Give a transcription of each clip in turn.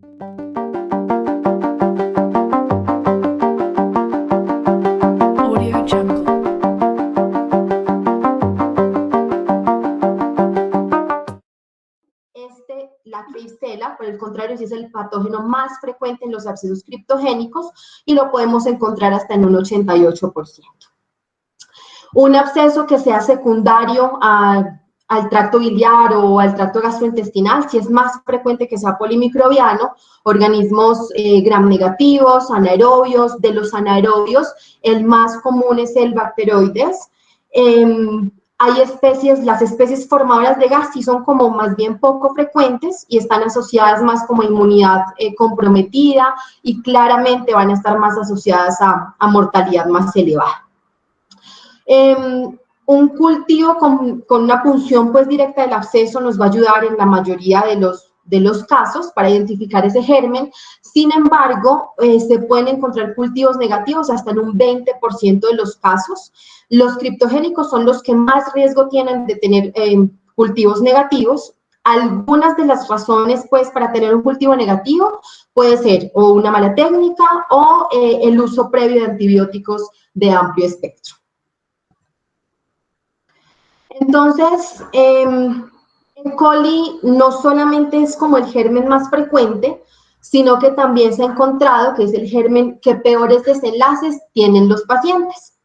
Audio Jungle. La Klebsiella, por el contrario, sí es el patógeno más frecuente en los abscesos criptogénicos y lo podemos encontrar hasta en un 88%. Un absceso que sea secundario al tracto biliar o al tracto gastrointestinal, sí es más frecuente que sea polimicrobiano, organismos gram negativos, anaerobios. De los anaerobios, el más común es el Bacteroides. Hay especies, las especies formadoras de gas sí son como más bien poco frecuentes y están asociadas más como inmunidad comprometida y claramente van a estar más asociadas a mortalidad más elevada. Un cultivo con una punción pues directa del absceso nos va a ayudar en la mayoría de los casos para identificar ese germen. Sin embargo, se pueden encontrar cultivos negativos hasta en un 20% de los casos. Los criptogénicos son los que más riesgo tienen de tener cultivos negativos. Algunas de las razones, pues, para tener un cultivo negativo puede ser o una mala técnica o el uso previo de antibióticos de amplio espectro. Entonces, E. coli no solamente es como el germen más frecuente, sino que también se ha encontrado que es el germen que peores desenlaces tienen los pacientes.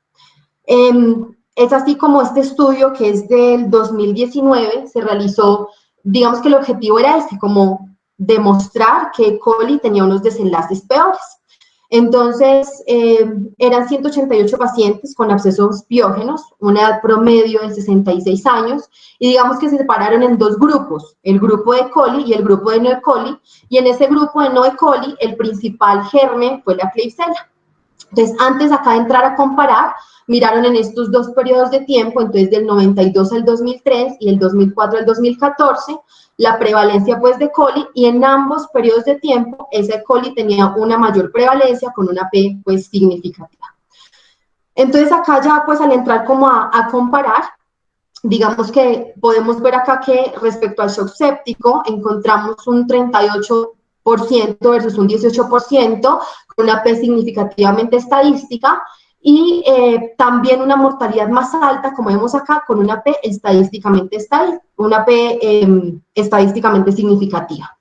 Es así como este estudio, que es del 2019, se realizó, digamos que el objetivo era este, como demostrar que E. coli tenía unos desenlaces peores. Entonces, eran 188 pacientes con abscesos piógenos, una edad promedio de 66 años, y digamos que se separaron en dos grupos, el grupo de E. coli y el grupo de no E. coli, y en ese grupo de no E. coli, el principal germen fue la Klebsiella. Entonces, antes acá de entrar a comparar, miraron en estos dos periodos de tiempo, entonces del 92 al 2003 y el 2004 al 2014, la prevalencia pues de coli, y en ambos periodos de tiempo esa coli tenía una mayor prevalencia con una P pues significativa. Entonces acá ya pues al entrar como a comparar, digamos que podemos ver acá que respecto al shock séptico encontramos un 38% versus un 18%, con una P significativamente estadística, y también una mortalidad más alta, como vemos acá, con una P estadísticamente significativa.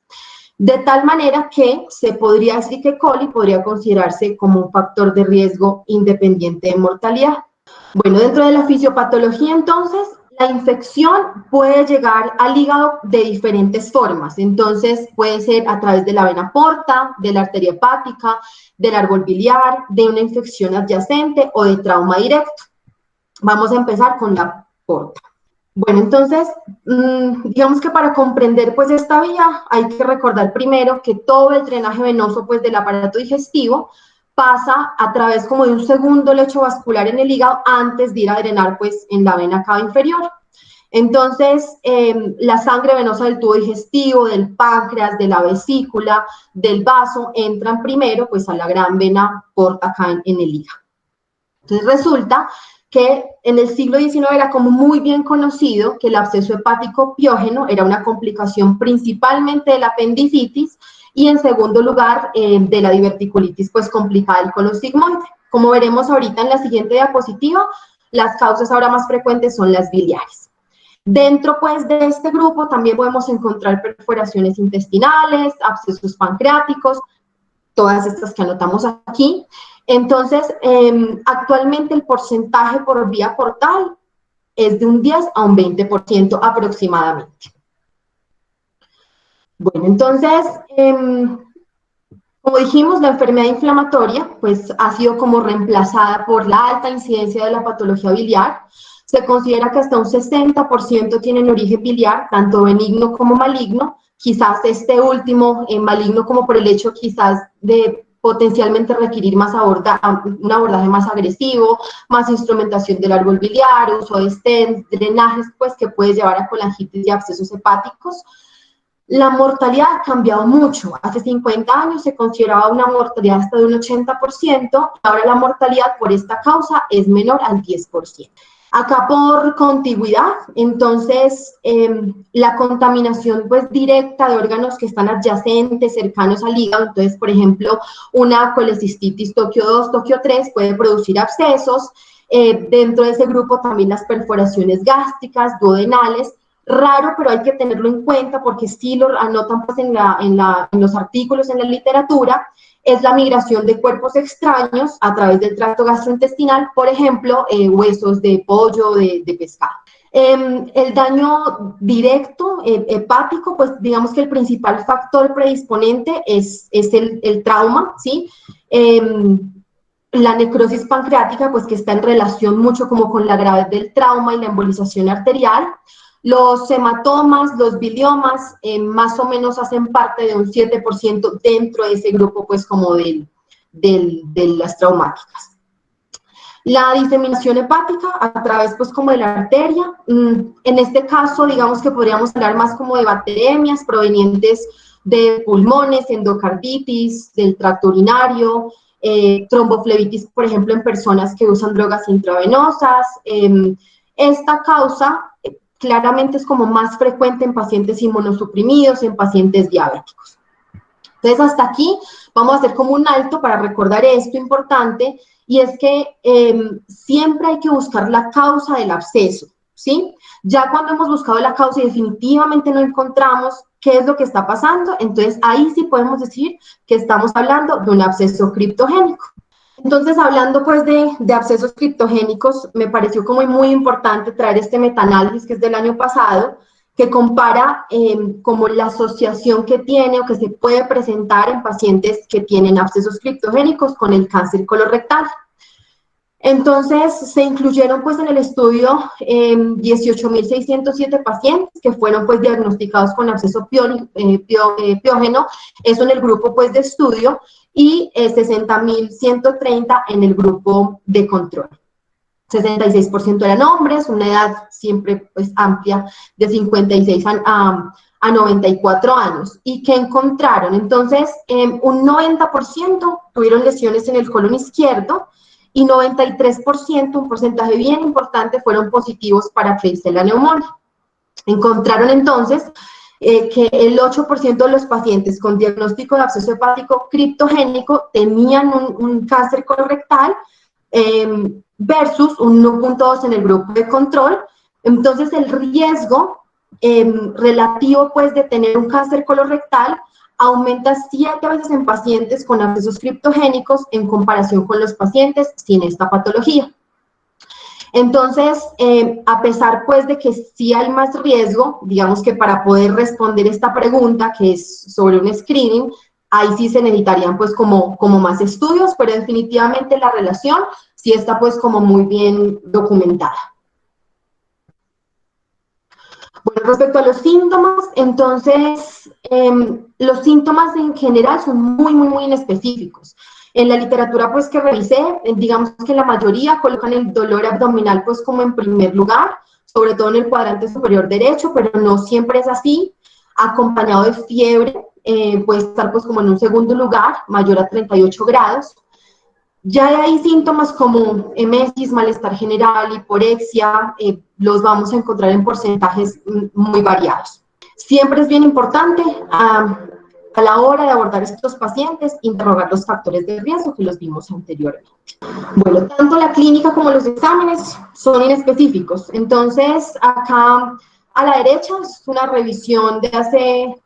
De tal manera que se podría decir que coli podría considerarse como un factor de riesgo independiente de mortalidad. Bueno, dentro de la fisiopatología, entonces, la infección puede llegar al hígado de diferentes formas. Entonces, puede ser a través de la vena porta, de la arteria hepática, del árbol biliar, de una infección adyacente o de trauma directo. Vamos a empezar con la porta. Bueno, entonces, digamos que para comprender pues esta vía hay que recordar primero que todo el drenaje venoso pues del aparato digestivo pasa a través como de un segundo lecho vascular en el hígado antes de ir a drenar pues en la vena cava inferior. Entonces, la sangre venosa del tubo digestivo, del páncreas, de la vesícula, del vaso, entran primero pues a la gran vena porta acá en el hígado. Entonces resulta que en el siglo XIX era como muy bien conocido que el absceso hepático piógeno era una complicación principalmente de la apendicitis y en segundo lugar de la diverticulitis pues complicada del colon sigmoide. Como veremos ahorita en la siguiente diapositiva, las causas ahora más frecuentes son las biliares. Dentro pues de este grupo también podemos encontrar perforaciones intestinales, abscesos pancreáticos, todas estas que anotamos aquí. Entonces, actualmente el porcentaje por vía portal es de un 10 a un 20% aproximadamente. Bueno, entonces, como dijimos, la enfermedad inflamatoria pues ha sido como reemplazada por la alta incidencia de la patología biliar. Se considera que hasta un 60% tienen origen biliar, tanto benigno como maligno. Quizás este último, maligno, como por el hecho quizás de potencialmente requerir más un abordaje más agresivo, más instrumentación del árbol biliar, uso de stents, drenajes, pues que puede llevar a colangitis y abscesos hepáticos. La mortalidad ha cambiado mucho. Hace 50 años se consideraba una mortalidad hasta de un 80%, ahora la mortalidad por esta causa es menor al 10%. Acá por contigüidad, entonces la contaminación pues directa de órganos que están adyacentes, cercanos al hígado, entonces por ejemplo una colecistitis Tokio 2, Tokio 3 puede producir abscesos, dentro de ese grupo también las perforaciones gástricas, duodenales, raro pero hay que tenerlo en cuenta porque sí lo anotan pues en los artículos, en la literatura, es la migración de cuerpos extraños a través del tracto gastrointestinal, por ejemplo, huesos de pollo, de pescado. El daño directo hepático, pues digamos que el principal factor predisponente es el trauma, ¿sí? La necrosis pancreática, pues que está en relación mucho como con la gravedad del trauma y la embolización arterial. Los hematomas, los biliomas, más o menos hacen parte de un 7% dentro de ese grupo, pues como de las traumáticas. La diseminación hepática a través, pues como de la arteria, en este caso, digamos que podríamos hablar más como de bacteremias provenientes de pulmones, endocarditis, del tracto urinario, tromboflebitis, por ejemplo, en personas que usan drogas intravenosas. Esta causa claramente es como más frecuente en pacientes inmunosuprimidos, en pacientes diabéticos. Entonces, hasta aquí vamos a hacer como un alto para recordar esto importante, y es que siempre hay que buscar la causa del absceso, ¿sí? Ya cuando hemos buscado la causa y definitivamente no encontramos qué es lo que está pasando, entonces ahí sí podemos decir que estamos hablando de un absceso criptogénico. Entonces, hablando pues de abscesos criptogénicos, me pareció como muy importante traer este metaanálisis que es del año pasado, que compara como la asociación que tiene o que se puede presentar en pacientes que tienen abscesos criptogénicos con el cáncer colorectal. Entonces, se incluyeron pues en el estudio 18.607 pacientes que fueron pues diagnosticados con absceso piógeno, eso en el grupo pues de estudio, y 60.130 en el grupo de control. 66% eran hombres, una edad siempre pues amplia de 56 a 94 años. ¿Y qué encontraron? Entonces, un 90% tuvieron lesiones en el colon izquierdo y 93%, un porcentaje bien importante, fueron positivos para Klebsiella pneumoniae. Encontraron entonces que el 8% de los pacientes con diagnóstico de absceso hepático criptogénico tenían un cáncer colorectal, versus un 1.2 en el grupo de control. Entonces, el riesgo relativo pues de tener un cáncer colorectal aumenta 7 veces en pacientes con abscesos criptogénicos en comparación con los pacientes sin esta patología. Entonces, a pesar pues de que sí hay más riesgo, digamos que para poder responder esta pregunta, que es sobre un screening, ahí sí se necesitarían pues como más estudios, pero definitivamente la relación sí está pues como muy bien documentada. Bueno, respecto a los síntomas, entonces, los síntomas en general son muy inespecíficos. En la literatura pues que revisé, digamos que la mayoría colocan el dolor abdominal pues como en primer lugar, sobre todo en el cuadrante superior derecho, pero no siempre es así, acompañado de fiebre, puede estar pues como en un segundo lugar, mayor a 38 grados. Ya hay síntomas como emesis, malestar general, hiporexia, los vamos a encontrar en porcentajes muy variados. Siempre es bien importante a la hora de abordar estos pacientes, interrogar los factores de riesgo que los vimos anteriormente. Bueno, tanto la clínica como los exámenes son inespecíficos. Entonces, acá a la derecha es una revisión de hace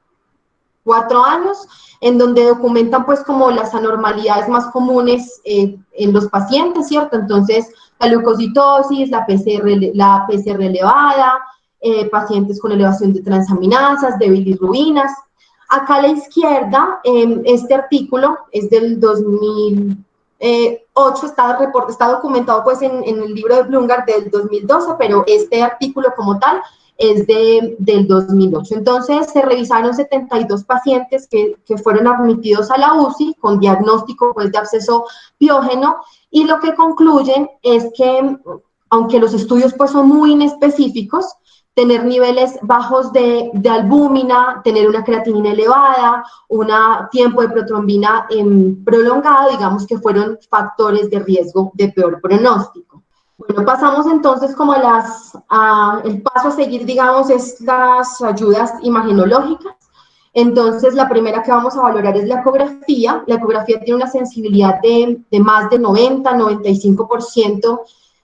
4 años, en donde documentan pues como las anormalidades más comunes en los pacientes, ¿cierto? Entonces, la leucocitosis, la PCR elevada, pacientes con elevación de transaminasas, de bilirrubinas. Acá a la izquierda, este artículo es del 2008, está documentado pues en el libro de Blumgard del 2012, pero este artículo como tal es del 2008. Entonces, se revisaron 72 pacientes que fueron admitidos a la UCI con diagnóstico pues, de absceso piógeno, y lo que concluyen es que, aunque los estudios pues, son muy inespecíficos, tener niveles bajos de albúmina, tener una creatinina elevada, un tiempo de protrombina prolongado, digamos que fueron factores de riesgo de peor pronóstico. Bueno, pasamos entonces como el paso a seguir, digamos, es las ayudas imagenológicas. Entonces, la primera que vamos a valorar es la ecografía. La ecografía tiene una sensibilidad de más de 90-95%.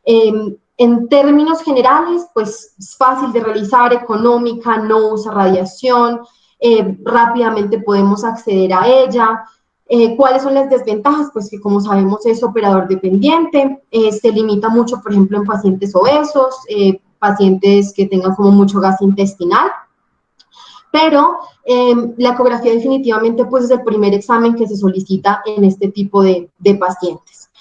En términos generales, pues es fácil de realizar, económica, no usa radiación, rápidamente podemos acceder a ella. ¿Cuáles son las desventajas? Pues que como sabemos es operador dependiente, se limita mucho, por ejemplo, en pacientes obesos, pacientes que tengan como mucho gas intestinal, pero la ecografía definitivamente pues es el primer examen que se solicita en este tipo de pacientes.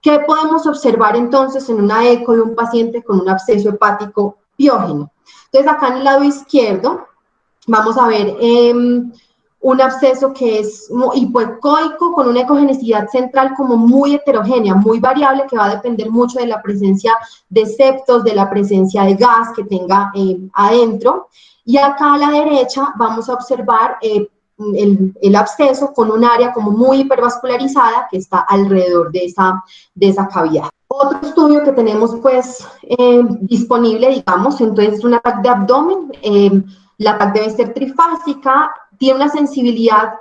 ¿Qué podemos observar entonces en una eco de un paciente con un absceso hepático piógeno? Entonces acá en el lado izquierdo vamos a ver un absceso que es hipoecoico con una ecogenicidad central como muy heterogénea, muy variable, que va a depender mucho de la presencia de septos, de la presencia de gas que tenga adentro. Y acá a la derecha vamos a observar el absceso con un área como muy hipervascularizada que está alrededor de esa cavidad. Otro estudio que tenemos pues disponible, digamos, entonces es un ataque de abdomen, la TAC debe ser trifásica, tiene una sensibilidad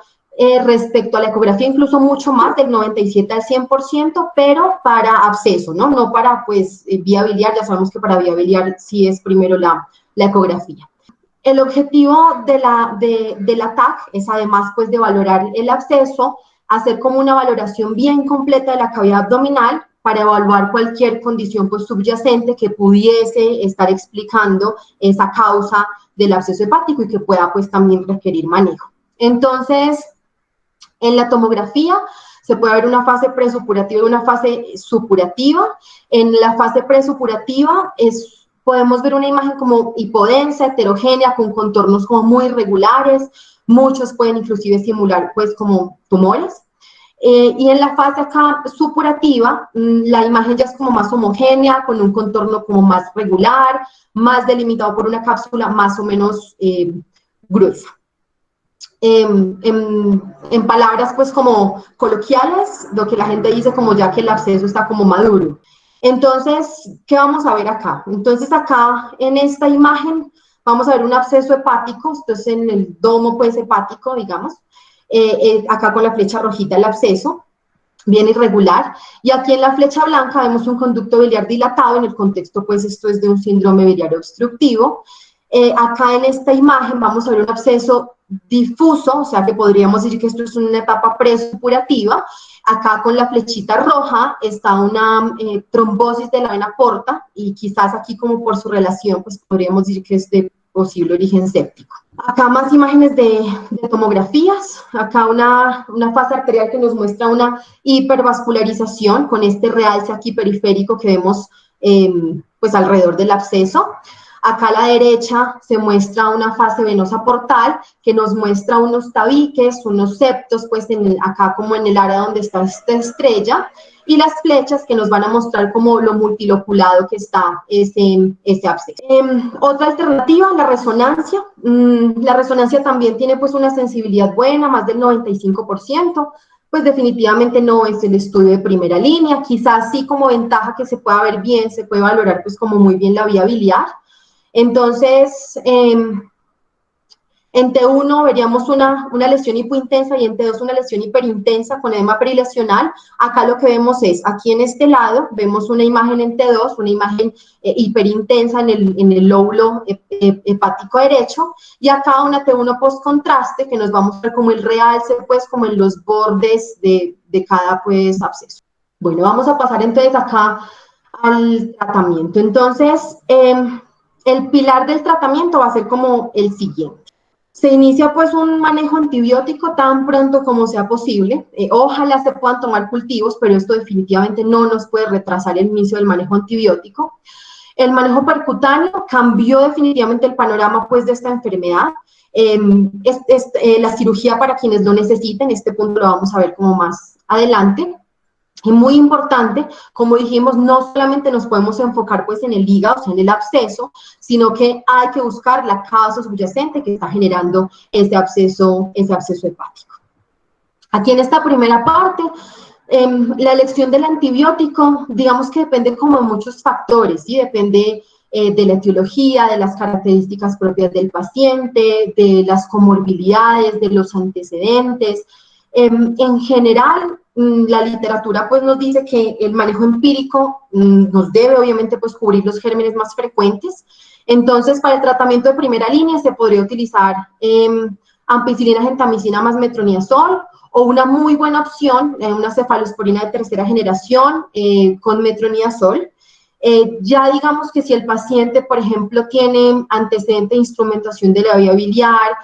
respecto a la ecografía incluso mucho más, del 97 al 100%, pero para absceso, ¿no? No para pues vía biliar, ya sabemos que para vía biliar sí es primero la ecografía. El objetivo de la TAC es además pues de valorar el absceso, hacer como una valoración bien completa de la cavidad abdominal para evaluar cualquier condición pues subyacente que pudiese estar explicando esa causa del absceso hepático y que pueda pues también requerir manejo. Entonces, en la tomografía se puede ver una fase presupurativa y una fase supurativa. En la fase presupurativa podemos ver una imagen como hipodensa, heterogénea, con contornos como muy irregulares. Muchos pueden inclusive simular pues como tumores. Y en la fase acá supurativa, la imagen ya es como más homogénea, con un contorno como más regular, más delimitado por una cápsula más o menos gruesa. En palabras pues como coloquiales, lo que la gente dice como ya que el absceso está como maduro. Entonces, ¿qué vamos a ver acá? Entonces acá en esta imagen vamos a ver un absceso hepático, entonces en el domo pues hepático, digamos, acá con la flecha rojita el absceso, bien irregular, y aquí en la flecha blanca vemos un conducto biliar dilatado, en el contexto pues esto es de un síndrome biliar obstructivo. Acá en esta imagen vamos a ver un absceso difuso, o sea que podríamos decir que esto es una etapa presupurativa. Acá con la flechita roja está una trombosis de la vena porta, y quizás aquí como por su relación pues podríamos decir que es de posible origen séptico. Acá más imágenes de tomografías, acá una fase arterial que nos muestra una hipervascularización con este realce aquí periférico que vemos pues alrededor del absceso. Acá a la derecha se muestra una fase venosa portal que nos muestra unos tabiques, unos septos, pues acá como en el área donde está esta estrella, y las flechas que nos van a mostrar como lo multiloculado que está ese absceso. Otra alternativa, la resonancia. La resonancia también tiene pues una sensibilidad buena, más del 95%, pues definitivamente no es el estudio de primera línea, quizás sí como ventaja que se pueda ver bien, se puede valorar pues como muy bien la vía biliar. Entonces, en T1 veríamos una lesión hipointensa y en T2 una lesión hiperintensa con edema perilesional. Acá lo que vemos es, aquí en este lado, vemos una imagen en T2, una imagen hiperintensa en el lóbulo hepático derecho, y acá una T1 post-contraste que nos va a mostrar como el realce, pues como en los bordes de cada pues absceso. Bueno, vamos a pasar entonces acá al tratamiento. Entonces, el pilar del tratamiento va a ser como el siguiente. Se inicia pues un manejo antibiótico tan pronto como sea posible. Ojalá se puedan tomar cultivos, pero esto definitivamente no nos puede retrasar el inicio del manejo antibiótico. El manejo percutáneo cambió definitivamente el panorama pues de esta enfermedad. La cirugía para quienes lo necesiten, este punto lo vamos a ver como más adelante. Y muy importante, como dijimos, no solamente nos podemos enfocar pues en el hígado, o sea, en el absceso, sino que hay que buscar la causa subyacente que está generando ese absceso hepático. Aquí en esta primera parte La elección del antibiótico, digamos que depende como de muchos factores, ¿sí? Depende de la etiología, de las características propias del paciente, de las comorbilidades, de los antecedentes. En general, la literatura pues nos dice que el manejo empírico nos debe obviamente pues cubrir los gérmenes más frecuentes. Entonces, para el tratamiento de primera línea se podría utilizar ampicilina, gentamicina más metronidazol, o una muy buena opción, una cefalosporina de tercera generación con metronidazol. Ya digamos que si el paciente, por ejemplo, tiene antecedente de instrumentación de la vía biliar,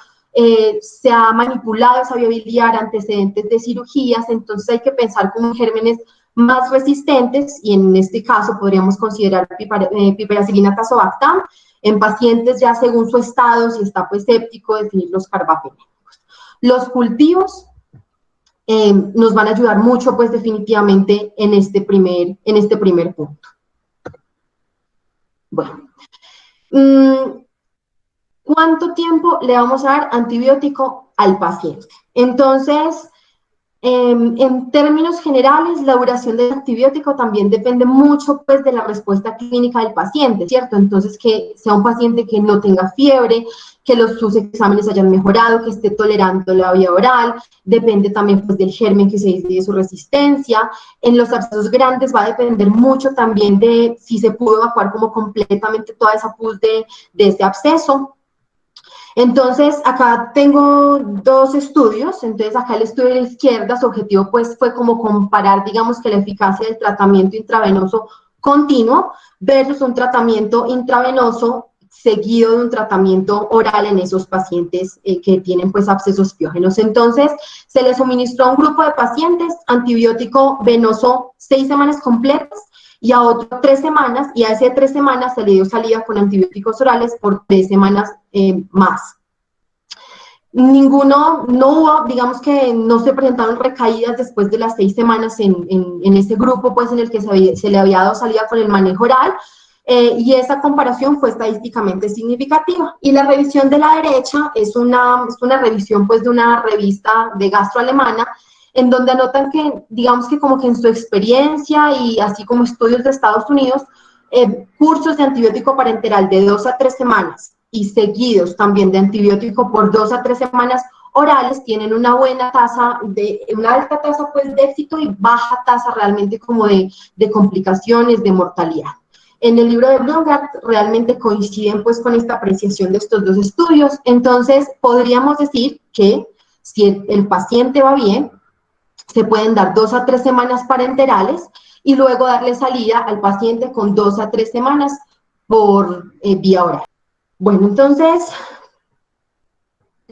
se ha manipulado esa vía biliar, antecedentes de cirugías, entonces hay que pensar con gérmenes más resistentes, y en este caso podríamos considerar piperacillina tazobactam, en pacientes ya según su estado, si está pues séptico, definir los carbapenémicos. Los cultivos nos van a ayudar mucho pues definitivamente en este primer punto. Bueno, ¿cuánto tiempo le vamos a dar antibiótico al paciente? Entonces, en términos generales, la duración del antibiótico también depende mucho pues de la respuesta clínica del paciente, ¿cierto? Entonces, que sea un paciente que no tenga fiebre, que sus exámenes hayan mejorado, que esté tolerando la vía oral, depende también pues del germen que se dice de su resistencia. En los abscesos grandes va a depender mucho también de si se pudo evacuar como completamente toda esa pus de ese absceso. Entonces, acá tengo dos estudios. Entonces, acá el estudio de la izquierda, su objetivo pues fue como comparar, digamos, que la eficacia del tratamiento intravenoso continuo versus un tratamiento intravenoso seguido de un tratamiento oral en esos pacientes que tienen pues abscesos piógenos. Entonces, se les suministró a un grupo de pacientes antibiótico venoso 6 semanas completas, y a otro 3 semanas, y a ese 3 semanas se le dio salida con antibióticos orales por 3 semanas más. No hubo, digamos que no se presentaron recaídas después de las 6 semanas en ese grupo, pues en el que se le había dado salida con el manejo oral, y esa comparación fue estadísticamente significativa. Y la revisión de la derecha es una revisión pues de una revista de gastro alemana, en donde anotan que, digamos que como que en su experiencia y así como estudios de Estados Unidos, cursos de antibiótico parenteral de 2 a 3 semanas y seguidos también de antibiótico por 2 a 3 semanas orales tienen una buena tasa, una alta tasa pues de éxito y baja tasa realmente como de complicaciones, de mortalidad. En el libro de Blumgart realmente coinciden pues con esta apreciación de estos dos estudios. Entonces podríamos decir que si el paciente va bien, se pueden dar 2 a 3 semanas parenterales y luego darle salida al paciente con 2 a 3 semanas por vía oral. Bueno, entonces,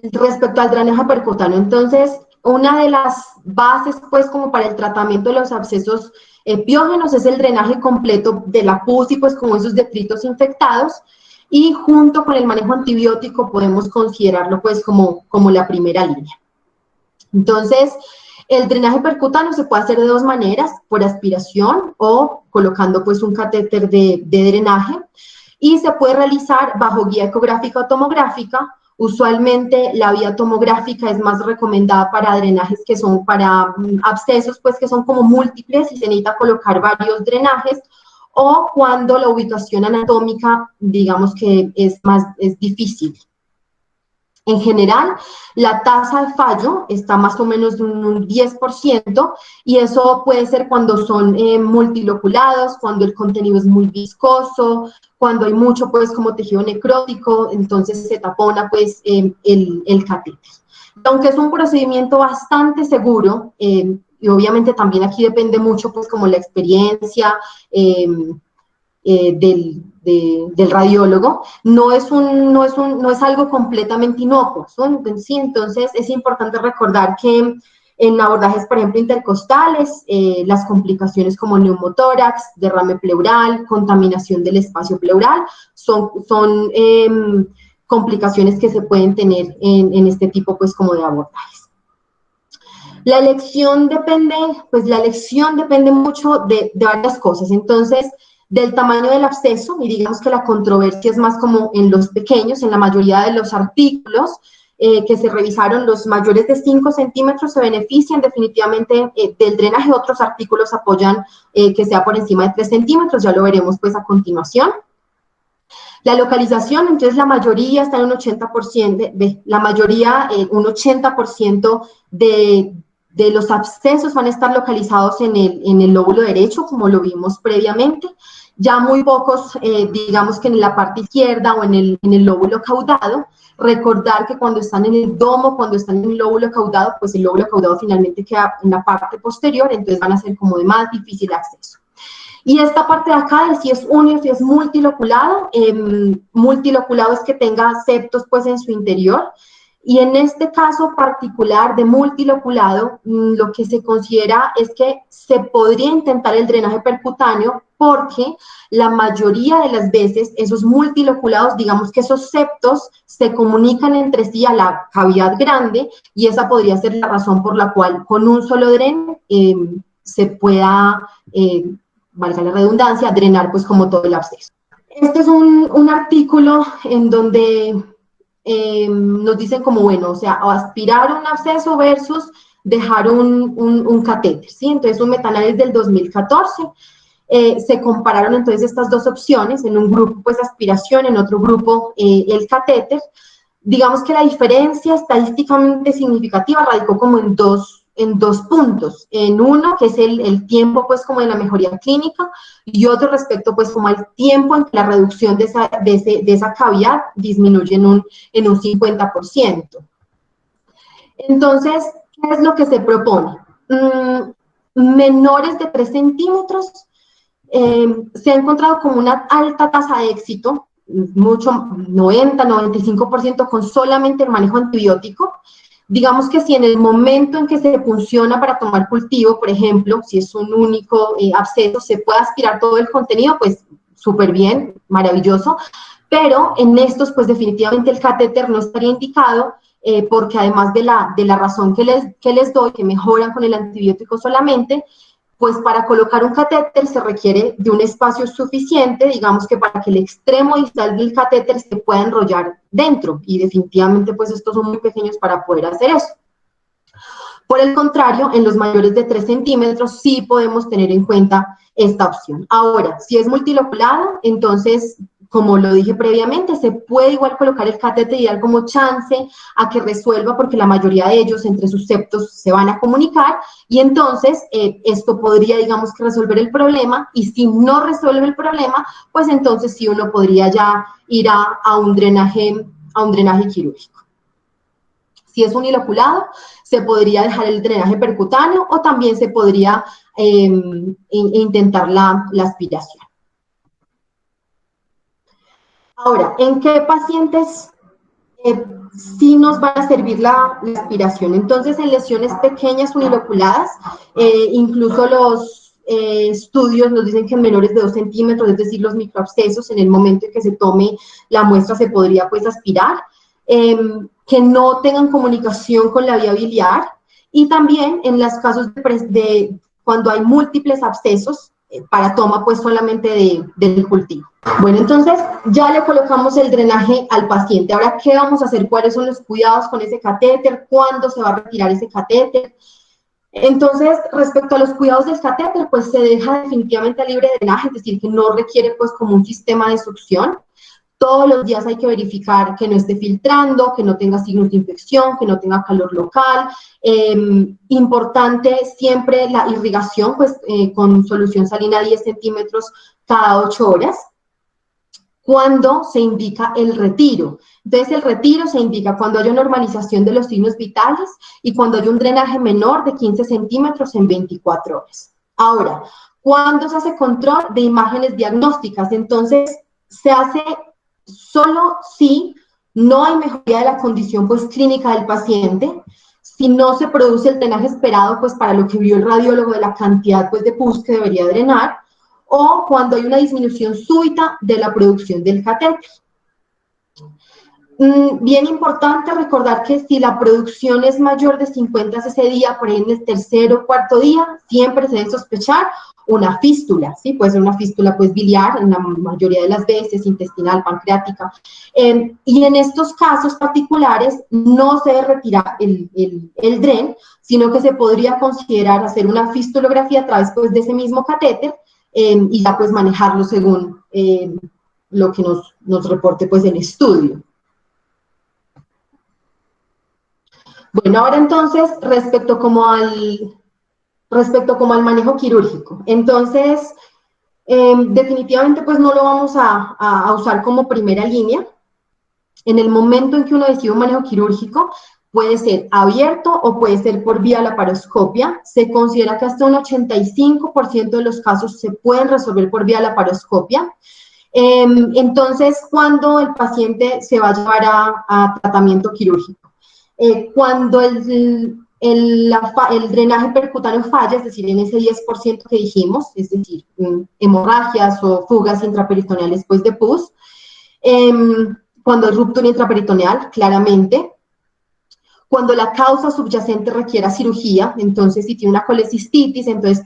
respecto al drenaje percutáneo, entonces, una de las bases, pues, como para el tratamiento de los abscesos piógenos es el drenaje completo de la pus y, pues, como esos detritos infectados, y junto con el manejo antibiótico podemos considerarlo, pues, como la primera línea. Entonces, el drenaje percutáneo se puede hacer de dos maneras, por aspiración o colocando, pues, un catéter de drenaje, y se puede realizar bajo guía ecográfica o tomográfica. Usualmente la vía tomográfica es más recomendada para drenajes que son para abscesos, pues que son como múltiples y se necesita colocar varios drenajes, o cuando la ubicación anatómica, digamos que es difícil. En general, la tasa de fallo está más o menos de un 10%, y eso puede ser cuando son multiloculados, cuando el contenido es muy viscoso, cuando hay mucho, pues, como tejido necrótico, entonces se tapona, pues, el catéter. Aunque es un procedimiento bastante seguro, y obviamente también aquí depende mucho, pues, como la experiencia del radiólogo, no es algo completamente inocuo, ¿sí? Entonces es importante recordar que en abordajes, por ejemplo, intercostales, las complicaciones como neumotórax, derrame pleural, contaminación del espacio pleural, son complicaciones que se pueden tener en este tipo, pues, como de abordajes. La elección depende mucho de varias cosas. Entonces, del tamaño del absceso, y digamos que la controversia es más como en los pequeños, en la mayoría de los artículos, que se revisaron, los mayores de 5 centímetros se benefician definitivamente del drenaje. Otros artículos apoyan que sea por encima de 3 centímetros, ya lo veremos pues a continuación. La localización, entonces la mayoría está en un 80%, la mayoría, un 80% de los abscesos van a estar localizados en el lóbulo derecho, como lo vimos previamente. Ya muy pocos, digamos que en la parte izquierda o en el lóbulo caudado. Recordar que cuando están en el domo, cuando están en el lóbulo caudado, pues el lóbulo caudado finalmente queda en la parte posterior, entonces van a ser como de más difícil acceso. Y esta parte de acá, de si es único, si es multiloculado, multiloculado es que tenga septos pues en su interior. Y en este caso particular de multiloculado, lo que se considera es que se podría intentar el drenaje percutáneo porque la mayoría de las veces esos multiloculados, digamos que esos septos se comunican entre sí a la cavidad grande y esa podría ser la razón por la cual con un solo dren se pueda, valga la redundancia, drenar pues como todo el absceso. Este es un artículo en donde nos dicen como, bueno, o sea, aspirar un absceso versus dejar un catéter, ¿sí? Entonces, un metaanálisis del 2014, se compararon entonces estas dos opciones, en un grupo pues aspiración, en otro grupo el catéter. Digamos que la diferencia estadísticamente significativa radicó como en dos puntos, en uno que es el tiempo pues como de la mejoría clínica y otro respecto pues como al tiempo en que la reducción de esa cavidad disminuye en un 50%. Entonces, ¿qué es lo que se propone? Menores de 3 centímetros se ha encontrado como una alta tasa de éxito, mucho 90-95% con solamente el manejo antibiótico. Digamos que si en el momento en que se funciona para tomar cultivo, por ejemplo, si es un único absceso, se puede aspirar todo el contenido, pues súper bien, maravilloso, pero en estos, pues definitivamente el catéter no estaría indicado, porque además de la razón que les doy, que mejoran con el antibiótico solamente, pues para colocar un catéter se requiere de un espacio suficiente, digamos que para que el extremo distal del catéter se pueda enrollar dentro, y definitivamente pues estos son muy pequeños para poder hacer eso. Por el contrario, en los mayores de 3 centímetros sí podemos tener en cuenta esta opción. Ahora, si es multiloculado, entonces, como lo dije previamente, se puede igual colocar el catéter y dar como chance a que resuelva, porque la mayoría de ellos entre sus septos se van a comunicar, y entonces esto podría, digamos, que resolver el problema, y si no resuelve el problema, pues entonces sí uno podría ya ir a un drenaje quirúrgico. Si es uniloculado, se podría dejar el drenaje percutáneo o también se podría intentar la aspiración. Ahora, ¿en qué pacientes sí nos va a servir la aspiración? Entonces, en lesiones pequeñas uniloculadas, incluso los estudios nos dicen que en menores de 2 centímetros, es decir, los microabscesos, en el momento en que se tome la muestra se podría pues aspirar. Que no tengan comunicación con la vía biliar, y también en los casos de cuando hay múltiples abscesos, para toma pues solamente del cultivo. Bueno, entonces ya le colocamos el drenaje al paciente. Ahora, ¿qué vamos a hacer? ¿Cuáles son los cuidados con ese catéter? ¿Cuándo se va a retirar ese catéter? Entonces, respecto a los cuidados del catéter, pues se deja definitivamente libre de drenaje, es decir, que no requiere pues como un sistema de succión. Todos los días hay que verificar que no esté filtrando, que no tenga signos de infección, que no tenga calor local. Importante siempre la irrigación, pues con solución salina 10 centímetros cada 8 horas. Cuando se indica el retiro. Entonces, el retiro se indica cuando hay una normalización de los signos vitales y cuando hay un drenaje menor de 15 centímetros en 24 horas. Ahora, ¿cuándo se hace control de imágenes diagnósticas? Entonces, se hace solo si no hay mejoría de la condición pues clínica del paciente, si no se produce el drenaje esperado pues para lo que vio el radiólogo de la cantidad pues de pus que debería drenar, o cuando hay una disminución súbita de la producción del catéter. Bien importante recordar que si la producción es mayor de 50 ese día, por ahí en el tercer o cuarto día, siempre se debe sospechar una fístula, ¿sí? Puede ser una fístula pues biliar, en la mayoría de las veces, intestinal, pancreática. Y en estos casos particulares no se debe retirar el DREN, sino que se podría considerar hacer una fistulografía a través pues de ese mismo catéter y ya pues manejarlo según lo que nos reporte pues el estudio. Bueno, ahora entonces, respecto como al manejo quirúrgico. Entonces, definitivamente pues no lo vamos a usar como primera línea. En el momento en que uno decide un manejo quirúrgico, puede ser abierto o puede ser por vía laparoscopia. Se considera que hasta un 85% de los casos se pueden resolver por vía laparoscopia. Entonces, cuando el paciente se va a llevar a tratamiento quirúrgico. Cuando el drenaje percutáneo falla, es decir, en ese 10% que dijimos, es decir, hemorragias o fugas intraperitoneales pues de pus, cuando hay ruptura intraperitoneal, claramente, cuando la causa subyacente requiera cirugía, entonces si tiene una colecistitis, entonces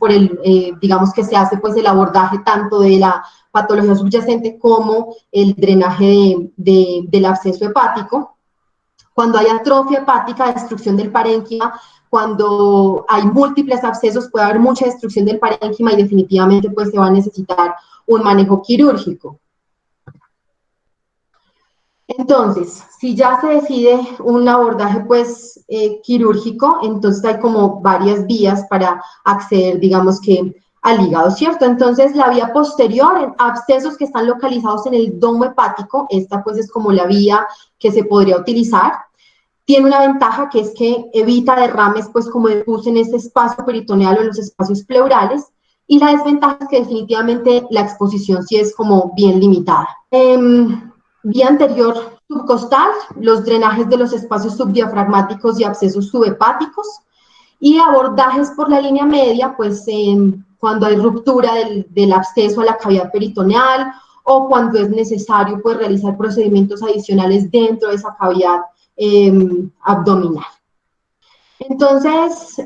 digamos que se hace pues el abordaje tanto de la patología subyacente como el drenaje del absceso hepático. Cuando hay atrofia hepática, destrucción del parénquima, cuando hay múltiples abscesos, puede haber mucha destrucción del parénquima y definitivamente pues se va a necesitar un manejo quirúrgico. Entonces, si ya se decide un abordaje pues quirúrgico, entonces hay como varias vías para acceder, digamos que al hígado, ¿cierto? Entonces, la vía posterior, en abscesos que están localizados en el domo hepático, esta pues es como la vía que se podría utilizar. Tiene una ventaja que es que evita derrames, pues como de pus en ese espacio peritoneal o en los espacios pleurales, y la desventaja es que definitivamente la exposición sí es como bien limitada. Vía anterior subcostal, los drenajes de los espacios subdiafragmáticos y abscesos subhepáticos, y abordajes por la línea media, pues cuando hay ruptura del absceso a la cavidad peritoneal o cuando es necesario pues realizar procedimientos adicionales dentro de esa cavidad abdominal. Entonces,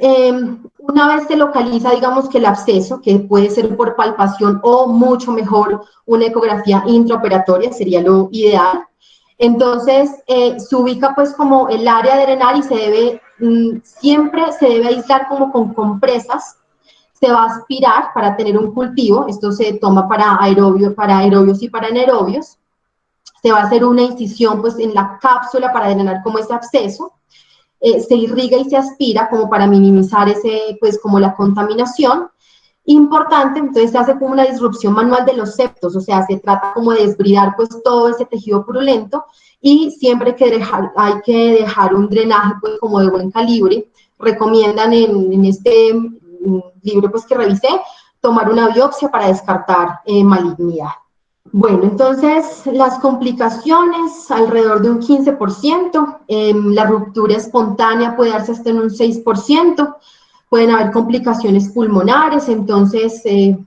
una vez se localiza, digamos que el absceso, que puede ser por palpación o mucho mejor una ecografía intraoperatoria, sería lo ideal. Entonces, se ubica pues como el área de drenar y se debe, siempre se debe aislar como con compresas. Se va a aspirar para tener un cultivo, esto se toma para aerobios y para anaerobios. Se va a hacer una incisión pues en la cápsula para drenar como ese absceso. Se irriga y se aspira como para minimizar pues como la contaminación. Importante, entonces se hace como una disrupción manual de los septos, o sea, se trata como de desbridar pues todo ese tejido purulento y siempre hay que dejar un drenaje pues como de buen calibre. Recomiendan en este libro pues que revisé, tomar una biopsia para descartar malignidad. Bueno, entonces las complicaciones alrededor de un 15%, la ruptura espontánea puede darse hasta en un 6%, pueden haber complicaciones pulmonares, entonces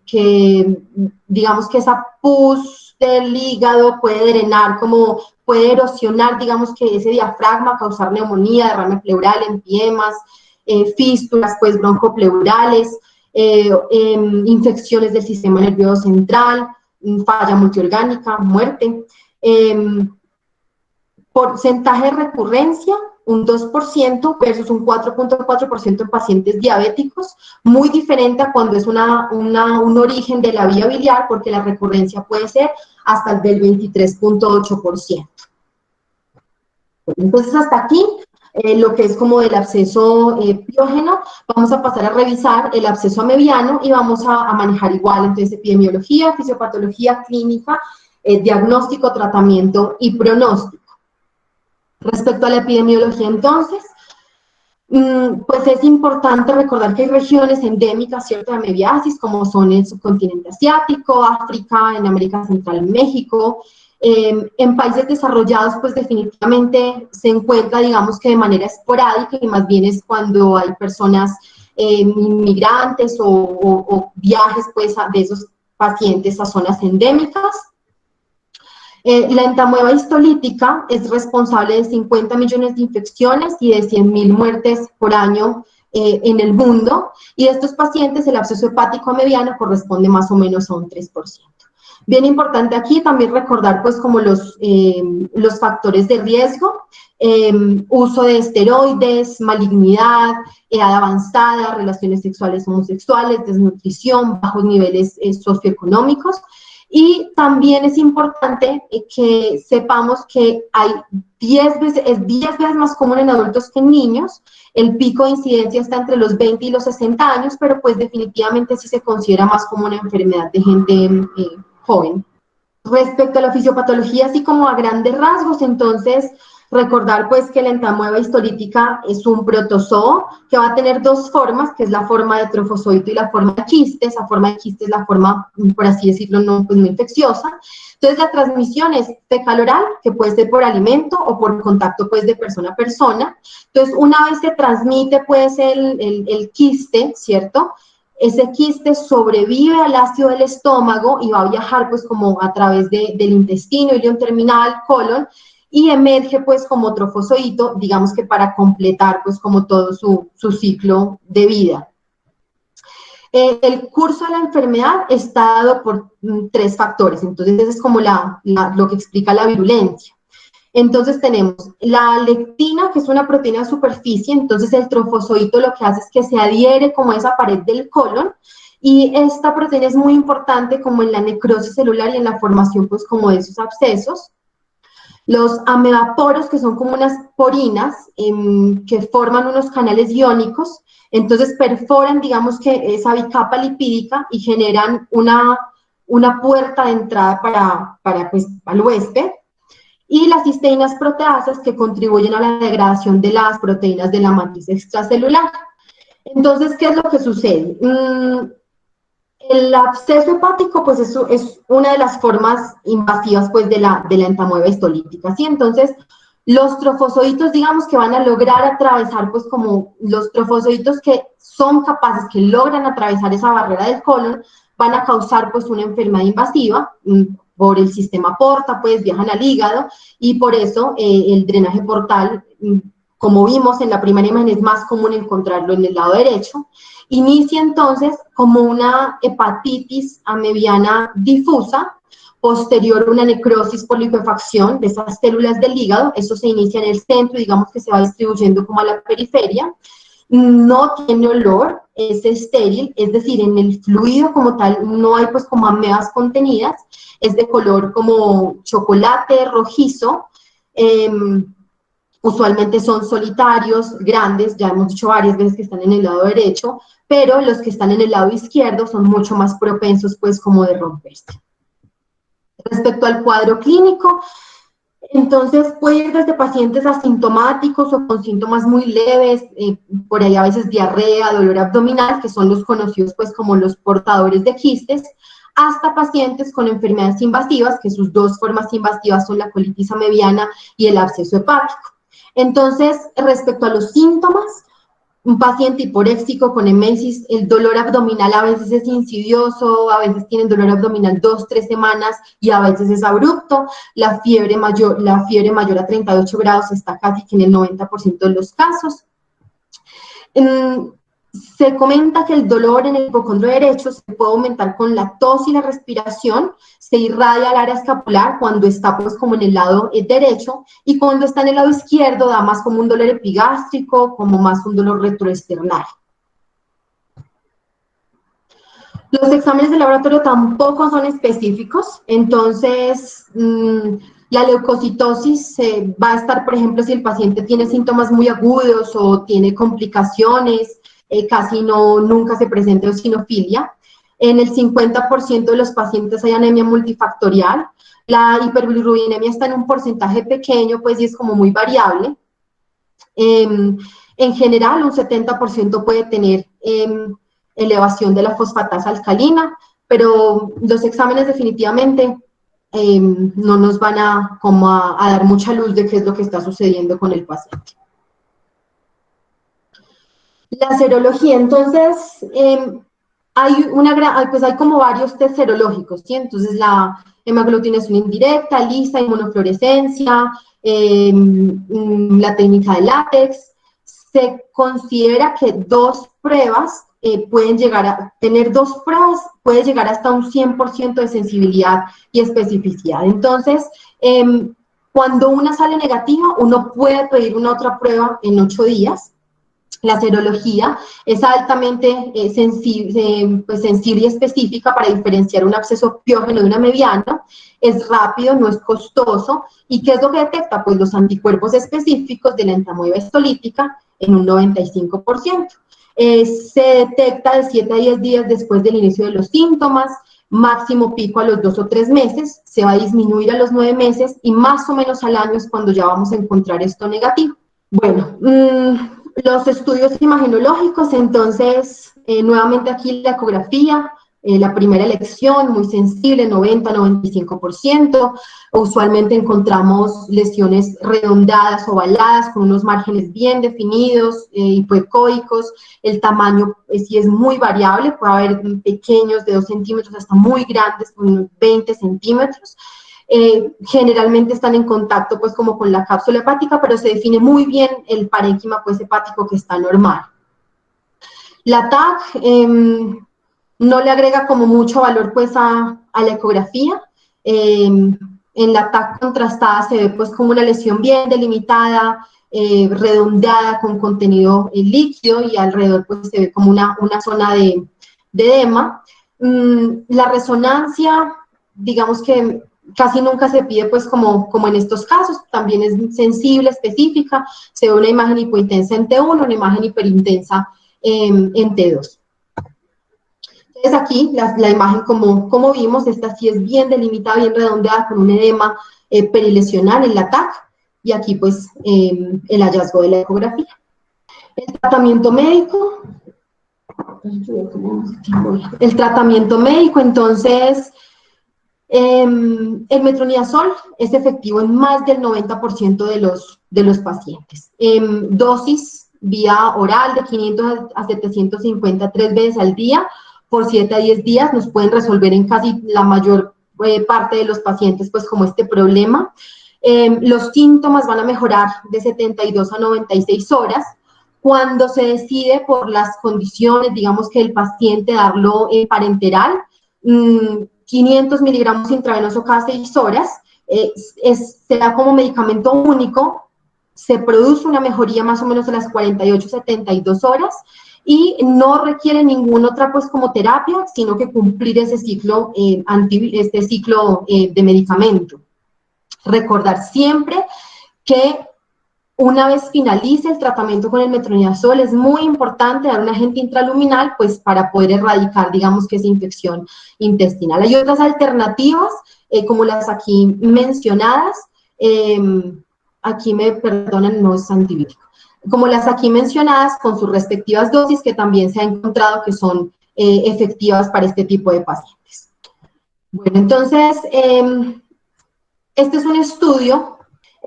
que digamos que esa pus del hígado puede drenar, como puede erosionar, digamos que ese diafragma, causar neumonía, derrame pleural, empiemas, fístulas, pues broncopleurales, infecciones del sistema nervioso central, falla multiorgánica, muerte. Porcentaje de recurrencia, un 2% versus un 4.4% en pacientes diabéticos, muy diferente a cuando es un origen de la vía biliar, porque la recurrencia puede ser hasta el del 23.8%. Entonces, hasta aquí lo que es como del absceso piógeno. Vamos a pasar a revisar el absceso amebiano y vamos a manejar igual, entonces, epidemiología, fisiopatología clínica, diagnóstico, tratamiento y pronóstico. Respecto a la epidemiología, entonces, pues es importante recordar que hay regiones endémicas, ¿cierto?, de amebiasis, como son el subcontinente asiático, África, en América Central, México. En países desarrollados, pues definitivamente se encuentra, digamos que de manera esporádica, y más bien es cuando hay personas inmigrantes o viajes, pues, de esos pacientes a zonas endémicas. La entamoeba histolítica es responsable de 50 millones de infecciones y de 100.000 muertes por año en el mundo, y de estos pacientes el absceso hepático mediano corresponde más o menos a un 3%. Bien importante aquí también recordar pues como los factores de riesgo, uso de esteroides, malignidad, edad avanzada, relaciones sexuales homosexuales, desnutrición, bajos niveles socioeconómicos. Y también es importante que sepamos que hay 10 veces más común en adultos que en niños. El pico de incidencia está entre los 20 y los 60 años, pero pues definitivamente sí se considera más como una enfermedad de gente joven. Respecto a la fisiopatología, así como a grandes rasgos, entonces recordar pues que la entamoeba histolítica es un protozoo que va a tener dos formas, que es la forma de trofozoito y la forma de quiste. Esa forma de quiste es la forma, por así decirlo, no infecciosa. Entonces la transmisión es fecal-oral, que puede ser por alimento o por contacto pues de persona a persona. Entonces una vez se transmite pues el quiste, ¿cierto?, ese quiste sobrevive al ácido del estómago y va a viajar pues como a través del intestino, ilion terminal, colon, y emerge pues como trofozoito, digamos que para completar pues como todo su ciclo de vida. El curso de la enfermedad está dado por 3 factores, entonces ese es como lo que explica la virulencia. Entonces tenemos la lectina, que es una proteína de superficie, entonces el trofozoito lo que hace es que se adhiere como a esa pared del colon, y esta proteína es muy importante como en la necrosis celular y en la formación pues como de esos abscesos. Los amebaporos, que son como unas porinas que forman unos canales iónicos, entonces perforan, digamos que esa bicapa lipídica y generan una puerta de entrada para pues, al huésped. Y las cisteínas proteasas, que contribuyen a la degradación de las proteínas de la matriz extracelular. Entonces, ¿qué es lo que sucede? El absceso hepático, pues eso es una de las formas invasivas pues, de la entamoeba histolítica, ¿sí? Entonces, los trofozoitos, digamos que van a lograr atravesar, pues como los trofozoitos que son capaces, que logran atravesar esa barrera del colon, van a causar pues una enfermedad invasiva, por el sistema porta, pues viajan al hígado, y por eso el drenaje portal, como vimos en la primera imagen, es más común encontrarlo en el lado derecho. Inicia entonces como una hepatitis amebiana difusa, posterior una necrosis por liquefacción de esas células del hígado. Eso se inicia en el centro, digamos que se va distribuyendo como a la periferia. No tiene olor, es estéril, es decir, en el fluido como tal no hay pues como amebas contenidas, es de color como chocolate rojizo, usualmente son solitarios, grandes, ya hemos dicho varias veces que están en el lado derecho, pero los que están en el lado izquierdo son mucho más propensos pues como de romperse. Respecto al cuadro clínico, entonces puede ir desde pacientes asintomáticos o con síntomas muy leves, por ahí a veces diarrea, dolor abdominal, que son los conocidos pues como los portadores de quistes, hasta pacientes con enfermedades invasivas, que sus dos formas invasivas son la colitis amebiana y el absceso hepático. Entonces, respecto a los síntomas, un paciente hiporéxico con emesis, el dolor abdominal a veces es insidioso, a veces tienen dolor abdominal 2-3 semanas y a veces es abrupto. La fiebre mayor a 38 grados está casi que en el 90% de los casos. Se comenta que el dolor en el hipocondrio derecho se puede aumentar con la tos y la respiración, se irradia al área escapular cuando está pues como en el lado derecho, y cuando está en el lado izquierdo da más como un dolor epigástrico, como más un dolor retroesternal. Los exámenes de laboratorio tampoco son específicos, entonces la leucocitosis va a estar, por ejemplo, si el paciente tiene síntomas muy agudos o tiene complicaciones, casi nunca se presenta eosinofilia. En el 50% de los pacientes hay anemia multifactorial. La hiperbilirubinemia está en un porcentaje pequeño, pues, y es como muy variable. En general, un 70% puede tener elevación de la fosfatasa alcalina, pero los exámenes definitivamente no nos van a dar mucha luz de qué es lo que está sucediendo con el paciente. La serología, entonces, hay como varios test serológicos, ¿sí? Entonces, hemaglutinación indirecta, lisa, inmunofluorescencia, la técnica de látex. Se considera que dos pruebas pueden llegar a tener dos pruebas, puede llegar hasta un 100% de sensibilidad y especificidad. Entonces, cuando una sale negativa, uno puede pedir una otra prueba en 8 días. La serología es altamente sensible y específica para diferenciar un absceso piógeno de un mediano, es rápido, no es costoso, ¿y qué es lo que detecta? Pues los anticuerpos específicos de la entamoeba histolítica en un 95%. Se detecta de 7 a 10 días después del inicio de los síntomas, máximo pico a los 2 o 3 meses, se va a disminuir a los 9 meses y más o menos al año es cuando ya vamos a encontrar esto negativo. Bueno, los estudios imagenológicos, entonces, nuevamente aquí la ecografía, la primera elección, muy sensible, 90-95%. Usualmente encontramos lesiones redondadas, ovaladas, con unos márgenes bien definidos, hipoecoicos. El tamaño sí es muy variable, puede haber pequeños de 2 centímetros hasta muy grandes, con 20 centímetros. Generalmente están en contacto pues como con la cápsula hepática, pero se define muy bien el parénquima pues hepático que está normal. La TAC no le agrega como mucho valor pues a la ecografía. En la TAC contrastada se ve pues como una lesión bien delimitada, redondeada con contenido líquido y alrededor pues se ve como una zona de edema. La resonancia, digamos que casi nunca se pide pues como en estos casos, también es sensible, específica, se ve una imagen hipointensa en T1, una imagen hiperintensa en T2. Entonces aquí la imagen como vimos, esta sí es bien delimitada, bien redondeada, con un edema perilesional en la TAC, y aquí pues el hallazgo de la ecografía. El tratamiento médico, entonces, el metronidazol es efectivo en más del 90% de los pacientes. Dosis vía oral de 500 a 750 3 veces al día por 7 a 10 días nos pueden resolver en casi la mayor parte de los pacientes pues como este problema. Los síntomas van a mejorar de 72 a 96 horas. Cuando se decide por las condiciones, digamos que el paciente darlo parenteral, 500 miligramos intravenoso cada 6 horas, se da como medicamento único, se produce una mejoría más o menos a las 48-72 horas y no requiere ninguna otra pues como terapia, sino que cumplir ese ciclo, de medicamento. Recordar siempre que una vez finalice el tratamiento con el metronidazol, es muy importante dar un agente intraluminal, pues para poder erradicar, digamos que esa infección intestinal. Hay otras alternativas, como las aquí mencionadas, aquí me perdonan, no es antibiótico, como las aquí mencionadas con sus respectivas dosis, que también se ha encontrado que son efectivas para este tipo de pacientes. Bueno, entonces, este es un estudio.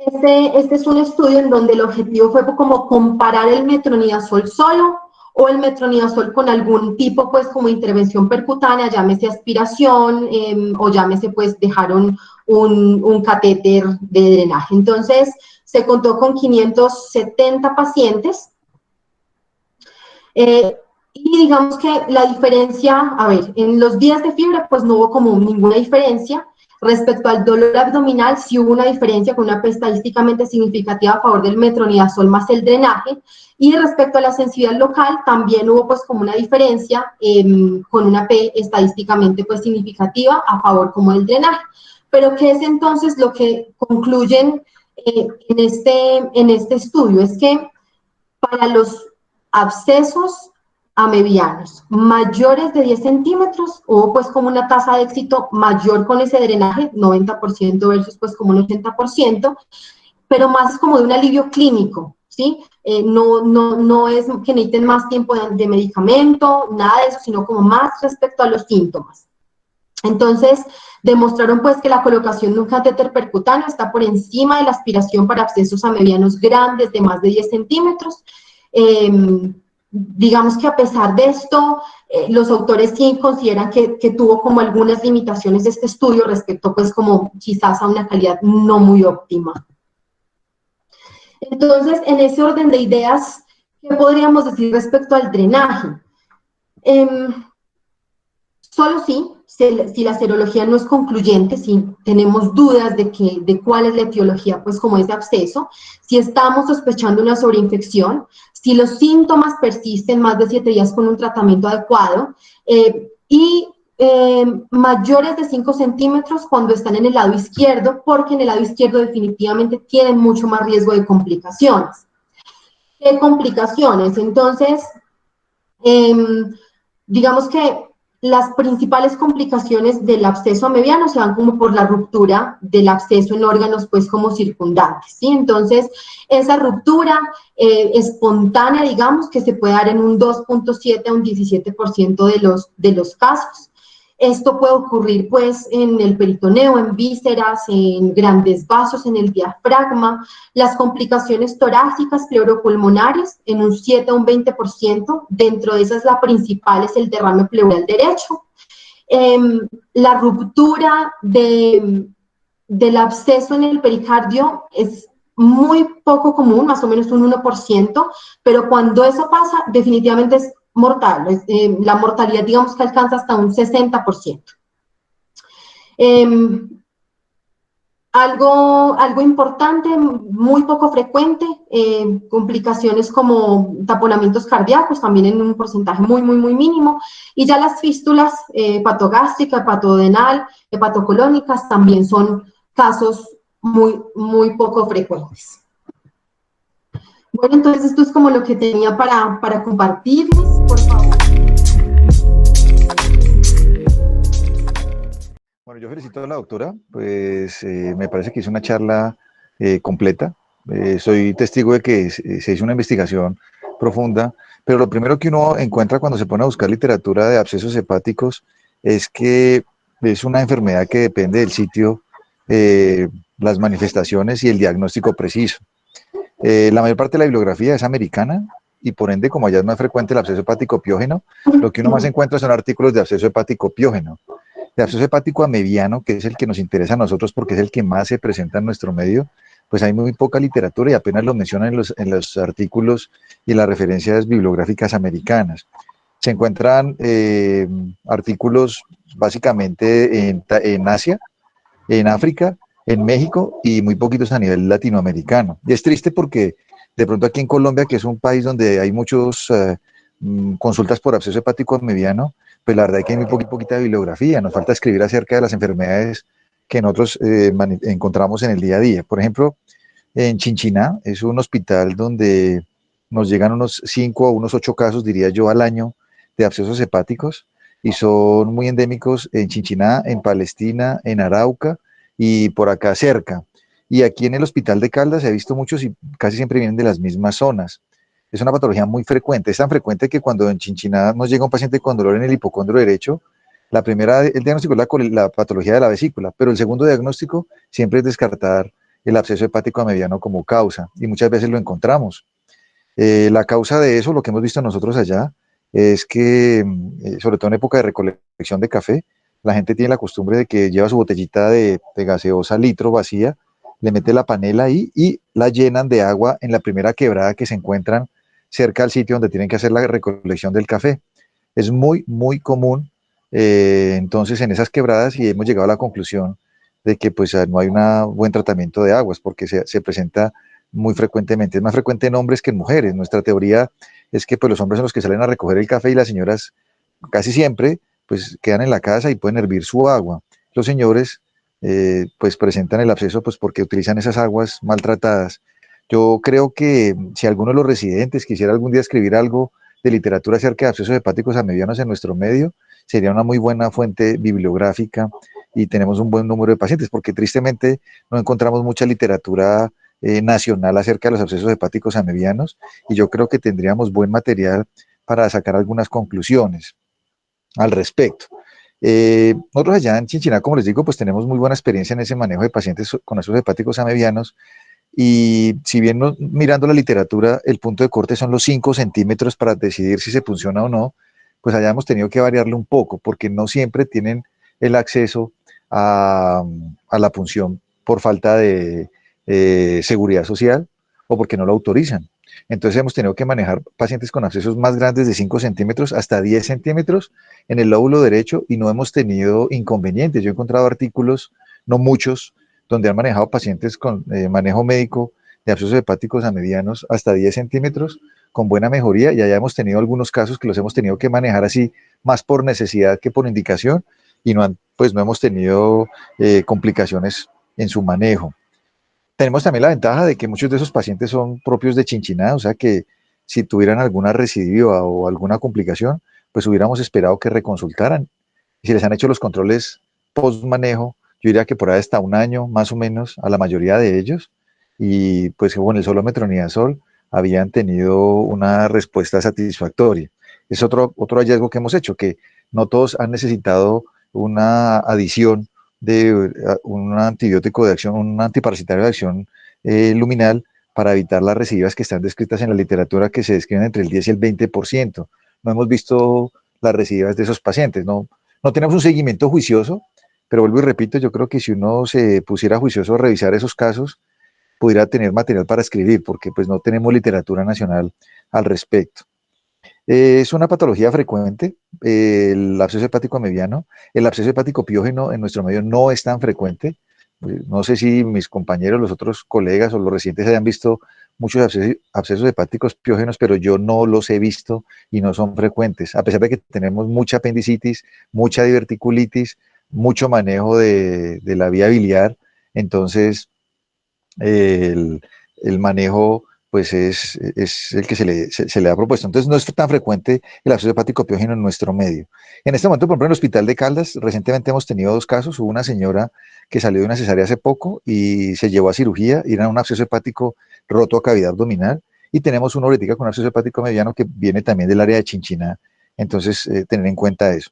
Este es un estudio en donde el objetivo fue como comparar el metronidazol solo o el metronidazol con algún tipo, pues, como intervención percutánea, llámese aspiración o llámese, pues, dejaron un catéter de drenaje. Entonces, se contó con 570 pacientes y digamos que la diferencia, a ver, en los días de fiebre, pues, no hubo como ninguna diferencia. Respecto al dolor abdominal, sí hubo una diferencia con una P estadísticamente significativa a favor del metronidazol más el drenaje, y respecto a la sensibilidad local, también hubo pues como una diferencia con una P estadísticamente pues significativa a favor como del drenaje. Pero ¿qué es entonces lo que concluyen en este estudio? Es que para los abscesos amebianos mayores de 10 centímetros, hubo pues como una tasa de éxito mayor con ese drenaje, 90% versus pues como un 80%, pero más es como de un alivio clínico, ¿sí? No es que necesiten más tiempo de medicamento, nada de eso, sino como más respecto a los síntomas. Entonces, demostraron pues que la colocación de un catéter percutáneo está por encima de la aspiración para abscesos amebianos grandes de más de 10 centímetros, digamos que a pesar de esto, los autores sí consideran que tuvo como algunas limitaciones este estudio respecto pues como quizás a una calidad no muy óptima. Entonces, en ese orden de ideas, ¿qué podríamos decir respecto al drenaje? Solo si la serología no es concluyente, si tenemos dudas de cuál es la etiología, pues como ese absceso, si estamos sospechando una sobreinfección, si los síntomas persisten más de 7 días con un tratamiento adecuado mayores de 5 centímetros cuando están en el lado izquierdo, porque en el lado izquierdo definitivamente tienen mucho más riesgo de complicaciones. ¿Qué complicaciones? Entonces, digamos que las principales complicaciones del absceso amebiano se dan como por la ruptura del absceso en órganos pues como circundantes, ¿sí? Entonces, esa ruptura espontánea, digamos, que se puede dar en un 2.7 a un 17% de los casos. Esto puede ocurrir pues en el peritoneo, en vísceras, en grandes vasos, en el diafragma. Las complicaciones torácicas pleuropulmonares en un 7 a un 20%. Dentro de esas la principal es el derrame pleural derecho. La ruptura del absceso en el pericardio es muy poco común, más o menos un 1%, pero cuando eso pasa definitivamente es mortal, la mortalidad digamos que alcanza hasta un 60%. Algo importante, muy poco frecuente, complicaciones como taponamientos cardíacos, también en un porcentaje muy mínimo, y ya las fístulas hepatogástricas, hepatodenal, hepatocolónicas también son casos muy poco frecuentes. Bueno, entonces esto es como lo que tenía para compartirles, por favor. Bueno, yo felicito a la doctora, pues me parece que hizo una charla completa. Soy testigo de que se hizo una investigación profunda, pero lo primero que uno encuentra cuando se pone a buscar literatura de abscesos hepáticos es que es una enfermedad que depende del sitio, las manifestaciones y el diagnóstico preciso. La mayor parte de la bibliografía es americana y por ende, como allá es más frecuente el absceso hepático piógeno, lo que uno más encuentra son artículos de absceso hepático piógeno. De absceso hepático amebiano, que es el que nos interesa a nosotros porque es el que más se presenta en nuestro medio, pues hay muy poca literatura y apenas lo mencionan en los artículos y las referencias bibliográficas americanas. Se encuentran artículos básicamente en Asia, en África, en México y muy poquitos a nivel latinoamericano. Y es triste porque de pronto aquí en Colombia, que es un país donde hay muchos consultas por absceso hepático mediano, pues la verdad es que hay muy poquita bibliografía. Nos falta escribir acerca de las enfermedades que nosotros encontramos en el día a día. Por ejemplo, en Chinchiná es un hospital donde nos llegan unos 5 o unos 8 casos, diría yo, al año de abscesos hepáticos y son muy endémicos en Chinchiná, en Palestina, en Arauca y por acá cerca. Y aquí en el hospital de Caldas he visto muchos y casi siempre vienen de las mismas zonas. Es una patología muy frecuente, es tan frecuente que cuando en Chinchiná nos llega un paciente con dolor en el hipocondrio derecho, el diagnóstico es la patología de la vesícula, pero el segundo diagnóstico siempre es descartar el absceso hepático mediano como causa, y muchas veces lo encontramos. La causa de eso, lo que hemos visto nosotros allá, es que, sobre todo en época de recolección de café, la gente tiene la costumbre de que lleva su botellita de gaseosa litro vacía, le mete la panela ahí y la llenan de agua en la primera quebrada que se encuentran cerca al sitio donde tienen que hacer la recolección del café. Es muy común entonces en esas quebradas y hemos llegado a la conclusión de que pues no hay un buen tratamiento de aguas porque se presenta muy frecuentemente. Es más frecuente en hombres que en mujeres. Nuestra teoría es que pues los hombres son los que salen a recoger el café y las señoras casi siempre pues quedan en la casa y pueden hervir su agua. Los señores pues presentan el absceso pues porque utilizan esas aguas maltratadas. Yo creo que si alguno de los residentes quisiera algún día escribir algo de literatura acerca de abscesos hepáticos amebianos en nuestro medio, sería una muy buena fuente bibliográfica y tenemos un buen número de pacientes, porque tristemente no encontramos mucha literatura nacional acerca de los abscesos hepáticos amebianos y yo creo que tendríamos buen material para sacar algunas conclusiones al respecto. Nosotros allá en Chinchiná, como les digo, pues tenemos muy buena experiencia en ese manejo de pacientes con abscesos hepáticos amebianos y si bien mirando la literatura, el punto de corte son los 5 centímetros para decidir si se funciona o no, pues allá hemos tenido que variarle un poco, porque no siempre tienen el acceso a la punción por falta de seguridad social o porque no lo autorizan. Entonces hemos tenido que manejar pacientes con abscesos más grandes de 5 centímetros hasta 10 centímetros en el lóbulo derecho y no hemos tenido inconvenientes. Yo he encontrado artículos, no muchos, donde han manejado pacientes con manejo médico de abscesos hepáticos a medianos hasta 10 centímetros con buena mejoría, y allá hemos tenido algunos casos que los hemos tenido que manejar así, más por necesidad que por indicación, y pues no hemos tenido complicaciones en su manejo. Tenemos también la ventaja de que muchos de esos pacientes son propios de Chinchiná, o sea que si tuvieran alguna recidiva o alguna complicación, pues hubiéramos esperado que reconsultaran. Y si les han hecho los controles post manejo, yo diría que por ahí hasta un año más o menos a la mayoría de ellos, y pues con el solo metronidazol habían tenido una respuesta satisfactoria. Es otro hallazgo que hemos hecho, que no todos han necesitado una adición de un antibiótico de acción, un antiparasitario de acción luminal para evitar las recidivas que están descritas en la literatura, que se describen entre el 10 y el 20%. No hemos visto las recidivas de esos pacientes, no tenemos un seguimiento juicioso, pero vuelvo y repito, yo creo que si uno se pusiera juicioso a revisar esos casos, pudiera tener material para escribir, porque pues no tenemos literatura nacional al respecto. Es una patología frecuente, el absceso hepático mediano. El absceso hepático piógeno en nuestro medio no es tan frecuente. No sé si mis compañeros, los otros colegas o los residentes hayan visto muchos abscesos hepáticos piógenos, pero yo no los he visto y no son frecuentes, a pesar de que tenemos mucha apendicitis, mucha diverticulitis, mucho manejo de la vía biliar. Entonces, el, el manejo pues es el que se le ha propuesto. Entonces no es tan frecuente el absceso hepático piógeno en nuestro medio. En este momento, por ejemplo, en el Hospital de Caldas, recientemente hemos tenido 2 casos. Hubo una señora que salió de una cesárea hace poco y se llevó a cirugía, y era un absceso hepático roto a cavidad abdominal, y tenemos una ahorita con absceso hepático mediano que viene también del área de Chinchiná. Entonces, tener en cuenta eso.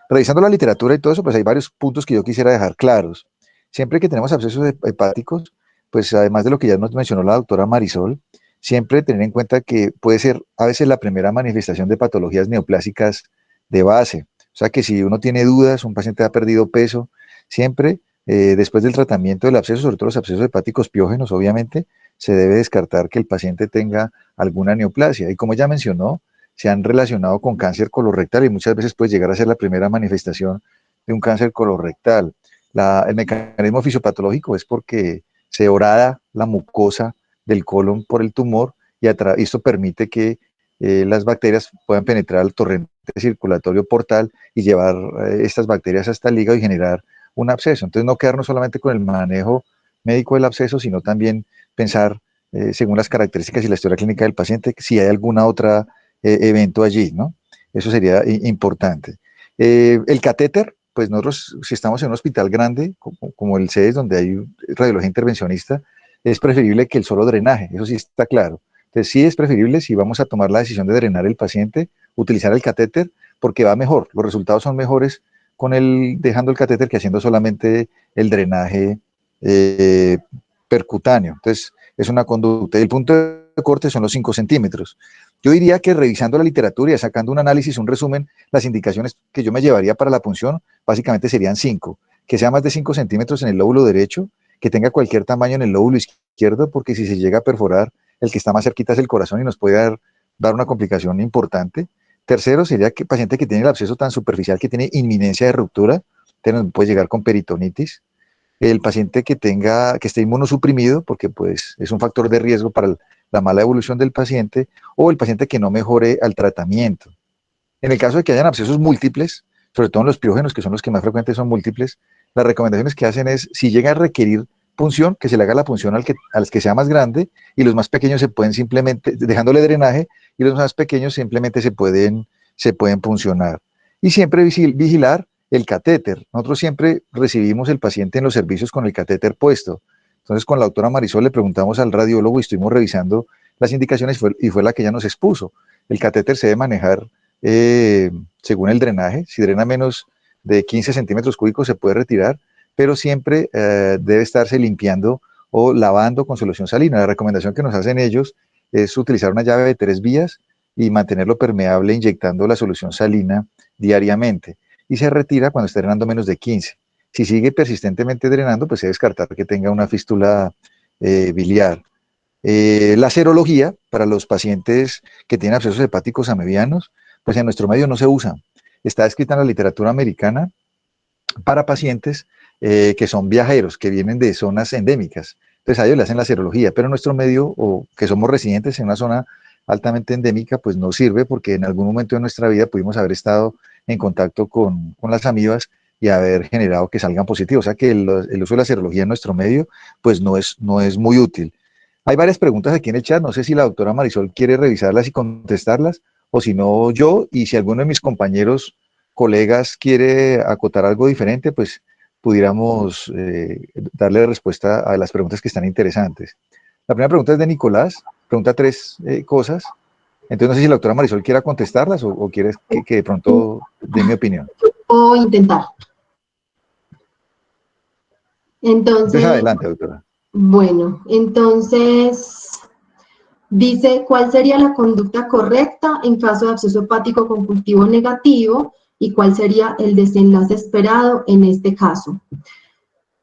Revisando la literatura y todo eso, pues hay varios puntos que yo quisiera dejar claros. Siempre que tenemos abscesos hepáticos, pues además de lo que ya nos mencionó la doctora Marisol, siempre tener en cuenta que puede ser a veces la primera manifestación de patologías neoplásicas de base. O sea que si uno tiene dudas, un paciente ha perdido peso, siempre después del tratamiento del absceso, sobre todo los abscesos hepáticos piógenos, obviamente, se debe descartar que el paciente tenga alguna neoplasia. Y como ya mencionó, se han relacionado con cáncer colorectal y muchas veces puede llegar a ser la primera manifestación de un cáncer colorectal. El mecanismo fisiopatológico es porque se horada la mucosa del colon por el tumor, y esto permite que las bacterias puedan penetrar al torrente circulatorio portal y llevar estas bacterias hasta el hígado y generar un absceso. Entonces no quedarnos solamente con el manejo médico del absceso, sino también pensar según las características y la historia clínica del paciente si hay alguna otra evento allí, ¿no? Eso sería importante. El catéter, pues nosotros, si estamos en un hospital grande, como el CES, donde hay radiología intervencionista, es preferible que el solo drenaje, eso sí está claro. Entonces sí es preferible, si vamos a tomar la decisión de drenar el paciente, utilizar el catéter, porque va mejor, los resultados son mejores dejando el catéter que haciendo solamente el drenaje percutáneo. Entonces es una conducta. Y el punto de corte son los 5 centímetros. Yo diría que revisando la literatura y sacando un análisis, un resumen, las indicaciones que yo me llevaría para la punción básicamente serían 5, que sea más de 5 centímetros en el lóbulo derecho, que tenga cualquier tamaño en el lóbulo izquierdo, porque si se llega a perforar, el que está más cerquita es el corazón y nos puede dar una complicación importante. Tercero sería que el paciente que tiene el absceso tan superficial que tiene inminencia de ruptura, puede llegar con peritonitis. El paciente que esté inmunosuprimido, porque pues es un factor de riesgo para la mala evolución del paciente, o el paciente que no mejore al tratamiento. En el caso de que hayan abscesos múltiples, sobre todo en los piógenos, que son los que más frecuentes son múltiples, las recomendaciones que hacen es, si llega a requerir punción, que se le haga la punción al que sea más grande, y los más pequeños se pueden simplemente, dejándole drenaje, y los más pequeños simplemente se pueden puncionar. Y siempre vigilar el catéter. Nosotros siempre recibimos el paciente en los servicios con el catéter puesto. Entonces con la doctora Marisol le preguntamos al radiólogo y estuvimos revisando las indicaciones y fue la que ella nos expuso. El catéter se debe manejar según el drenaje. Si drena menos de 15 centímetros cúbicos se puede retirar, pero siempre debe estarse limpiando o lavando con solución salina. La recomendación que nos hacen ellos es utilizar una llave de 3 vías y mantenerlo permeable inyectando la solución salina diariamente. Y se retira cuando esté drenando menos de 15. Si sigue persistentemente drenando, pues se debe descartar que tenga una fístula biliar. La serología para los pacientes que tienen abscesos hepáticos amebianos, pues en nuestro medio no se usa. Está escrita en la literatura americana para pacientes que son viajeros, que vienen de zonas endémicas. Entonces a ellos le hacen la serología, pero en nuestro medio, o que somos residentes en una zona altamente endémica, pues no sirve porque en algún momento de nuestra vida pudimos haber estado en contacto con las amibas y haber generado que salgan positivos. O sea que el uso de la serología en nuestro medio, pues no es muy útil. Hay varias preguntas aquí en el chat, no sé si la doctora Marisol quiere revisarlas y contestarlas, o si no yo, y si alguno de mis compañeros, colegas quiere acotar algo diferente, pues pudiéramos darle respuesta a las preguntas que están interesantes. La primera pregunta es de Nicolás, pregunta 3 cosas, entonces no sé si la doctora Marisol quiera contestarlas o quieres que de pronto dé mi opinión. O intentar. Entonces, adelante, doctora. Bueno, entonces dice, ¿cuál sería la conducta correcta en caso de absceso hepático con cultivo negativo y cuál sería el desenlace esperado en este caso?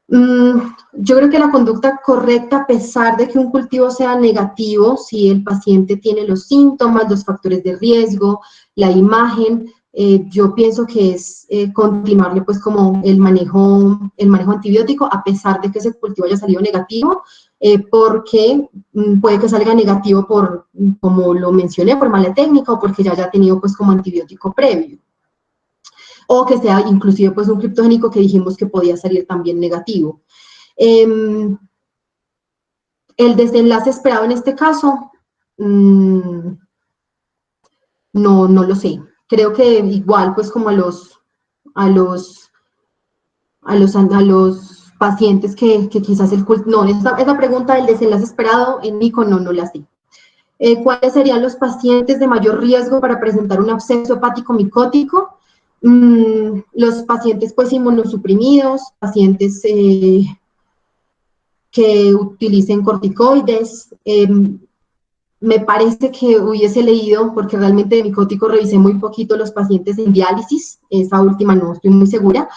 Yo creo que la conducta correcta, a pesar de que un cultivo sea negativo, si el paciente tiene los síntomas, los factores de riesgo, la imagen, yo pienso que es continuarle pues como el manejo antibiótico, a pesar de que ese cultivo haya salido negativo, porque puede que salga negativo por, como lo mencioné, por mala técnica o porque ya haya tenido pues como antibiótico previo. O que sea inclusive pues un criptogénico que dijimos que podía salir también negativo. El desenlace esperado en este caso, no lo sé. Creo que igual pues como a los pacientes que quizás no, esa pregunta del desenlace esperado en Nico no la sé. ¿Cuáles serían los pacientes de mayor riesgo para presentar un absceso hepático micótico? Los pacientes pues inmunosuprimidos, pacientes que utilicen corticoides. Me parece que hubiese leído, porque realmente de micótico revisé muy poquito, los pacientes en diálisis, esa última no estoy muy segura.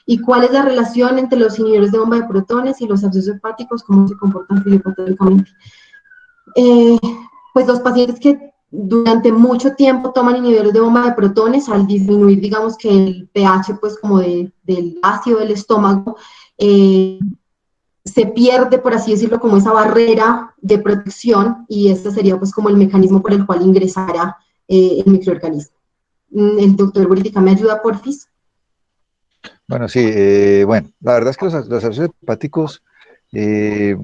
¿Y cuál es la relación entre los inhibidores de bomba de protones y los abscesos hepáticos? ¿Cómo se comportan fisiopatológicamente? Pues los pacientes que durante mucho tiempo toman inhibidores de bomba de protones, al disminuir, digamos que el pH, pues como del ácido del estómago, se pierde, por así decirlo, como esa barrera de protección y este sería pues como el mecanismo por el cual ingresará el microorganismo. El doctor Buritica, ¿me ayuda, porfis? Bueno, sí, bueno, la verdad es que los abscesos hepáticos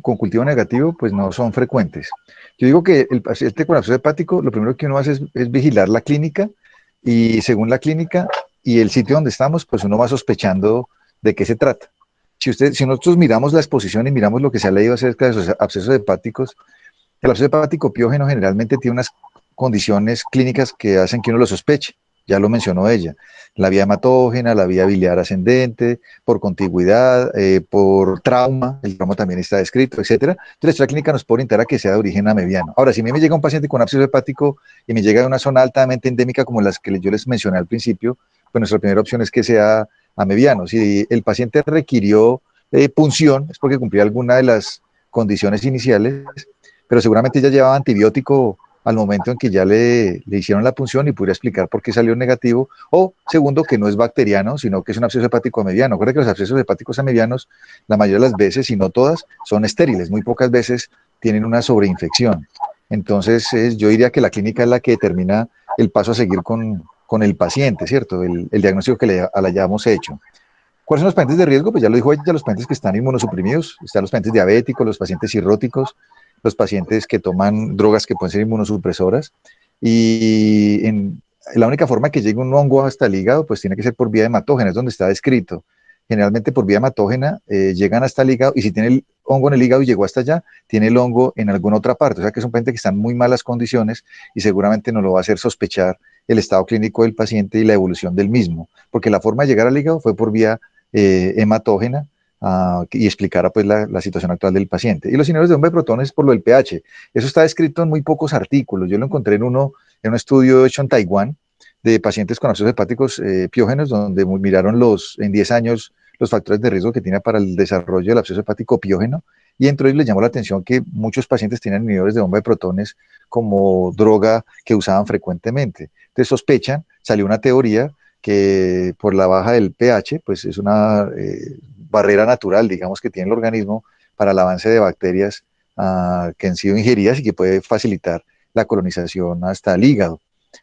con cultivo negativo pues no son frecuentes. Yo digo que el paciente con absceso hepático, lo primero que uno hace es vigilar la clínica y según la clínica y el sitio donde estamos, pues uno va sospechando de qué se trata. Si nosotros miramos la exposición y miramos lo que se ha leído acerca de los abscesos hepáticos, el absceso hepático piógeno generalmente tiene unas condiciones clínicas que hacen que uno lo sospeche. Ya lo mencionó ella, la vía hematógena, la vía biliar ascendente, por contigüidad, por trauma, el trauma también está descrito, etcétera. Entonces, nuestra clínica nos puede orientar a que sea de origen amebiano. Ahora, si a mí me llega un paciente con absceso hepático y me llega de una zona altamente endémica como las que yo les mencioné al principio, pues nuestra primera opción es que sea amebiano. Si el paciente requirió punción, es porque cumplía alguna de las condiciones iniciales, pero seguramente ya llevaba antibiótico al momento en que ya le hicieron la punción y pudiera explicar por qué salió negativo, o segundo, que no es bacteriano, sino que es un absceso hepático amebiano. Recuerda que los abscesos hepáticos amebianos, la mayoría de las veces, y no todas, son estériles, muy pocas veces tienen una sobreinfección. Entonces, yo diría que la clínica es la que determina el paso a seguir con el paciente, ¿cierto? El diagnóstico que le hayamos hecho. ¿Cuáles son los pacientes de riesgo? Pues ya lo dijo ella, los pacientes que están inmunosuprimidos, están los pacientes diabéticos, los pacientes cirróticos, los pacientes que toman drogas que pueden ser inmunosupresoras, y la única forma que llegue un hongo hasta el hígado, pues tiene que ser por vía hematógena, es donde está descrito. Generalmente por vía hematógena llegan hasta el hígado, y si tiene el hongo en el hígado y llegó hasta allá, tiene el hongo en alguna otra parte, o sea que es un paciente que está en muy malas condiciones y seguramente nos lo va a hacer sospechar el estado clínico del paciente y la evolución del mismo, porque la forma de llegar al hígado fue por vía hematógena y explicara pues la situación actual del paciente. Y los inhibidores de bomba de protones por lo del pH. Eso está descrito en muy pocos artículos. Yo lo encontré en un estudio hecho en Taiwán de pacientes con abscesos hepáticos piógenos, donde miraron en 10 años los factores de riesgo que tiene para el desarrollo del absceso hepático piógeno, y entre ellos les llamó la atención que muchos pacientes tienen inhibidores de bomba de protones como droga que usaban frecuentemente. Entonces sospechan, salió una teoría que por la baja del pH, pues es una barrera natural, digamos, que tiene el organismo para el avance de bacterias que han sido ingeridas y que puede facilitar la colonización hasta el hígado.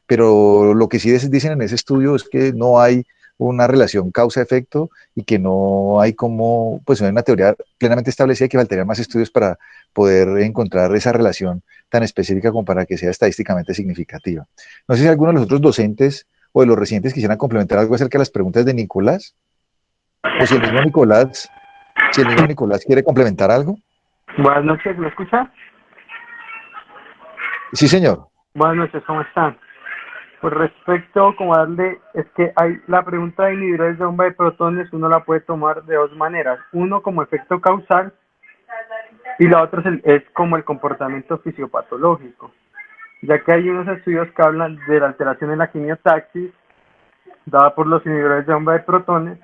Pero lo que sí dicen en ese estudio es que no hay una relación causa-efecto y que no hay como, pues no hay una teoría plenamente establecida, que faltarían más estudios para poder encontrar esa relación tan específica como para que sea estadísticamente significativa. No sé si alguno de los otros docentes o de los residentes quisieran complementar algo acerca de las preguntas de Nicolás, o si el mismo Nicolás quiere complementar algo. Buenas noches, ¿me escucha? Sí, señor. Buenas noches, ¿cómo están? Pues respecto, es que hay la pregunta de inhibidores de bomba de protones, uno la puede tomar de dos maneras. Uno como efecto causal y la otra es como el comportamiento fisiopatológico, ya que hay unos estudios que hablan de la alteración en la quimiotaxis dada por los inhibidores de bomba de protones,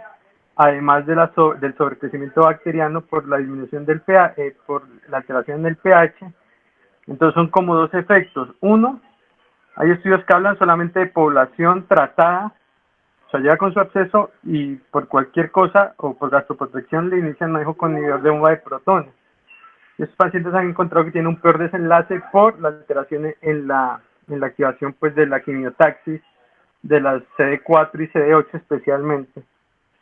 además de del sobrecrecimiento bacteriano por la disminución del pH, por la alteración del pH. Entonces son como dos efectos. Uno, hay estudios que hablan solamente de población tratada, o sea, llega con su absceso y por cualquier cosa o por gastroprotección le inician manejo con inhibidor de bomba de protones. Estos pacientes han encontrado que tienen un peor desenlace por la alteración en la activación pues, de la quimiotaxis, de las CD4 y CD8 especialmente.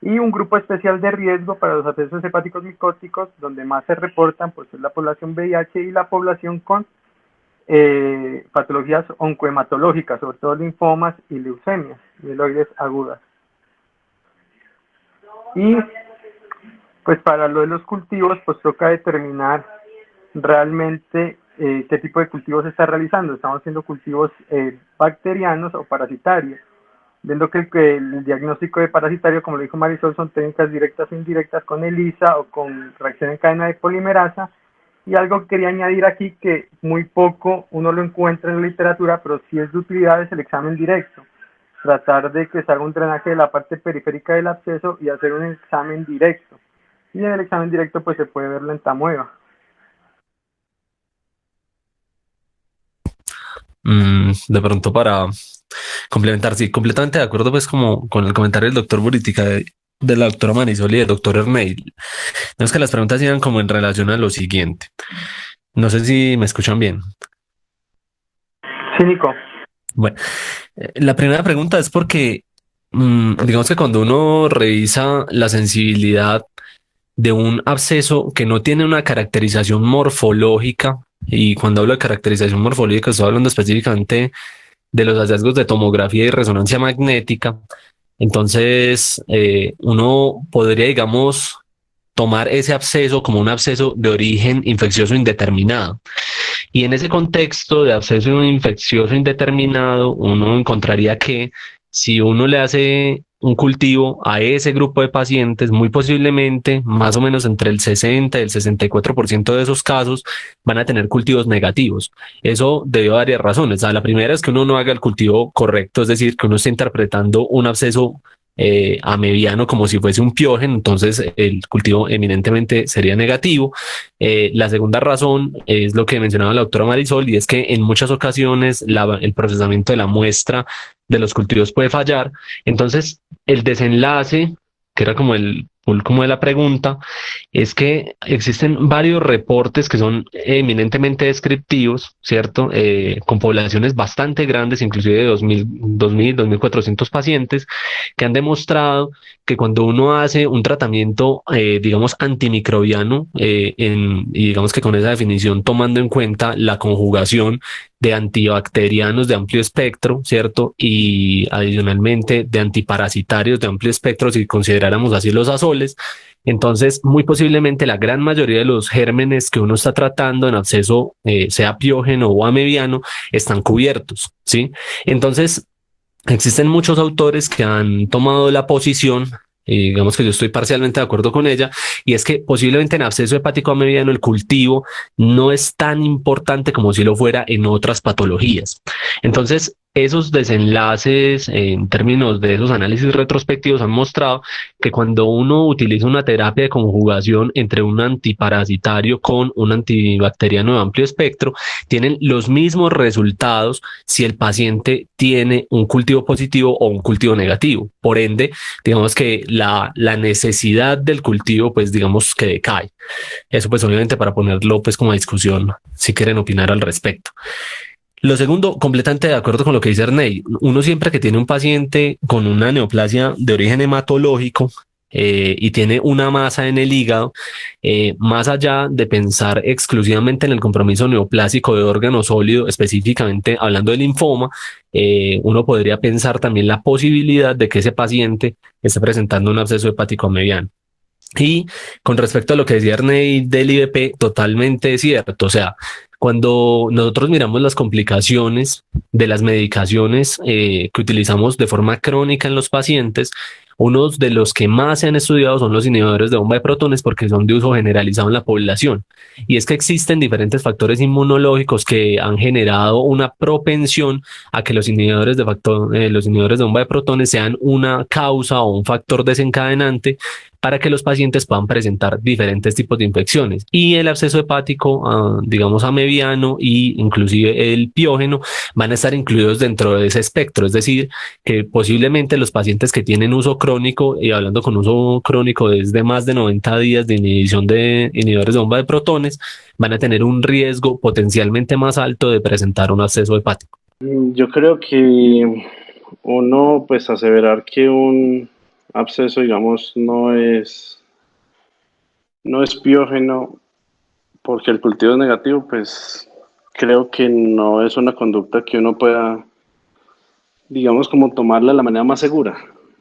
Y un grupo especial de riesgo para los abscesos hepáticos micóticos, donde más se reportan, pues es la población VIH y la población con patologías oncohematológicas, sobre todo linfomas y leucemias, mieloides agudas. Y pues para lo de los cultivos, pues toca determinar realmente qué tipo de cultivos se está realizando. Estamos haciendo cultivos bacterianos o parasitarios, viendo que el diagnóstico de parasitario, como lo dijo Marisol, son técnicas directas e indirectas con ELISA o con reacción en cadena de polimerasa. Y algo que quería añadir aquí, que muy poco uno lo encuentra en la literatura, pero sí es de utilidad, es el examen directo. Tratar de que se haga un drenaje de la parte periférica del absceso y hacer un examen directo. Y en el examen directo pues se puede ver la entamueva. De pronto para complementar, sí, completamente de acuerdo pues como con el comentario del doctor Buritica, de la doctora Marisol y del doctor Erneil. No es que las preguntas iban como en relación a lo siguiente. No sé si me escuchan bien. Sí, Nico. Bueno, la primera pregunta es porque digamos que cuando uno revisa la sensibilidad de un absceso que no tiene una caracterización morfológica, y cuando hablo de caracterización morfológica estoy hablando específicamente de los hallazgos de tomografía y resonancia magnética, entonces uno podría, digamos, tomar ese absceso como un absceso de origen infeccioso indeterminado. Y en ese contexto de absceso infeccioso indeterminado, uno encontraría que si uno le hace un cultivo a ese grupo de pacientes, muy posiblemente, más o menos entre el 60 y el 64% de esos casos van a tener cultivos negativos. Eso debido a varias razones. La primera es que uno no haga el cultivo correcto, es decir, que uno esté interpretando un absceso a mediano como si fuese un piógeno, entonces el cultivo eminentemente sería negativo. La segunda razón es lo que mencionaba la doctora Marisol, y es que en muchas ocasiones el procesamiento de la muestra de los cultivos puede fallar. Entonces el desenlace, que era como el como de la pregunta, es que existen varios reportes que son eminentemente descriptivos, ¿cierto? Con poblaciones bastante grandes, inclusive de 2.400 pacientes, que han demostrado que cuando uno hace un tratamiento, digamos, antimicrobiano, y digamos que con esa definición tomando en cuenta la conjugación de antibacterianos de amplio espectro, ¿cierto? Y adicionalmente de antiparasitarios de amplio espectro, si consideráramos así los azoles. Entonces, muy posiblemente la gran mayoría de los gérmenes que uno está tratando en absceso, sea piógeno o amebiano, están cubiertos, ¿sí? Entonces, existen muchos autores que han tomado la posición y digamos que yo estoy parcialmente de acuerdo con ella, y es que posiblemente en absceso hepático mediano el cultivo no es tan importante como si lo fuera en otras patologías. Entonces, esos desenlaces en términos de esos análisis retrospectivos han mostrado que cuando uno utiliza una terapia de conjugación entre un antiparasitario con un antibacteriano de amplio espectro, tienen los mismos resultados si el paciente tiene un cultivo positivo o un cultivo negativo. Por ende, digamos que la necesidad del cultivo, pues digamos que decae. Eso pues obviamente para ponerlo pues como a discusión, si quieren opinar al respecto. Lo segundo, completamente de acuerdo con lo que dice Ernei. Uno siempre que tiene un paciente con una neoplasia de origen hematológico y tiene una masa en el hígado, más allá de pensar exclusivamente en el compromiso neoplásico de órgano sólido, específicamente hablando de linfoma, uno podría pensar también la posibilidad de que ese paciente esté presentando un absceso hepático mediano. Y con respecto a lo que decía Ernei del IBP, totalmente cierto. O sea, cuando nosotros miramos las complicaciones de las medicaciones que utilizamos de forma crónica en los pacientes, unos de los que más se han estudiado son los inhibidores de bomba de protones porque son de uso generalizado en la población. Y es que existen diferentes factores inmunológicos que han generado una propensión a que los los inhibidores de bomba de protones sean una causa o un factor desencadenante para que los pacientes puedan presentar diferentes tipos de infecciones. Y el absceso hepático, digamos a mediano y inclusive el piógeno van a estar incluidos dentro de ese espectro. Es decir, que posiblemente los pacientes que tienen uso crónico, y hablando con uso crónico desde más de 90 días de inhibición de inhibidores de bomba de protones, van a tener un riesgo potencialmente más alto de presentar un absceso hepático. Yo creo que uno, pues aseverar que un absceso, digamos, no es piógeno porque el cultivo es negativo, pues creo que no es una conducta que uno pueda, digamos, como tomarla de la manera más segura,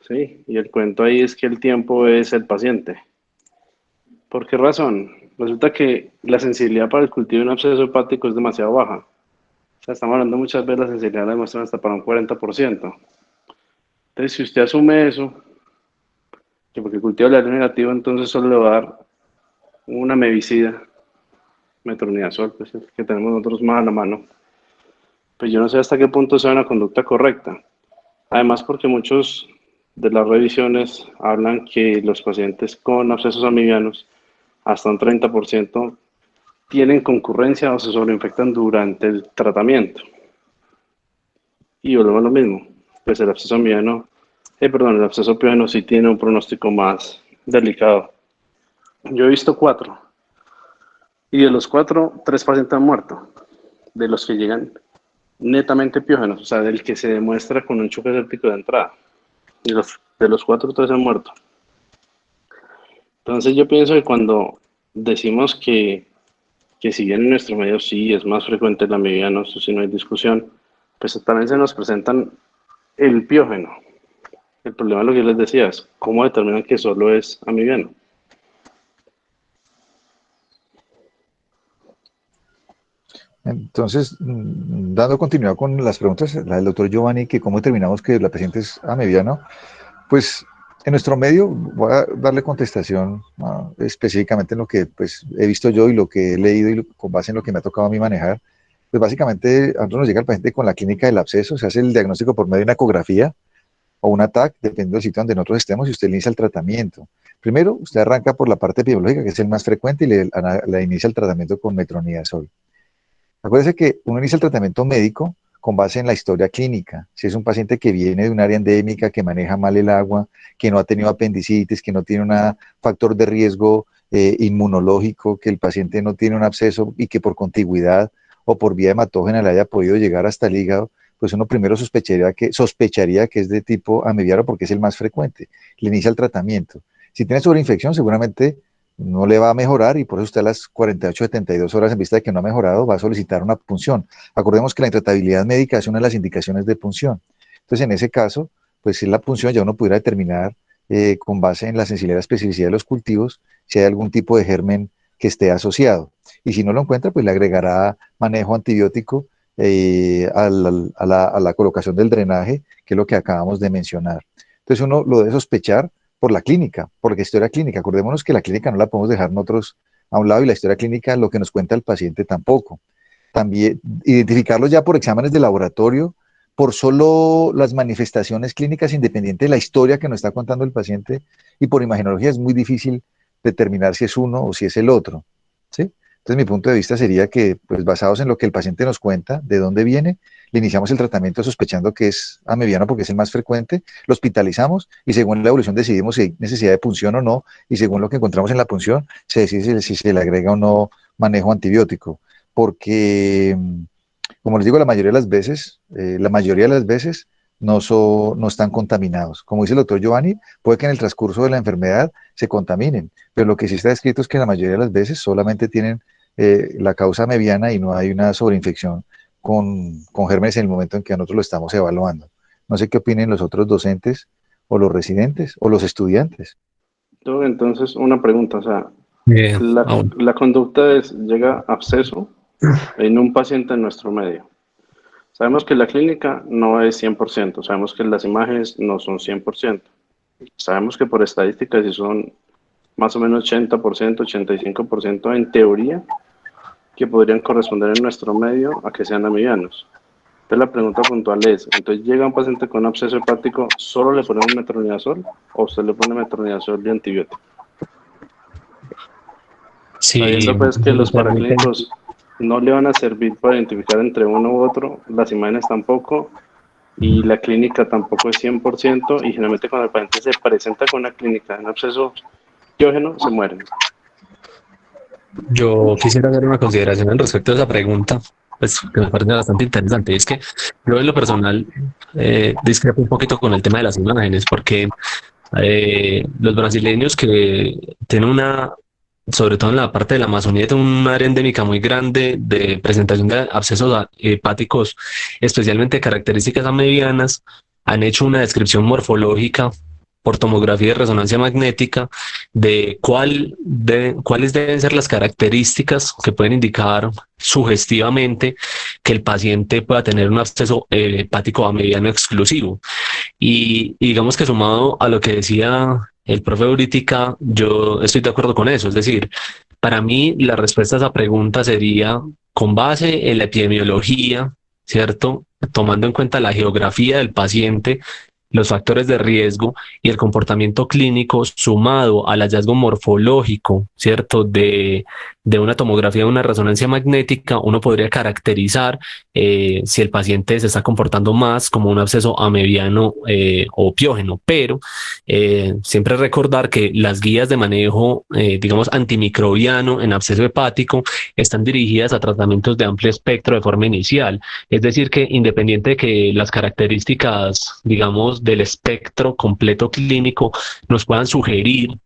¿sí? Y el cuento ahí es que el tiempo es el paciente. ¿Por qué razón? Resulta que la sensibilidad para el cultivo de un absceso hepático es demasiado baja. O sea, estamos hablando muchas veces, la sensibilidad la demuestran hasta para un 40%. Entonces, si usted asume eso, que porque el cultivo le da negativo, entonces solo le va a dar una mevicida, metronidazol, pues, que tenemos nosotros más a la mano. Pues yo no sé hasta qué punto sea una conducta correcta. Además, porque muchos de las revisiones hablan que los pacientes con abscesos amibianos, hasta un 30%, tienen concurrencia o se sobreinfectan durante el tratamiento. Y volvemos a lo mismo, pues el absceso amibiano, el absceso piógeno sí tiene un pronóstico más delicado. Yo he visto 4, y de los 4, 3 pacientes han muerto, de los que llegan netamente piógenos, o sea, del que se demuestra con un choque séptico de entrada. Y de los 4, 3 han muerto. Entonces yo pienso que cuando decimos que si bien en nuestro medio sí es más frecuente el amibiano, eso sí no hay discusión, pues también se nos presentan el piógeno. El problema es lo que yo les decía, es cómo determinan que solo es amibiano. Entonces, dando continuidad con las preguntas, la del doctor Giovanni, que cómo determinamos que la paciente es amibiano, pues en nuestro medio voy a darle contestación específicamente en lo que pues, he visto yo y lo que he leído y con base en lo que me ha tocado a mí manejar. Pues básicamente a nosotros nos llega el paciente con la clínica del absceso, se hace el diagnóstico por medio de una ecografía o un ATAC, dependiendo del sitio donde nosotros estemos, y usted le inicia el tratamiento. Primero, usted arranca por la parte epidemiológica, que es el más frecuente, y le inicia el tratamiento con metronidazol. Acuérdese que uno inicia el tratamiento médico con base en la historia clínica. Si es un paciente que viene de un área endémica, que maneja mal el agua, que no ha tenido apendicitis, que no tiene un factor de riesgo inmunológico, que el paciente no tiene un absceso y que por contigüidad o por vía hematógena le haya podido llegar hasta el hígado, pues uno primero sospecharía que es de tipo amibiano porque es el más frecuente. Le inicia el tratamiento. Si tiene sobreinfección, seguramente no le va a mejorar y por eso usted a las 48, 72 horas en vista de que no ha mejorado va a solicitar una punción. Acordemos que la intratabilidad médica es una de las indicaciones de punción. Entonces, en ese caso, pues si la punción ya uno pudiera determinar con base en la sensibilidad y la especificidad de los cultivos si hay algún tipo de germen que esté asociado. Y si no lo encuentra, pues le agregará manejo antibiótico a la colocación del drenaje, que es lo que acabamos de mencionar. Entonces uno lo debe sospechar por la clínica, por la historia clínica. Acordémonos que la clínica no la podemos dejar nosotros a un lado y la historia clínica, lo que nos cuenta el paciente tampoco. También identificarlos ya por exámenes de laboratorio, por solo las manifestaciones clínicas independiente de la historia que nos está contando el paciente, y por imagenología es muy difícil determinar si es uno o si es el otro, ¿sí? Entonces mi punto de vista sería que, pues basados en lo que el paciente nos cuenta, de dónde viene, le iniciamos el tratamiento sospechando que es a mediano porque es el más frecuente, lo hospitalizamos y según la evolución decidimos si hay necesidad de punción o no, y según lo que encontramos en la punción se decide si se le agrega o no manejo antibiótico, porque como les digo, la mayoría de las veces no están contaminados. Como dice el doctor Giovanni, puede que en el transcurso de la enfermedad se contaminen, pero lo que sí está escrito es que la mayoría de las veces solamente tienen la causa mediana y no hay una sobreinfección con gérmenes en el momento en que nosotros lo estamos evaluando. No sé qué opinen los otros docentes o los residentes o los estudiantes. Entonces, una pregunta, o sea, Aún. la conducta llega a absceso en un paciente en nuestro medio. Sabemos que la clínica no es 100%, sabemos que las imágenes no son 100%. Sabemos que por estadísticas si son más o menos 80%, 85% en teoría, que podrían corresponder en nuestro medio a que sean amiganos. Entonces la pregunta puntual es, entonces llega un paciente con un absceso hepático, ¿solo le ponemos metronidazol o usted le pone metronidazol y antibiótico? Sí, Sabiendo pues que los paraclínicos no le van a servir para identificar entre uno u otro, las imágenes tampoco, y la clínica tampoco es 100%, y generalmente cuando el paciente se presenta con una clínica de un absceso piógeno, se mueren. yo quisiera hacer una consideración en respecto a esa pregunta, pues que me parece bastante interesante. Es que yo en lo personal discrepo un poquito con el tema de las imágenes, porque los brasileños que tienen sobre todo en la parte de la Amazonía, tienen un área endémica muy grande de presentación de abscesos hepáticos, especialmente características medianas, han hecho una descripción morfológica por tomografía de resonancia magnética de cuáles deben ser las características que pueden indicar sugestivamente que el paciente pueda tener un absceso hepático a mediano exclusivo. Y digamos que sumado a lo que decía el profe Eurítica, yo estoy de acuerdo con eso. Es decir, para mí la respuesta a esa pregunta sería con base en la epidemiología, ¿cierto? Tomando en cuenta la geografía del paciente, los factores de riesgo y el comportamiento clínico sumado al hallazgo morfológico, ¿cierto? De una tomografía, de una resonancia magnética, uno podría caracterizar si el paciente se está comportando más como un absceso a mediano o piógeno, pero siempre recordar que las guías de manejo, digamos, antimicrobiano en absceso hepático están dirigidas a tratamientos de amplio espectro de forma inicial. Es decir, que independiente de que las características, digamos, del espectro completo clínico nos puedan sugerir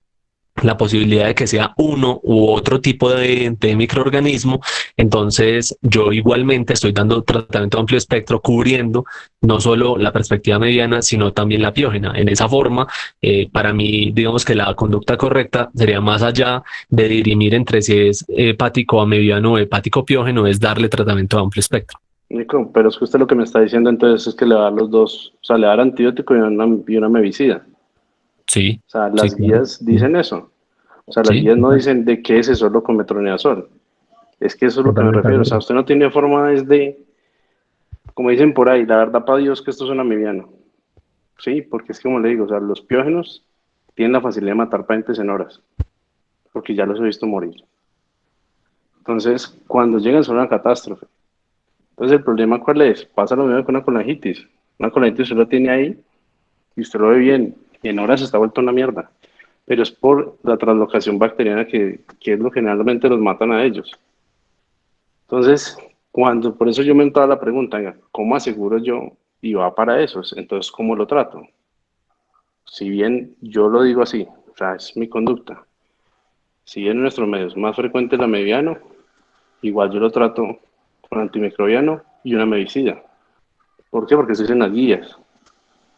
la posibilidad de que sea uno u otro tipo de microorganismo, entonces yo igualmente estoy dando tratamiento de amplio espectro cubriendo no solo la perspectiva mediana, sino también la piógena. En esa forma, para mí, digamos que la conducta correcta sería más allá de dirimir entre si es hepático a mediano o hepático piógeno, es darle tratamiento de amplio espectro. Nico, pero es que usted lo que me está diciendo entonces es que le va a dar los dos, o sea, le va a dar antibiótico y una mevicida. Sí. O sea, las guías dicen eso. O sea, las guías no dicen de qué es eso solo con metronidazol. Es que eso es lo que me refiero. O sea, usted no tiene forma como dicen por ahí, la verdad para Dios que esto es un amibiano. Sí, porque es como le digo, o sea, los piógenos tienen la facilidad de matar pacientes en horas. Porque ya los he visto morir. Entonces, cuando llegan son una catástrofe. Entonces, ¿el problema cuál es? Pasa lo mismo con una colangitis. Una colangitis usted lo tiene ahí y usted lo ve bien y en horas está vuelto una mierda. Pero es por la translocación bacteriana que es lo que generalmente los matan a ellos. Entonces, por eso yo me entraba la pregunta, ¿cómo aseguro yo? Y va para eso, entonces, ¿cómo lo trato? Si bien yo lo digo así, o sea, es mi conducta. Si bien en nuestros medios más frecuente es la mediano, igual yo lo trato con antimicrobiano y una medicina. ¿Por qué? Porque se dicen las guías.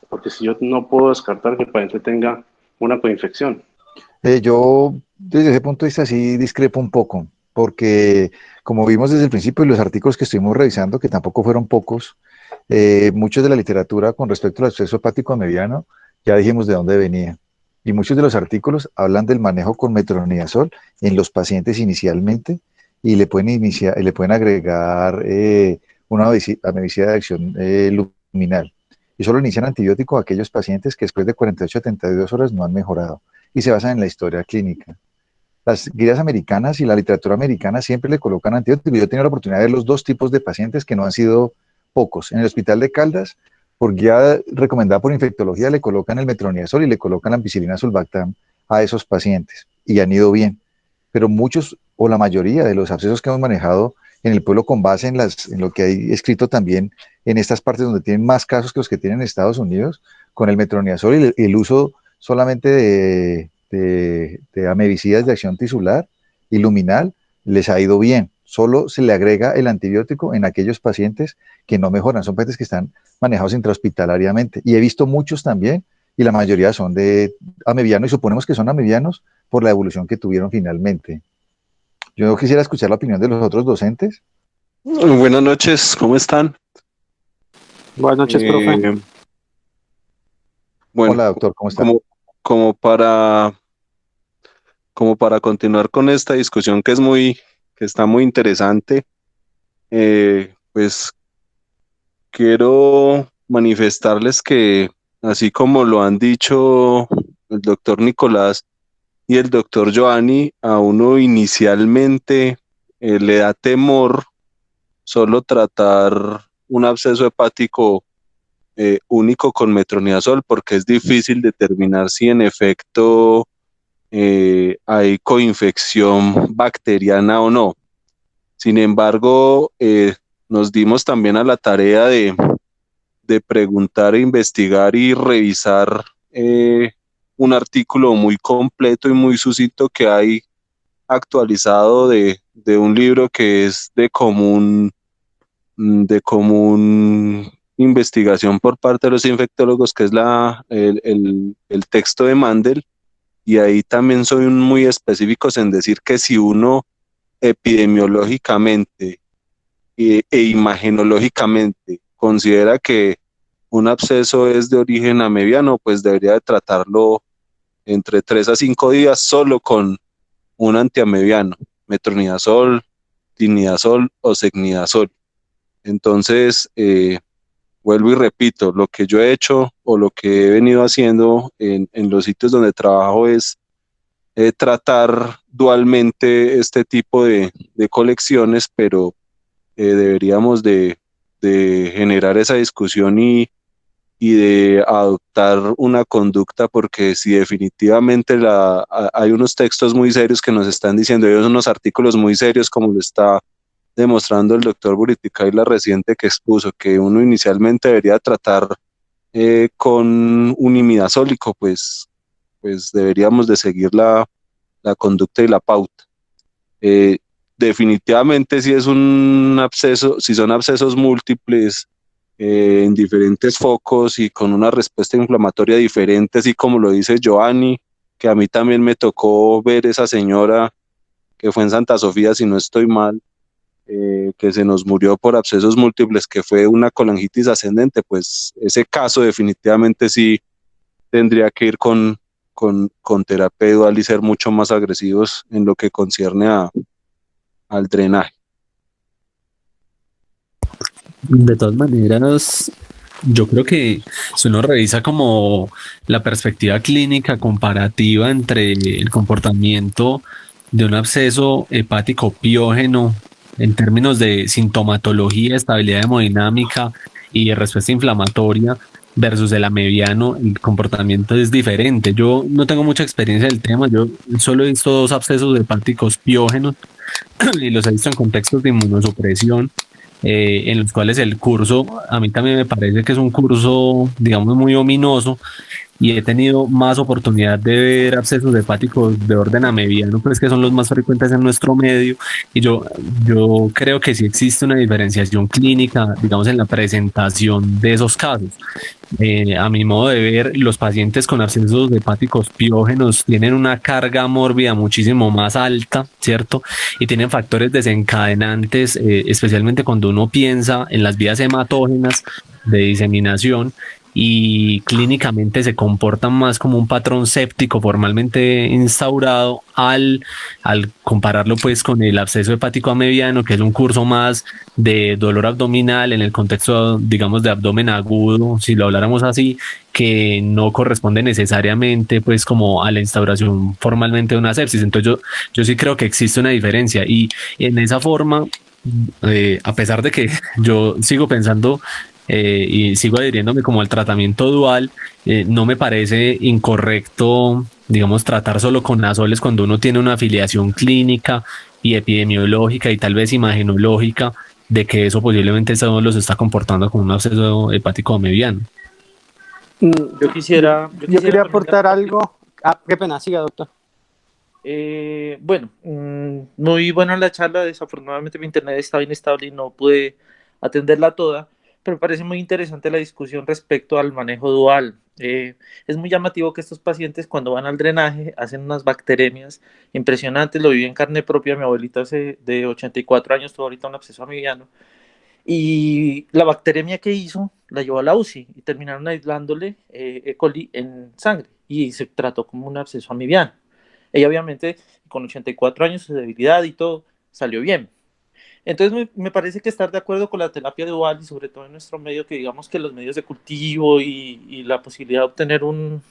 Porque si yo no puedo descartar que el paciente tenga una coinfección. Yo desde ese punto de vista sí discrepo un poco, porque como vimos desde el principio y los artículos que estuvimos revisando, que tampoco fueron pocos, muchos de la literatura con respecto al absceso hepático mediano, ya dijimos de dónde venía. Y muchos de los artículos hablan del manejo con metronidazol en los pacientes inicialmente y le pueden agregar una amebicida de acción luminal. Y solo inician antibiótico a aquellos pacientes que después de 48 a 72 horas no han mejorado y se basan en la historia clínica. Las guías americanas y la literatura americana siempre le colocan antibióticos. Yo he tenido la oportunidad de ver los dos tipos de pacientes que no han sido pocos. En el hospital de Caldas, por guía recomendada por infectología, le colocan el metronidazol y le colocan la ampicilina sulbactam a esos pacientes y han ido bien. Pero muchos o la mayoría de los abscesos que hemos manejado en el pueblo con base en lo que hay escrito también en estas partes donde tienen más casos que los que tienen en Estados Unidos, con el metronidazol y el uso solamente de amebicidas de acción tisular y luminal, les ha ido bien. Solo se le agrega el antibiótico en aquellos pacientes que no mejoran. Son pacientes que están manejados intrahospitalariamente. Y he visto muchos también, y la mayoría son de amebiano, y suponemos que son amebianos por la evolución que tuvieron finalmente. Yo quisiera escuchar la opinión de los otros docentes. Buenas noches, ¿cómo están? Buenas noches, profe. Bueno, Hola, doctor, ¿cómo está? como para continuar con esta discusión que está muy interesante, pues quiero manifestarles que, así como lo han dicho el doctor Nicolás y el doctor Giovanni, a uno inicialmente le da temor solo tratar un absceso hepático único con metronidazol, porque es difícil determinar si en efecto hay coinfección bacteriana o no. Sin embargo, nos dimos también a la tarea de preguntar, investigar y revisar un artículo muy completo y muy sucinto que hay actualizado de un libro que es de común investigación por parte de los infectólogos, que es el texto de Mandel, y ahí también soy muy específicos en decir que si uno epidemiológicamente e imagenológicamente considera que un absceso es de origen amebiano, pues debería de tratarlo entre 3 a 5 días solo con un antiamebiano, metronidazol, tinidazol o secnidazol. Entonces, vuelvo y repito, lo que yo he hecho o lo que he venido haciendo en los sitios donde trabajo es tratar dualmente este tipo de colecciones, pero deberíamos de generar esa discusión y de adoptar una conducta, porque si definitivamente hay unos textos muy serios que nos están diciendo, hay unos artículos muy serios como lo está demostrando el doctor Buritica y la reciente que expuso, que uno inicialmente debería tratar con un imidazólico, pues deberíamos de seguir la conducta y la pauta. Definitivamente si es un absceso, si son abscesos múltiples en diferentes focos y con una respuesta inflamatoria diferente, así como lo dice Giovanni, que a mí también me tocó ver esa señora que fue en Santa Sofía, si no estoy mal, que se nos murió por abscesos múltiples, que fue una colangitis ascendente, pues ese caso definitivamente sí tendría que ir con terapia dual y ser mucho más agresivos en lo que concierne al drenaje. De todas maneras, yo creo que si uno revisa como la perspectiva clínica comparativa entre el comportamiento de un absceso hepático piógeno en términos de sintomatología, estabilidad hemodinámica y respuesta inflamatoria versus el amebiano, el comportamiento es diferente. Yo no tengo mucha experiencia del tema, yo solo he visto 2 abscesos hepáticos piógenos y los he visto en contextos de inmunosupresión, en los cuales el curso, a mí también me parece que es un curso, digamos, muy ominoso, y he tenido más oportunidad de ver abscesos hepáticos de orden amebiano, pues que son los más frecuentes en nuestro medio, y yo creo que sí existe una diferenciación clínica, digamos, en la presentación de esos casos. A mi modo de ver, los pacientes con abscesos hepáticos piógenos tienen una carga mórbida muchísimo más alta, ¿cierto? Y tienen factores desencadenantes, especialmente cuando uno piensa en las vías hematógenas de diseminación, y clínicamente se comportan más como un patrón séptico formalmente instaurado al compararlo pues con el absceso hepático a mediano, que es un curso más de dolor abdominal en el contexto, digamos, de abdomen agudo, si lo habláramos así, que no corresponde necesariamente pues como a la instauración formalmente de una sepsis. Entonces yo sí creo que existe una diferencia y en esa forma, a pesar de que yo sigo pensando y sigo adhiriéndome como al tratamiento dual, no me parece incorrecto, digamos, tratar solo con azoles cuando uno tiene una afiliación clínica y epidemiológica y tal vez imagenológica de que eso posiblemente solo los está comportando como un absceso hepático mediano. Yo quería quería también aportar algo. Qué pena, siga, doctor. Bueno, muy buena la charla. Desafortunadamente mi internet estaba inestable y no pude atenderla toda, pero me parece muy interesante la discusión respecto al manejo dual. Es muy llamativo que estos pacientes cuando van al drenaje hacen unas bacteremias impresionantes. Lo viví en carne propia. Mi abuelita de 84 años tuvo ahorita un absceso amibiano y la bacteremia que hizo la llevó a la UCI y terminaron aislándole E. coli en sangre y se trató como un absceso amibiano. Ella obviamente con 84 años, su debilidad y todo, salió bien. Entonces me parece que estar de acuerdo con la terapia dual y sobre todo en nuestro medio, que digamos que los medios de cultivo y la posibilidad de obtener un,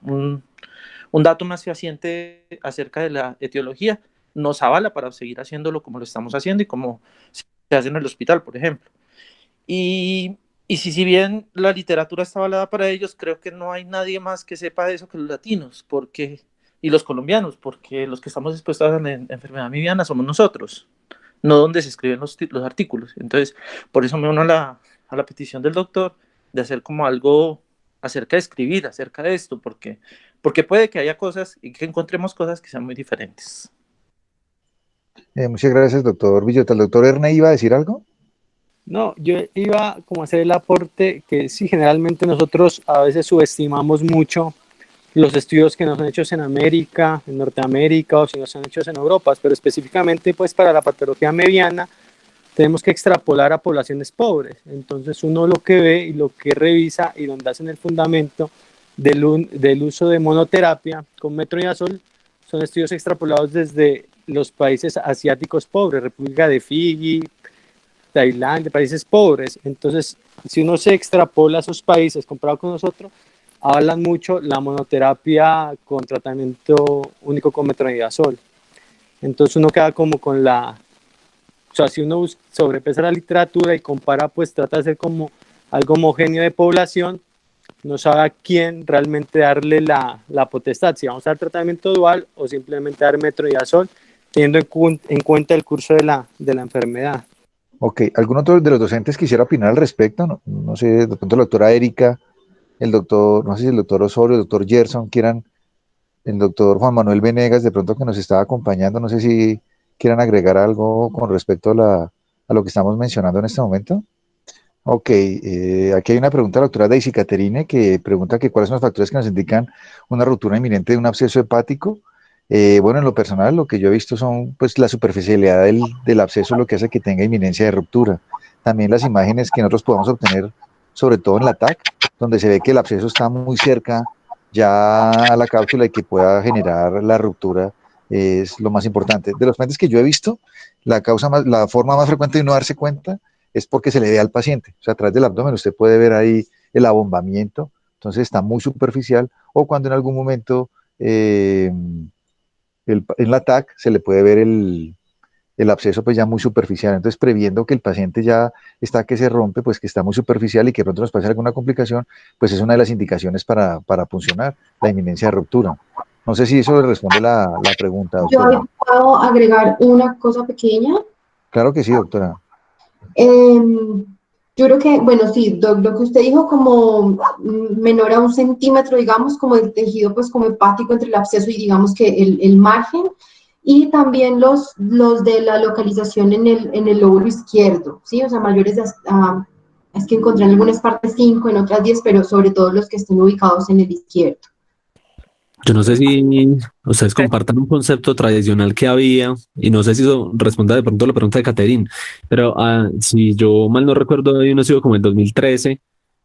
un dato más fehaciente acerca de la etiología nos avala para seguir haciéndolo como lo estamos haciendo y como se hace en el hospital, por ejemplo. Y si bien la literatura está avalada para ellos, creo que no hay nadie más que sepa de eso que los latinos y los colombianos, porque los que estamos expuestos a la enfermedad amibiana somos nosotros, no donde se escriben los artículos. Entonces, por eso me uno a la petición del doctor de hacer como algo acerca de escribir, acerca de esto, porque puede que haya cosas y que encontremos cosas que sean muy diferentes. Muchas gracias, doctor Villota. ¿El doctor Erne iba a decir algo? No, yo iba como a hacer el aporte que sí, generalmente nosotros a veces subestimamos mucho los estudios que nos han hecho en América, en Norteamérica o si nos han hecho en Europa, pero específicamente pues para la patología mediana tenemos que extrapolar a poblaciones pobres. Entonces uno lo que ve y lo que revisa y donde hacen el fundamento del uso de monoterapia con metronidazol son estudios extrapolados desde los países asiáticos pobres, República de Fiji, Tailandia, países pobres. Entonces, si uno se extrapola a esos países comparado con nosotros, hablan mucho la monoterapia con tratamiento único con metronidazol. Entonces uno queda como con o sea, si uno sobrepesa la literatura y compara, pues trata de hacer como algo homogéneo de población, no sabe a quién realmente darle la potestad, si vamos a dar tratamiento dual o simplemente dar metronidazol, teniendo en cuenta el curso de la enfermedad. Ok, ¿algún otro de los docentes quisiera opinar al respecto? No sé, de pronto la doctora Erika, el doctor, no sé si el doctor Osorio, el doctor Gerson quieran, el doctor Juan Manuel Venegas, de pronto que nos estaba acompañando, no sé si quieran agregar algo con respecto a lo que estamos mencionando en este momento. Ok, aquí hay una pregunta de la doctora Daisy Caterine que pregunta que cuáles son los factores que nos indican una ruptura inminente de un absceso hepático. Bueno, en lo personal, lo que yo he visto son pues la superficialidad del absceso, lo que hace que tenga inminencia de ruptura. También las imágenes que nosotros podamos obtener, sobre todo en la TAC, donde se ve que el absceso está muy cerca ya a la cápsula y que pueda generar la ruptura, es lo más importante. De los pacientes que yo he visto, la forma más frecuente de no darse cuenta es porque se le ve al paciente. O sea, atrás del abdomen usted puede ver ahí el abombamiento, entonces está muy superficial, o cuando en algún momento en la TAC se le puede ver el absceso pues ya muy superficial, entonces previendo que el paciente ya está que se rompe, pues que está muy superficial y que pronto nos pase alguna complicación, pues es una de las indicaciones para funcionar la inminencia de ruptura. No sé si eso le responde la pregunta, doctora. Yo puedo agregar una cosa pequeña. Claro que sí, doctora. Yo creo que, bueno, sí, lo que usted dijo como menor a 1 centímetro, digamos, como el tejido, pues como hepático entre el absceso y digamos que el margen, y también los de la localización en el lóbulo izquierdo, ¿sí? O sea, mayores es que encontré en algunas partes 5, en otras 10, pero sobre todo los que estén ubicados en el izquierdo. Yo no sé si ustedes compartan un concepto tradicional que había, y no sé si eso responde de pronto a la pregunta de Caterín, pero si yo mal no recuerdo, hay un estudio como en 2013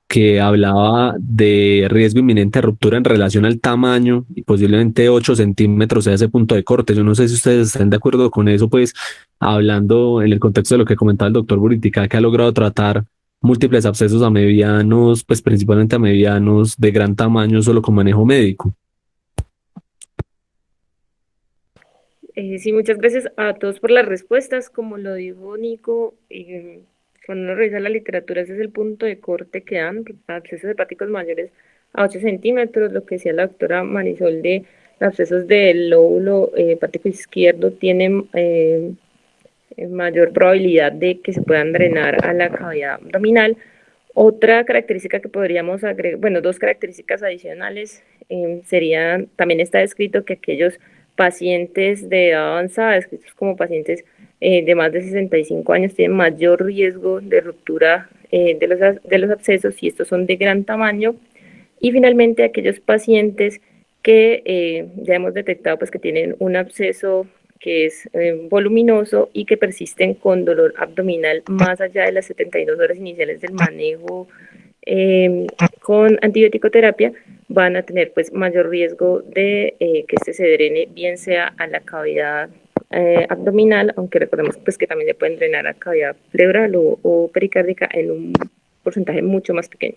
que hablaba de riesgo inminente de ruptura en relación al tamaño y posiblemente 8 centímetros sea ese punto de corte. Yo no sé si ustedes están de acuerdo con eso, pues hablando en el contexto de lo que comentaba el doctor Buritica, que ha logrado tratar múltiples abscesos a medianos, pues principalmente a medianos de gran tamaño solo con manejo médico. Sí, muchas gracias a todos por las respuestas. Como lo dijo Nico, cuando uno revisa la literatura, ese es el punto de corte que dan, abscesos hepáticos mayores a 8 centímetros, lo que decía la doctora Marisol de los abscesos del lóbulo hepático izquierdo tienen mayor probabilidad de que se puedan drenar a la cavidad abdominal. Otra característica que podríamos agregar, bueno, dos características adicionales, serían, también está descrito que aquellos pacientes de edad avanzada, descritos como pacientes de más de 65 años, tienen mayor riesgo de ruptura de los abscesos y estos son de gran tamaño. Y finalmente aquellos pacientes que ya hemos detectado pues, que tienen un absceso que es voluminoso y que persisten con dolor abdominal más allá de las 72 horas iniciales del manejo con antibiótico terapia, van a tener pues mayor riesgo de que este se drene, bien sea a la cavidad abdominal, aunque recordemos pues que también se pueden drenar a cavidad pleural o pericárdica en un porcentaje mucho más pequeño.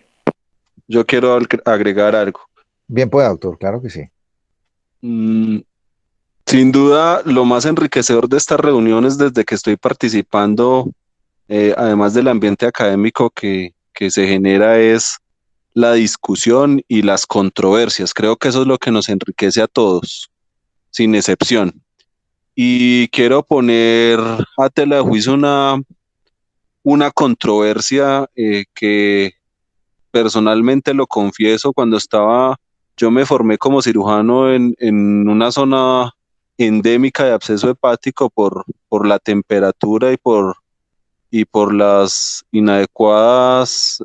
Yo quiero agregar algo. Bien puede, doctor, claro que sí. Sin duda, lo más enriquecedor de estas reuniones desde que estoy participando, además del ambiente académico que se genera, es la discusión y las controversias. Creo que eso es lo que nos enriquece a todos, sin excepción. Y quiero poner a tela de juicio una controversia que personalmente lo confieso, yo me formé como cirujano en una zona endémica de absceso hepático por la temperatura y por las inadecuadas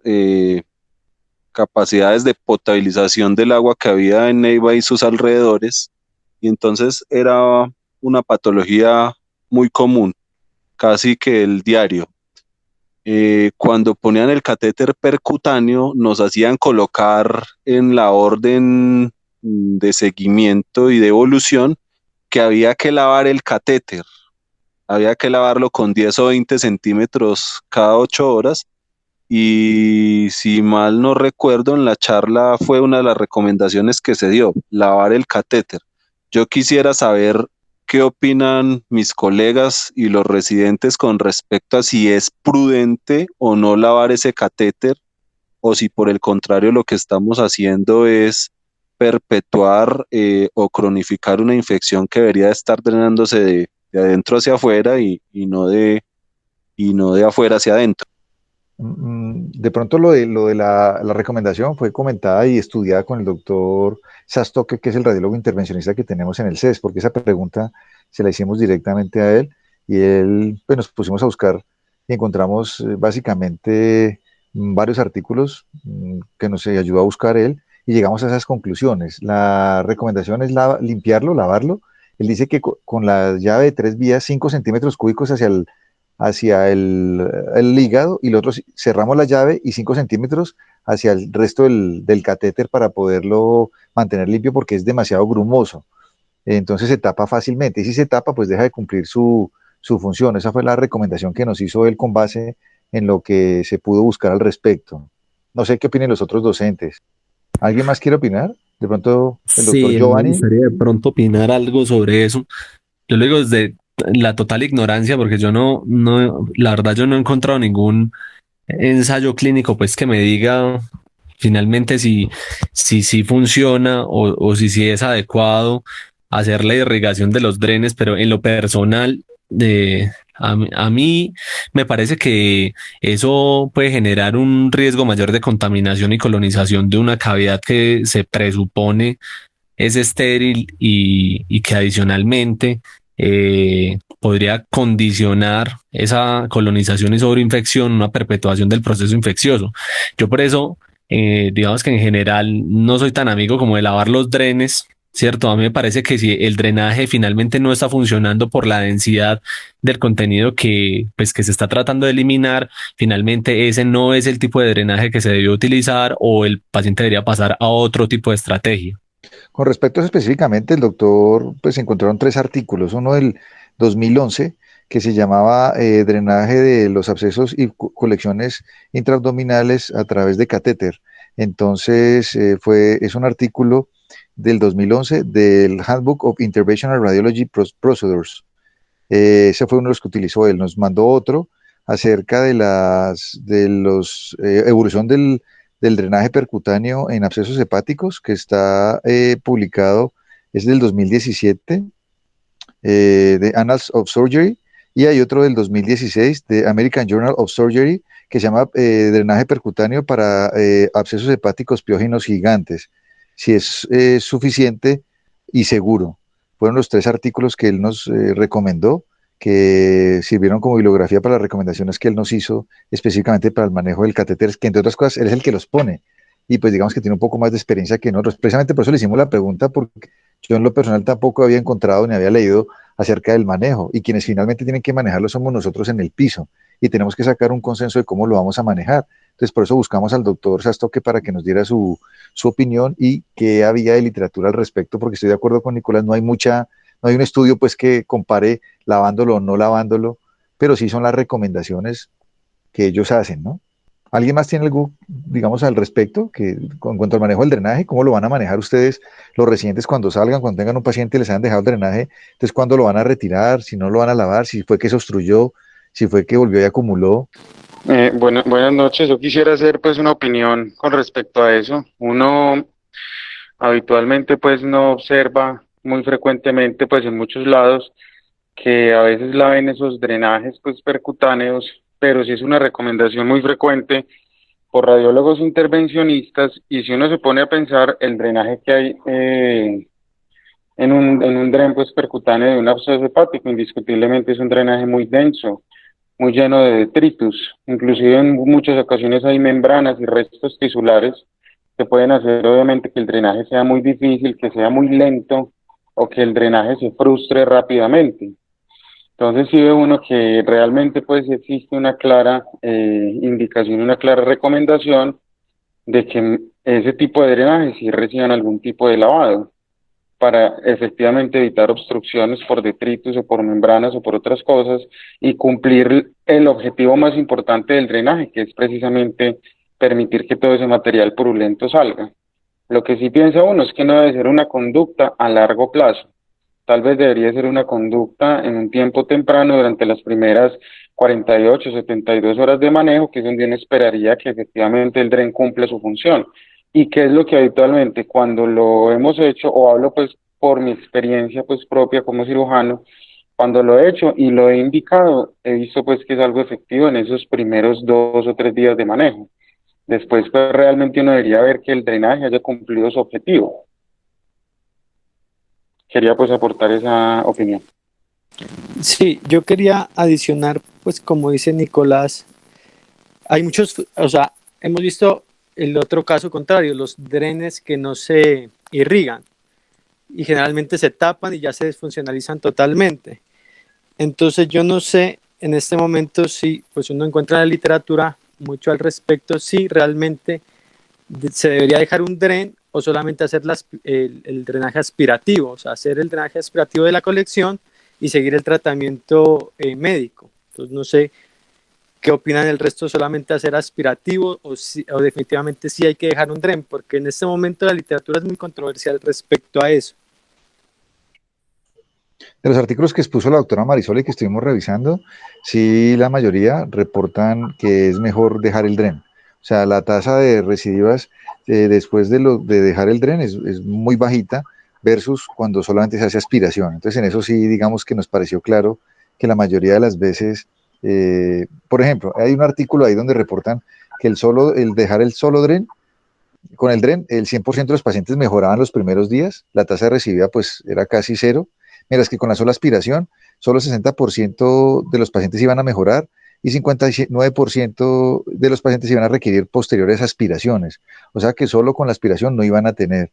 capacidades de potabilización del agua que había en Neiva y sus alrededores, y entonces era una patología muy común, casi que el diario. Cuando ponían el catéter percutáneo, nos hacían colocar en la orden de seguimiento y de evolución que había que lavar el catéter, había que lavarlo con 10 o 20 centímetros cada 8 horas, y si mal no recuerdo, en la charla fue una de las recomendaciones que se dio, lavar el catéter. Yo quisiera saber qué opinan mis colegas y los residentes con respecto a si es prudente o no lavar ese catéter, o si por el contrario lo que estamos haciendo es perpetuar o cronificar una infección que debería estar drenándose de adentro hacia afuera y no de afuera hacia adentro. De pronto lo de la recomendación fue comentada y estudiada con el doctor Sastoque, que es el radiólogo intervencionista que tenemos en el CES, porque esa pregunta se la hicimos directamente a él y él, pues nos pusimos a buscar y encontramos básicamente varios artículos que nos ayudó a buscar él y llegamos a esas conclusiones. La recomendación es limpiarlo, lavarlo. Él dice que con la llave de 3 vías, 5 centímetros cúbicos hacia el hígado, y los otros cerramos la llave y 5 centímetros hacia el resto del catéter para poderlo mantener limpio, porque es demasiado grumoso. Entonces se tapa fácilmente, y si se tapa, pues deja de cumplir su función. Esa fue la recomendación que nos hizo él con base en lo que se pudo buscar al respecto. No sé qué opinen los otros docentes. ¿Alguien más quiere opinar? De pronto el doctor Sí, Giovanni. me gustaría de pronto opinar algo sobre eso. Yo lo digo desde la total ignorancia, porque yo la verdad yo no he encontrado ningún ensayo clínico pues que me diga finalmente si funciona o si es adecuado hacer la irrigación de los drenes, pero en lo personal, a mí me parece que eso puede generar un riesgo mayor de contaminación y colonización de una cavidad que se presupone es estéril y que adicionalmente podría condicionar esa colonización y sobreinfección, una perpetuación del proceso infeccioso. Yo por eso, digamos que en general no soy tan amigo como de lavar los drenes, ¿cierto? A mí me parece que si el drenaje finalmente no está funcionando por la densidad del contenido que, pues, que se está tratando de eliminar, finalmente ese no es el tipo de drenaje que se debió utilizar o el paciente debería pasar a otro tipo de estrategia. Con respecto a eso específicamente, el doctor, pues encontraron 3 artículos, uno del 2011 que se llamaba drenaje de los abscesos y colecciones intraabdominales a través de catéter. Entonces, es un artículo del 2011 del Handbook of Interventional Radiology Procedures. Ese fue uno de los que utilizó él. Nos mandó otro acerca de los evolución del drenaje percutáneo en abscesos hepáticos, que está publicado, es del 2017, de Annals of Surgery, y hay otro del 2016 de American Journal of Surgery que se llama drenaje percutáneo para abscesos hepáticos piógenos gigantes, si es suficiente y seguro. Fueron los 3 artículos que él nos recomendó, que sirvieron como bibliografía para las recomendaciones que él nos hizo específicamente para el manejo del catéter, que entre otras cosas él es el que los pone, y pues digamos que tiene un poco más de experiencia que nosotros. Precisamente por eso le hicimos la pregunta, porque yo en lo personal tampoco había encontrado ni había leído acerca del manejo, y quienes finalmente tienen que manejarlo somos nosotros en el piso, y tenemos que sacar un consenso de cómo lo vamos a manejar. Entonces, por eso buscamos al doctor Sastoque para que nos diera su opinión y qué había de literatura al respecto, porque estoy de acuerdo con Nicolás, no hay un estudio pues que compare lavándolo o no lavándolo, pero sí son las recomendaciones que ellos hacen, ¿no? ¿Alguien más tiene algo, digamos, al respecto, que en cuanto al manejo del drenaje, cómo lo van a manejar ustedes, los residentes cuando salgan, cuando tengan un paciente y les han dejado el drenaje, entonces cuándo lo van a retirar, si no lo van a lavar, si fue que se obstruyó, si fue que volvió y acumuló? Buenas noches. Yo quisiera hacer pues una opinión con respecto a eso. Uno habitualmente pues no observa muy frecuentemente pues en muchos lados que a veces laven esos drenajes pues percutáneos, pero sí es una recomendación muy frecuente por radiólogos intervencionistas, y si uno se pone a pensar el drenaje que hay en un dren pues percutáneo de un absceso hepático, indiscutiblemente es un drenaje muy denso, muy lleno de detritus. Inclusive en muchas ocasiones hay membranas y restos tisulares que pueden hacer obviamente que el drenaje sea muy difícil, que sea muy lento o que el drenaje se frustre rápidamente. Entonces sí ve uno que realmente pues existe una clara indicación, una clara recomendación de que ese tipo de drenajes sí reciban algún tipo de lavado para efectivamente evitar obstrucciones por detritus o por membranas o por otras cosas, y cumplir el objetivo más importante del drenaje, que es precisamente permitir que todo ese material purulento salga. Lo que sí piensa uno es que no debe ser una conducta a largo plazo. Tal vez debería ser una conducta en un tiempo temprano durante las primeras 48, 72 horas de manejo, que es donde uno esperaría que efectivamente el dren cumpla su función. Y qué es lo que habitualmente cuando lo hemos hecho, o hablo pues por mi experiencia pues propia como cirujano, cuando lo he hecho y lo he indicado, he visto pues que es algo efectivo en esos primeros 2 o 3 días de manejo. Después pues realmente uno debería ver que el drenaje haya cumplido su objetivo. Quería pues aportar esa opinión. Sí, yo quería adicionar, pues como dice Nicolás, hay muchos, o sea, hemos visto el otro caso contrario, los drenes que no se irrigan y generalmente se tapan y ya se desfuncionalizan totalmente. Entonces yo no sé en este momento si pues uno encuentra en la literatura mucho al respecto, si realmente se debería dejar un dren o solamente hacer el drenaje aspirativo, o sea, hacer el drenaje aspirativo de la colección y seguir el tratamiento médico. Entonces no sé qué opinan el resto, solamente hacer aspirativo o definitivamente sí hay que dejar un dren, porque en este momento la literatura es muy controversial respecto a eso. De los artículos que expuso la doctora Marisol y que estuvimos revisando, sí, la mayoría reportan que es mejor dejar el dren. O sea, la tasa de recidivas después de dejar el dren es muy bajita versus cuando solamente se hace aspiración. Entonces, en eso sí, digamos que nos pareció claro que la mayoría de las veces, por ejemplo, hay un artículo ahí donde reportan que el dejar el solo dren, con el dren, el 100% de los pacientes mejoraban los primeros días, la tasa de recidiva pues era casi cero, mientras que con la sola aspiración, solo 60% de los pacientes iban a mejorar y 59% de los pacientes iban a requerir posteriores aspiraciones. O sea que solo con la aspiración no iban a tener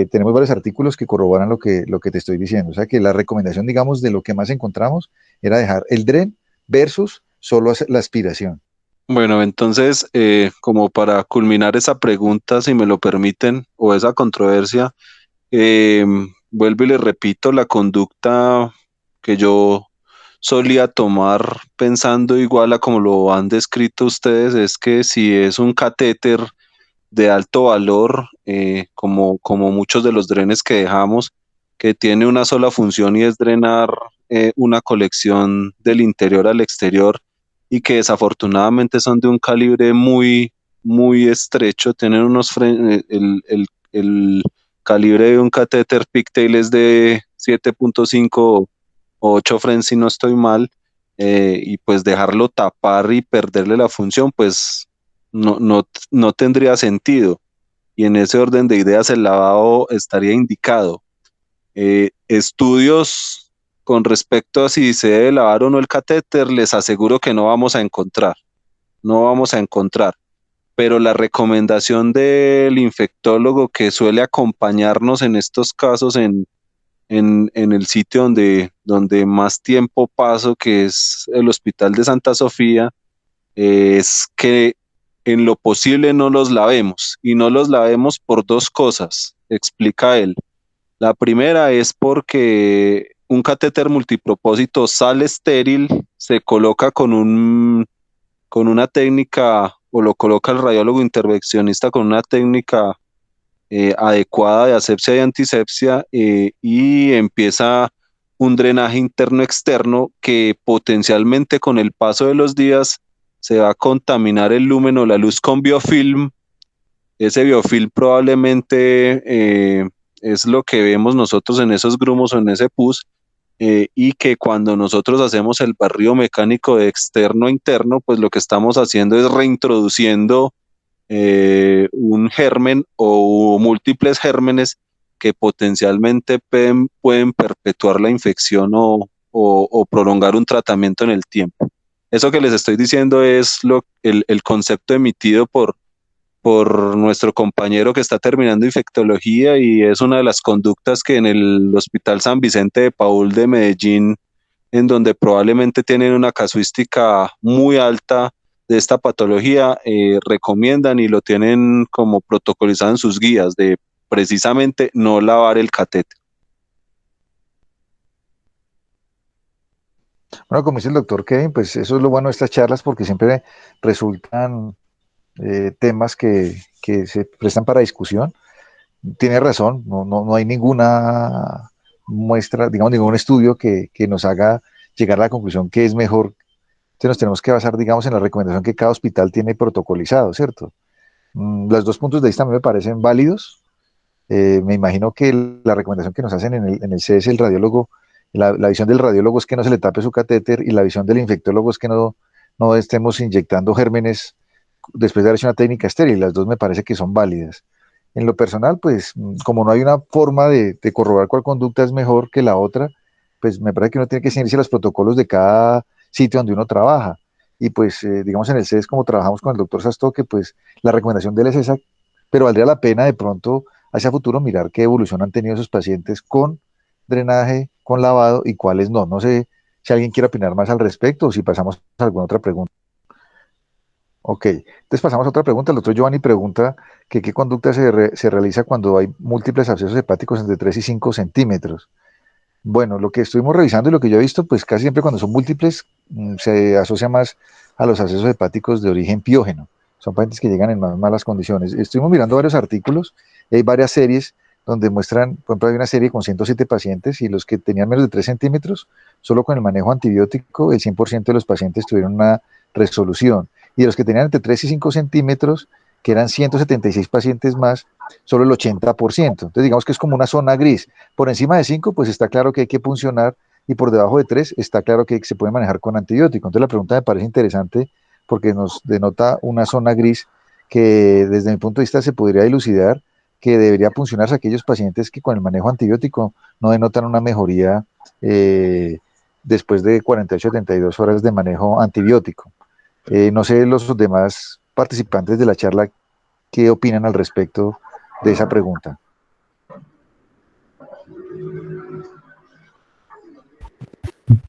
tenemos varios artículos que corroboran lo que te estoy diciendo. O sea que la recomendación, digamos, de lo que más encontramos era dejar el DREN versus solo la aspiración. Bueno, entonces, como para culminar esa pregunta, si me lo permiten, o esa controversia, eh, vuelvo y le repito, la conducta que yo solía tomar pensando igual a como lo han descrito ustedes, es que si es un catéter de alto valor, como muchos de los drenes que dejamos, que tiene una sola función y es drenar una colección del interior al exterior y que desafortunadamente son de un calibre muy estrecho, tienen el calibre de un catéter Pigtail es de 7.5 o 8 Fren si no estoy mal, y pues dejarlo tapar y perderle la función, pues no tendría sentido. Y en ese orden de ideas el lavado estaría indicado. Estudios con respecto a si se debe lavar o no el catéter, les aseguro que no vamos a encontrar. Pero la recomendación del infectólogo que suele acompañarnos en estos casos en el sitio donde más tiempo paso, que es el Hospital de Santa Sofía, es que en lo posible no los lavemos, y no los lavemos por dos cosas, explica él. La primera es porque un catéter multipropósito sale estéril, se coloca con una técnica, o lo coloca el radiólogo intervencionista con una técnica adecuada de asepsia y antisepsia, y empieza un drenaje interno-externo que potencialmente con el paso de los días se va a contaminar el lumen o la luz con biofilm. Ese biofilm probablemente es lo que vemos nosotros en esos grumos o en ese pus, y que cuando nosotros hacemos el barrido mecánico de externo a interno, pues lo que estamos haciendo es reintroduciendo un germen o múltiples gérmenes que potencialmente pueden perpetuar la infección o prolongar un tratamiento en el tiempo. Eso que les estoy diciendo es el concepto emitido por nuestro compañero que está terminando infectología, y es una de las conductas que en el Hospital San Vicente de Paúl de Medellín, en donde probablemente tienen una casuística muy alta de esta patología, recomiendan y lo tienen como protocolizado en sus guías de precisamente no lavar el catéter. Bueno, como dice el doctor Kevin, pues eso es lo bueno de estas charlas, porque siempre resultan temas que se prestan para discusión. Tiene razón, no hay ninguna muestra, digamos, ningún estudio que nos haga llegar a la conclusión que es mejor. Entonces nos tenemos que basar, digamos, en la recomendación que cada hospital tiene protocolizado, ¿cierto? Los dos puntos de vista me parecen válidos. Me imagino que la recomendación que nos hacen en el CS, el radiólogo, la visión del radiólogo es que no se le tape su catéter, y la visión del infectólogo es que no estemos inyectando gérmenes después de haber hecho una técnica estéril. Las dos me parece que son válidas. En lo personal, pues, como no hay una forma de corroborar cuál conducta es mejor que la otra, pues me parece que uno tiene que seguirse los protocolos de cada sitio donde uno trabaja. Y pues, digamos, en el CES, como trabajamos con el doctor Sastoque, pues la recomendación de él es esa, pero valdría la pena de pronto hacia futuro mirar qué evolución han tenido esos pacientes con drenaje, con lavado, y cuáles no. No sé si alguien quiere opinar más al respecto, o si pasamos a alguna otra pregunta. Ok, entonces pasamos a otra pregunta. El doctor Giovanni pregunta que qué conducta se realiza cuando hay múltiples abscesos hepáticos entre 3 y 5 centímetros. Bueno, lo que estuvimos revisando y lo que yo he visto, pues casi siempre cuando son múltiples se asocia más a los abscesos hepáticos de origen piógeno. Son pacientes que llegan en más malas condiciones. Estuvimos mirando varios artículos, hay varias series donde muestran, por ejemplo, hay una serie con 107 pacientes, y los que tenían menos de 3 centímetros, solo con el manejo antibiótico, el 100% de los pacientes tuvieron una resolución. Y de los que tenían entre 3 y 5 centímetros, que eran 176 pacientes más, solo el 80%. Entonces digamos que es como una zona gris. Por encima de 5, pues está claro que hay que puncionar, y por debajo de 3 está claro que se puede manejar con antibiótico. Entonces la pregunta me parece interesante, porque nos denota una zona gris que desde mi punto de vista se podría dilucidar, que debería funcionarse a aquellos pacientes que con el manejo antibiótico no denotan una mejoría después de 48 a 72 horas de manejo antibiótico. No sé los demás participantes de la charla qué opinan al respecto de esa pregunta.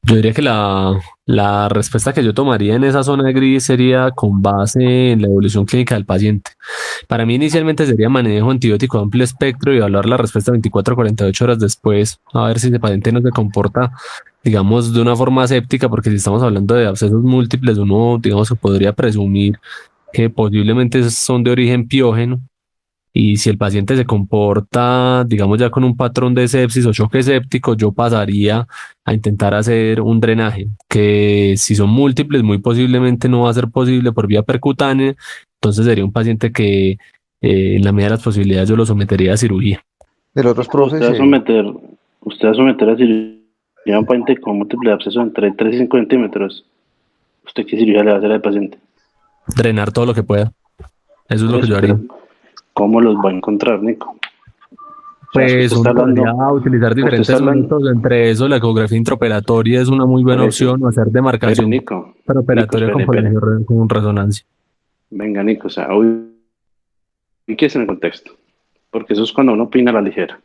Yo diría que la respuesta que yo tomaría en esa zona gris sería con base en la evolución clínica del paciente. Para mí inicialmente sería manejo antibiótico de amplio espectro y evaluar la respuesta 24 a 48 horas después, a ver si ese paciente no se comporta, digamos, de una forma séptica, porque si estamos hablando de abscesos múltiples, uno, digamos, que podría presumir que posiblemente son de origen piógeno. Y si el paciente se comporta, digamos, ya con un patrón de sepsis o choque séptico, yo pasaría a intentar hacer un drenaje, que si son múltiples, muy posiblemente no va a ser posible por vía percutánea, entonces sería un paciente que en la medida de las posibilidades yo lo sometería a cirugía. De los otros Usted profes, va a someter, usted va a someter a cirugía a un paciente con múltiple absceso entre 3 y 5 centímetros. ¿Usted qué cirugía le va a hacer al paciente? Drenar todo lo que pueda. Eso es Por lo que eso, yo haría. pero ¿cómo los va a encontrar, Nico? O sea, es que Pues usted está uno podría hablando, utilizar usted está diferentes hablando, métodos, entre eso la ecografía intraoperatoria es una muy por buena eso, opción, o hacer pero demarcación Nico, preoperatoria con, espere. con resonancia. Venga, Nico, o sea, ubíquese en el contexto, porque eso es cuando uno opina a la ligera.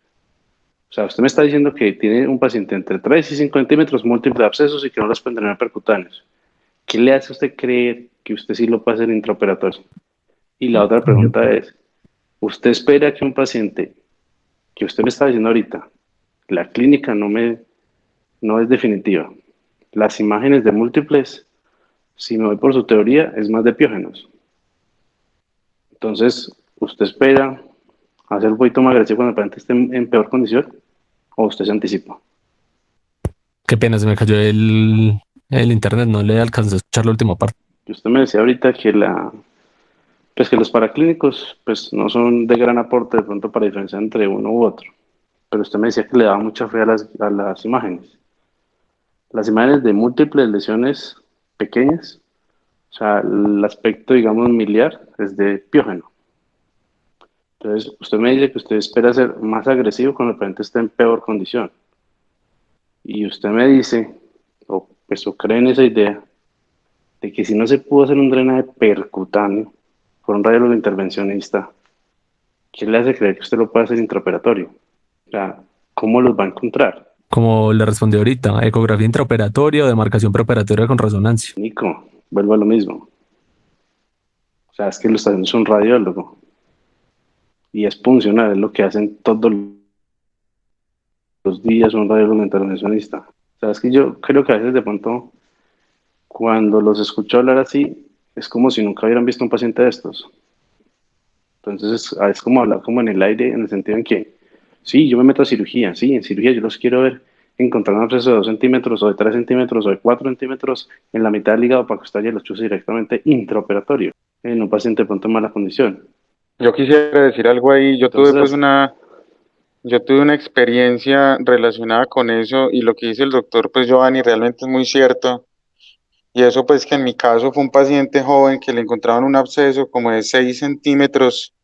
O sea, usted me está diciendo que tiene un paciente entre 3 y 5 centímetros, múltiples abscesos y que no los pueden tener percutáneos. ¿Qué le hace a usted creer que usted sí lo puede hacer intraoperatorio? Y la otra pregunta es, ¿usted espera que un paciente que usted me está diciendo ahorita, la clínica no es definitiva? Las imágenes de múltiples, si me voy por su teoría, es más de piógenos. Entonces, ¿usted espera hacer un poquito más agresivo cuando el paciente esté en peor condición o usted se anticipa? Qué pena, se me cayó el internet, no le alcancé a escuchar la última parte. Usted me decía ahorita que pues que los paraclínicos pues no son de gran aporte de pronto para diferenciar entre uno u otro, pero usted me decía que le daba mucha fe a las imágenes. Las imágenes de múltiples lesiones pequeñas, o sea, el aspecto, digamos, miliar es de piógeno. Entonces, usted me dice que usted espera ser más agresivo cuando el paciente esté en peor condición. Y usted me dice, o pues o cree en esa idea, de que si no se pudo hacer un drenaje percutáneo por un radiólogo intervencionista, ¿qué le hace creer que usted lo puede hacer intraoperatorio? O sea, ¿cómo los va a encontrar? Como le respondí ahorita, ecografía intraoperatoria o demarcación preoperatoria con resonancia. Nico, vuelvo a lo mismo. O sea, es que lo está haciendo es un radiólogo y es funcional, es lo que hacen todos los días un radiólogo intervencionista. O sea, es que yo creo que a veces de pronto, cuando los escucho hablar así, es como si nunca hubieran visto un paciente de estos. Entonces es como hablar como en el aire, en el sentido en que, sí, yo me meto a cirugía, sí, en cirugía yo los quiero ver encontrar un absceso de 2 centímetros o de 3 centímetros o de 4 centímetros en la mitad del hígado para que usted haya los chuse directamente intraoperatorio en un paciente de pronto en mala condición. Yo quisiera decir algo ahí. Entonces, Yo tuve una experiencia relacionada con eso y lo que dice el doctor, pues Giovanni, realmente es muy cierto. Y eso pues que en mi caso fue un paciente joven que le encontraban un absceso como de 6 centímetros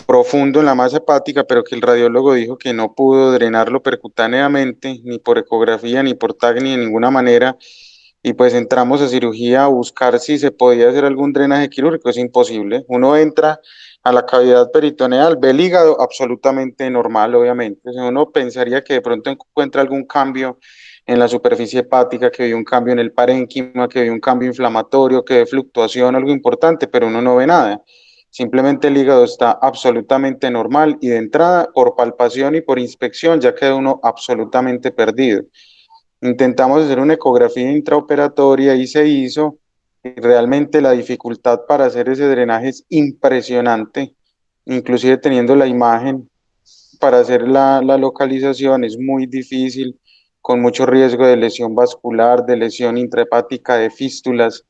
profundo en la masa hepática, pero que el radiólogo dijo que no pudo drenarlo percutáneamente, ni por ecografía, ni por TAC, ni de ninguna manera. Y pues entramos a cirugía a buscar si se podía hacer algún drenaje quirúrgico. Es imposible. Uno entra a la cavidad peritoneal, ve el hígado absolutamente normal, obviamente. O sea, uno pensaría que de pronto encuentra algún cambio en la superficie hepática, que ve un cambio en el parénquima, que ve un cambio inflamatorio, que ve fluctuación, algo importante, pero uno no ve nada. Simplemente el hígado está absolutamente normal y de entrada, por palpación y por inspección, ya queda uno absolutamente perdido. Intentamos hacer una ecografía intraoperatoria y se hizo. Y realmente la dificultad para hacer ese drenaje es impresionante, inclusive teniendo la imagen para hacer la localización es muy difícil, con mucho riesgo de lesión vascular, de lesión intrahepática, de fístulas,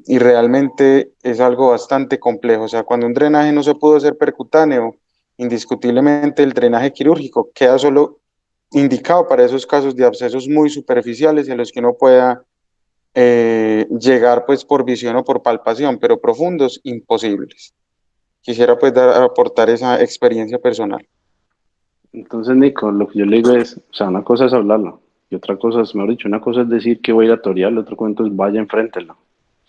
y realmente es algo bastante complejo. O sea, cuando un drenaje no se pudo hacer percutáneo, indiscutiblemente el drenaje quirúrgico queda solo indicado para esos casos de abscesos muy superficiales en los que uno pueda llegar pues por visión o por palpación, pero profundos, imposibles. Quisiera pues aportar esa experiencia personal. entonces, Nico, lo que yo le digo es, o sea, una cosa es hablarlo y otra cosa es, mejor dicho, una cosa es decir que voy a ir a torear, el otro cuento es vaya, enfréntelo,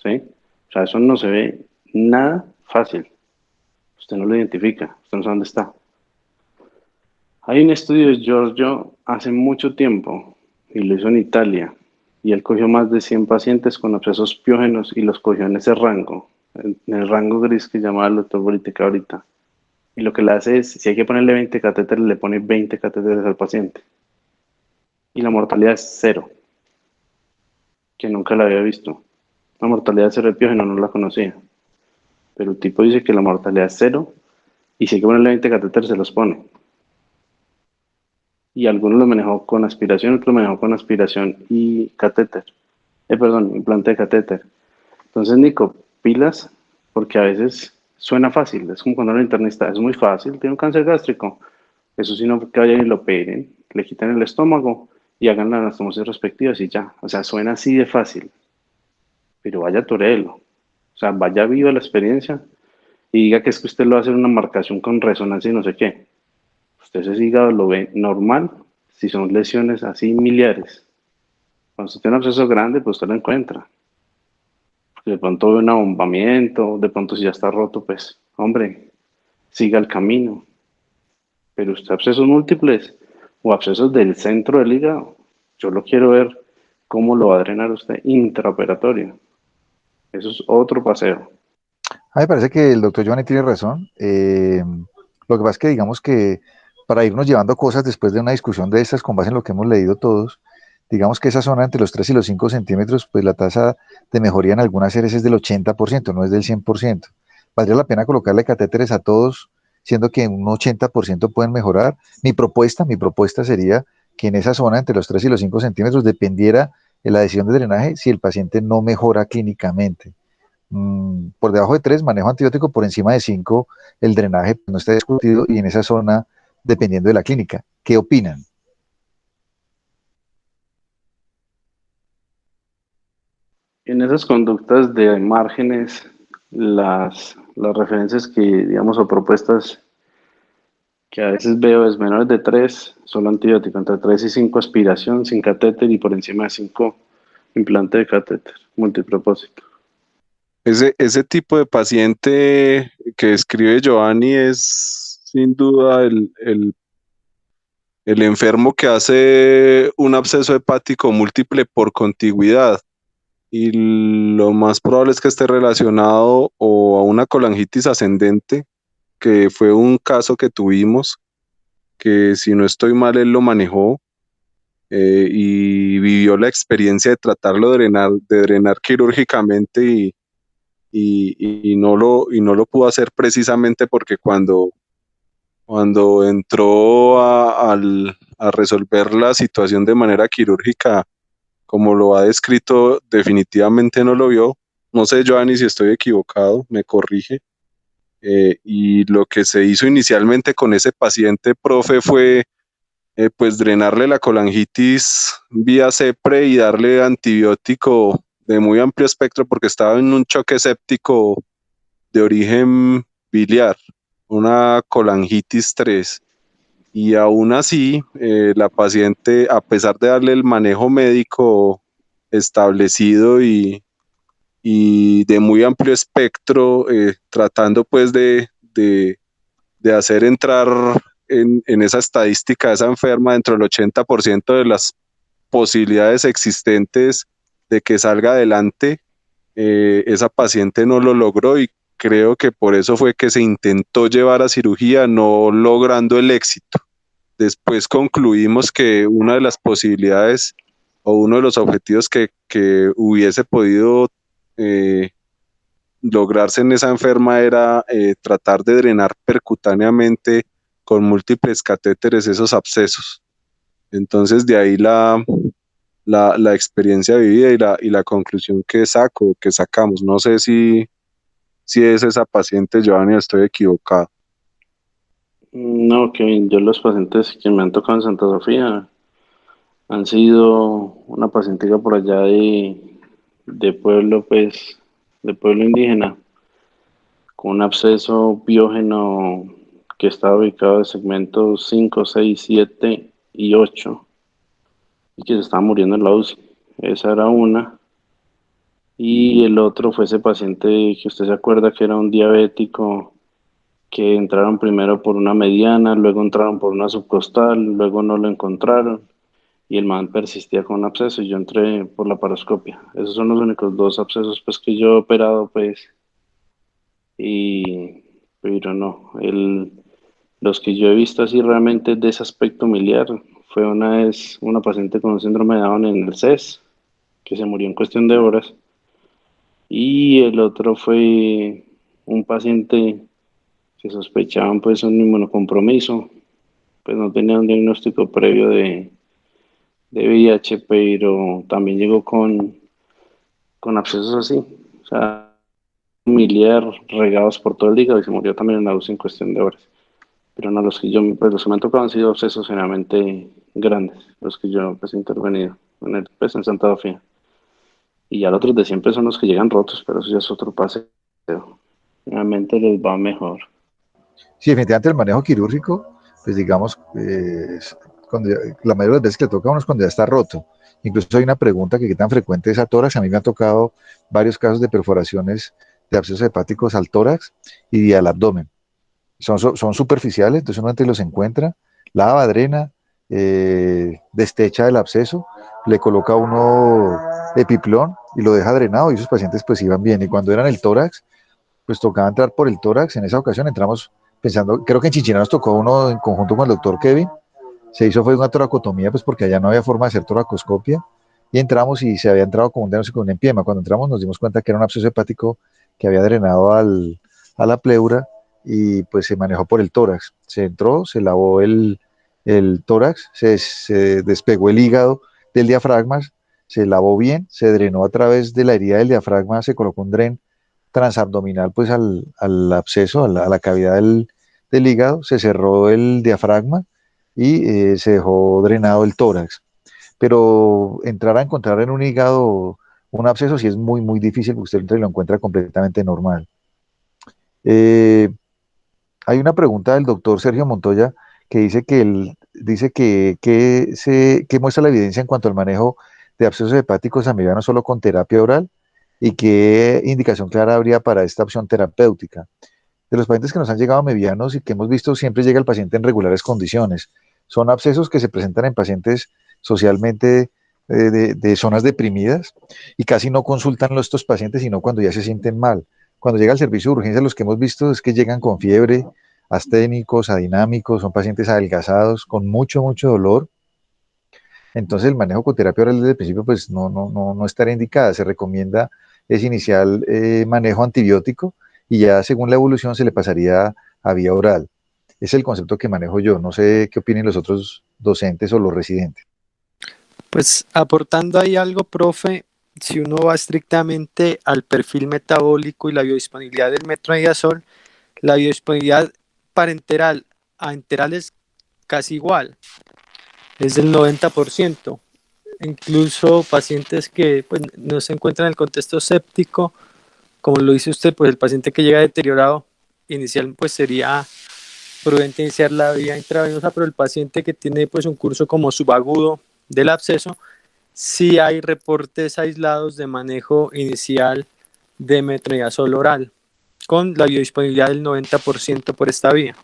¿sí? O sea, eso no se ve nada fácil. Usted no lo identifica, usted no sabe dónde está. Hay un estudio de Giorgio hace mucho tiempo y lo hizo en Italia y él cogió más de 100 pacientes con abscesos piógenos y los cogió en ese rango, en el rango gris que llamaba el doctor Boritica ahorita. Y lo que le hace es, si hay que ponerle 20 catéteres, le pone 20 catéteres al paciente. Y la mortalidad es cero, que nunca la había visto. La mortalidad de cero de piógeno no la conocía. Pero el tipo dice que la mortalidad es cero y si hay que ponerle 20 catéteres, se los pone. Y algunos los manejó con aspiración, otros manejó con aspiración y catéter. Perdón, implante de catéter. Entonces, Nico, pilas, porque a veces suena fácil, es como cuando un internista, es muy fácil, tiene un cáncer gástrico. Eso sí, no que vayan y lo operen, le quiten el estómago y hagan la anastomosis respectiva y ya. O sea, suena así de fácil, pero vaya torelo. O sea, vaya viva la experiencia y diga que es que usted lo va a hacer una marcación con resonancia y no sé qué. Usted ese hígado lo ve normal si son lesiones así miliares. Cuando usted tiene un absceso grande, pues usted lo encuentra. Porque de pronto ve un abombamiento, de pronto si ya está roto, pues, hombre, siga el camino. Pero usted abscesos múltiples o abscesos del centro del hígado, yo lo quiero ver cómo lo va a drenar usted intraoperatorio. Eso es otro paseo. A mí me parece que el doctor Giovanni tiene razón. Lo que pasa es que digamos que para irnos llevando cosas después de una discusión de estas con base en lo que hemos leído todos, digamos que esa zona entre los 3 y los 5 centímetros, pues la tasa de mejoría en algunas series es del 80%, no es del 100%. Valdría la pena colocarle catéteres a todos, siendo que un 80% pueden mejorar. Mi propuesta sería que en esa zona entre los 3 y los 5 centímetros dependiera de la decisión de drenaje si el paciente no mejora clínicamente. Por debajo de 3, manejo antibiótico; por encima de 5, el drenaje no está discutido, y en esa zona, dependiendo de la clínica. ¿Qué opinan? En esas conductas de márgenes, las referencias que, digamos, o propuestas que a veces veo es menores de 3, solo antibiótico, entre 3 y 5 aspiración sin catéter y por encima de 5 implante de catéter, multipropósito. Ese tipo de paciente que describe Giovanni es sin duda el enfermo que hace un absceso hepático múltiple por contigüidad. Y lo más probable es que esté relacionado o a una colangitis ascendente, que fue un caso que tuvimos, que si no estoy mal, él lo manejó y vivió la experiencia de tratarlo de drenar quirúrgicamente y no lo pudo hacer precisamente porque cuando entró a resolver la situación de manera quirúrgica, como lo ha descrito, definitivamente no lo vio. No sé, Giovanni, si estoy equivocado, me corrige. Y lo que se hizo inicialmente con ese paciente, profe, fue pues drenarle la colangitis vía CEPRE y darle antibiótico de muy amplio espectro porque estaba en un choque séptico de origen biliar, una colangitis 3. Y aún así, la paciente, a pesar de darle el manejo médico establecido y de muy amplio espectro, tratando pues de hacer entrar en esa estadística de esa enferma dentro del 80% de las posibilidades existentes de que salga adelante, esa paciente no lo logró y creo que por eso fue que se intentó llevar a cirugía, no logrando el éxito. Después concluimos que una de las posibilidades o uno de los objetivos que hubiese podido lograrse en esa enferma era tratar de drenar percutáneamente con múltiples catéteres esos abscesos. Entonces de ahí la experiencia vivida y la conclusión que sacamos. No sé si es esa paciente, Giovanni, estoy equivocado. No, Kevin, yo los pacientes que me han tocado en Santa Sofía han sido una pacientita por allá de pueblo, pues, de pueblo indígena, con un absceso biógeno que estaba ubicado en segmentos 5, 6, 7 y 8 y que se estaba muriendo en la UCI. Esa era una. Y el otro fue ese paciente que usted se acuerda que era un diabético que entraron primero por una mediana, luego entraron por una subcostal, luego no lo encontraron y el man persistía con un absceso y yo entré por la paroscopia. Esos son los únicos dos abscesos pues que yo he operado pues y pero no, los que yo he visto así realmente de ese aspecto miliar fue una vez una paciente con un síndrome de Down en el CES que se murió en cuestión de horas y el otro fue un paciente que sospechaban pues un inmunocompromiso, pues no tenía un diagnóstico previo de VIH, pero también llegó con abscesos así, o sea, miliar regados por todo el hígado y se murió también en la UCI en cuestión de horas. Pero no, pues los que me han tocado han sido abscesos generalmente grandes, los que yo pues he intervenido pues, en Santa Sofía. Y ya los otros de siempre son los que llegan rotos, pero eso ya es otro paseo. Realmente les va mejor. Sí, definitivamente el manejo quirúrgico, pues digamos, la mayoría de las veces que le toca a uno es cuando ya está roto. Incluso hay una pregunta que qué tan frecuente es a tórax. A mí me han tocado varios casos de perforaciones de abscesos hepáticos al tórax y al abdomen. Son superficiales, entonces uno antes los encuentra, lava, drena, destecha el absceso, le coloca uno epiplón y lo deja drenado y esos pacientes pues iban bien. Y cuando eran el tórax, pues tocaba entrar por el tórax. En esa ocasión entramos pensando, creo que en Chinchina nos tocó uno en conjunto con el doctor Kevin, fue una toracotomía, pues porque allá no había forma de hacer toracoscopia, y entramos y se había entrado con un diagnóstico de un empiema. Cuando entramos nos dimos cuenta que era un absceso hepático que había drenado a la pleura y pues se manejó por el tórax. Se entró, se lavó el tórax, se despegó el hígado del diafragma, se lavó bien, se drenó a través de la herida del diafragma, se colocó un dren transabdominal pues al absceso, a la cavidad del hígado, se cerró el diafragma y se dejó drenado el tórax. Pero entrar a encontrar en un hígado un absceso sí es muy, muy difícil, porque usted entra y lo encuentra completamente normal. Hay una pregunta del doctor Sergio Montoya que dice que muestra la evidencia en cuanto al manejo de abscesos hepáticos a mediano solo con terapia oral y qué indicación clara habría para esta opción terapéutica. De los pacientes que nos han llegado medianos y que hemos visto, siempre llega el paciente en regulares condiciones. Son abscesos que se presentan en pacientes socialmente de zonas deprimidas y casi no consultan estos pacientes, sino cuando ya se sienten mal. Cuando llega al servicio de urgencia, los que hemos visto es que llegan con fiebre, asténicos, adinámicos, son pacientes adelgazados, con mucho, mucho dolor. Entonces el manejo con terapia oral desde el principio pues no estaría indicada. Se recomienda ese inicial manejo antibiótico y ya según la evolución se le pasaría a vía oral. Es el concepto que manejo yo. No sé qué opinen los otros docentes o los residentes. Pues aportando ahí algo, profe, si uno va estrictamente al perfil metabólico y la biodisponibilidad del metronidazol, la biodisponibilidad parenteral a enteral es casi igual, es del 90%. Incluso pacientes que pues, no se encuentran en el contexto séptico, como lo dice usted, pues el paciente que llega deteriorado inicial pues sería prudente iniciar la vía intravenosa, pero el paciente que tiene pues un curso como subagudo del absceso, sí hay reportes aislados de manejo inicial de metronidazol oral con la biodisponibilidad del 90% por esta vía.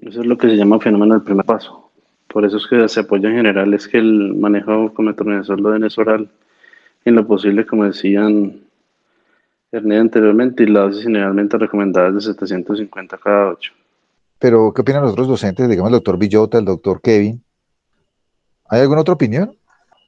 Eso es lo que se llama fenómeno del primer paso. Por eso es que se apoya en general, es que el manejo con metronidazol lo den es oral, en lo posible, como decían Ernest anteriormente, y la dosis generalmente recomendada es de 750 cada 8. Pero, ¿qué opinan los otros docentes? Digamos, el doctor Villota, el doctor Kevin. ¿Hay alguna otra opinión?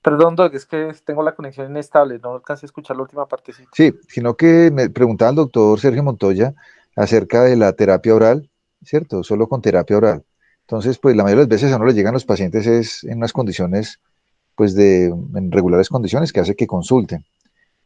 Perdón, Doc, es que tengo la conexión inestable, no alcancé a escuchar la última partecita. Sí, sino que me preguntaba el doctor Sergio Montoya acerca de la terapia oral, ¿cierto? Solo con terapia oral. Entonces, pues la mayoría de las veces a uno le llegan los pacientes es en unas condiciones, pues en regulares condiciones que hace que consulten.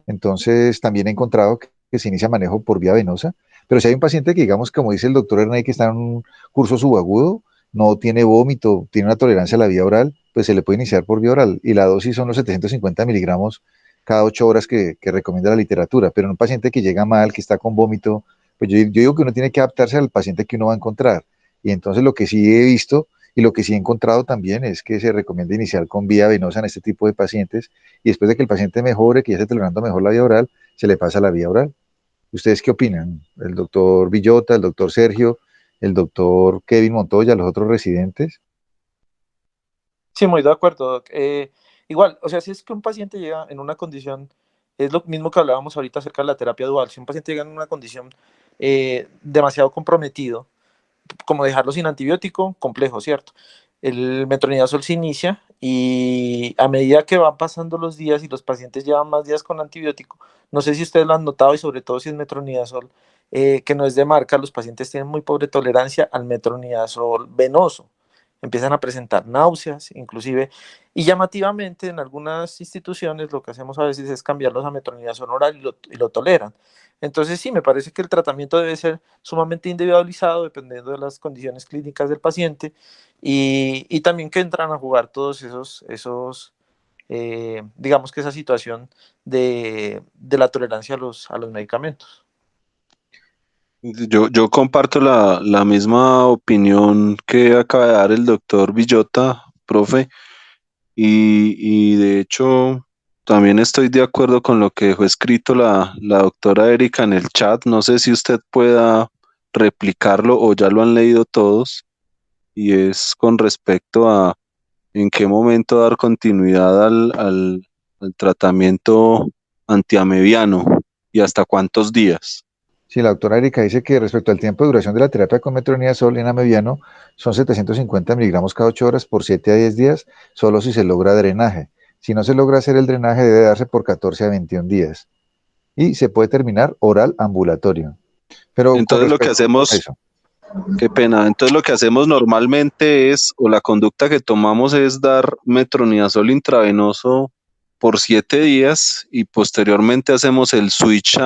Entonces, también he encontrado que se inicia manejo por vía venosa, pero si hay un paciente que, digamos, como dice el doctor Ernay, que está en un curso subagudo, no tiene vómito, tiene una tolerancia a la vía oral, pues se le puede iniciar por vía oral. Y la dosis son los 750 miligramos cada 8 horas que recomienda la literatura. Pero en un paciente que llega mal, que está con vómito, pues yo digo que uno tiene que adaptarse al paciente que uno va a encontrar. Y entonces lo que sí he visto y lo que sí he encontrado también es que se recomienda iniciar con vía venosa en este tipo de pacientes y después de que el paciente mejore, que ya esté tolerando mejor la vía oral, se le pasa a la vía oral. ¿Ustedes qué opinan? El doctor Villota, el doctor Sergio el doctor Kevin Montoya, los otros residentes. Sí, muy de acuerdo, Doc. Igual, o sea, si es que un paciente llega en una condición, es lo mismo que hablábamos ahorita acerca de la terapia dual, si un paciente llega en una condición demasiado comprometido, como dejarlo sin antibiótico, complejo, ¿cierto? El metronidazol se inicia y a medida que van pasando los días y los pacientes llevan más días con antibiótico, no sé si ustedes lo han notado y sobre todo si es metronidazol, que no es de marca, los pacientes tienen muy pobre tolerancia al metronidazol venoso. Empiezan a presentar náuseas, inclusive, y llamativamente en algunas instituciones lo que hacemos a veces es cambiarlos a metronidazol oral y lo toleran. Entonces sí, me parece que el tratamiento debe ser sumamente individualizado dependiendo de las condiciones clínicas del paciente y también que entran a jugar todos esos digamos que esa situación de la tolerancia a los medicamentos. Yo comparto la misma opinión que acaba de dar el doctor Villota, profe, y de hecho también estoy de acuerdo con lo que dejó escrito la doctora Erika en el chat. No sé si usted pueda replicarlo o ya lo han leído todos, y es con respecto a en qué momento dar continuidad al tratamiento antiamebiano y hasta cuántos días. Sí, la doctora Erika dice que respecto al tiempo de duración de la terapia con metronidazol en amebiano son 750 miligramos cada 8 horas por 7 a 10 días, solo si se logra drenaje. Si no se logra hacer el drenaje, debe darse por 14 a 21 días. Y se puede terminar oral ambulatorio. Pero entonces lo que hacemos, eso. Qué pena, entonces lo que hacemos normalmente es, o la conducta que tomamos es dar metronidazol intravenoso por 7 días y posteriormente hacemos el switch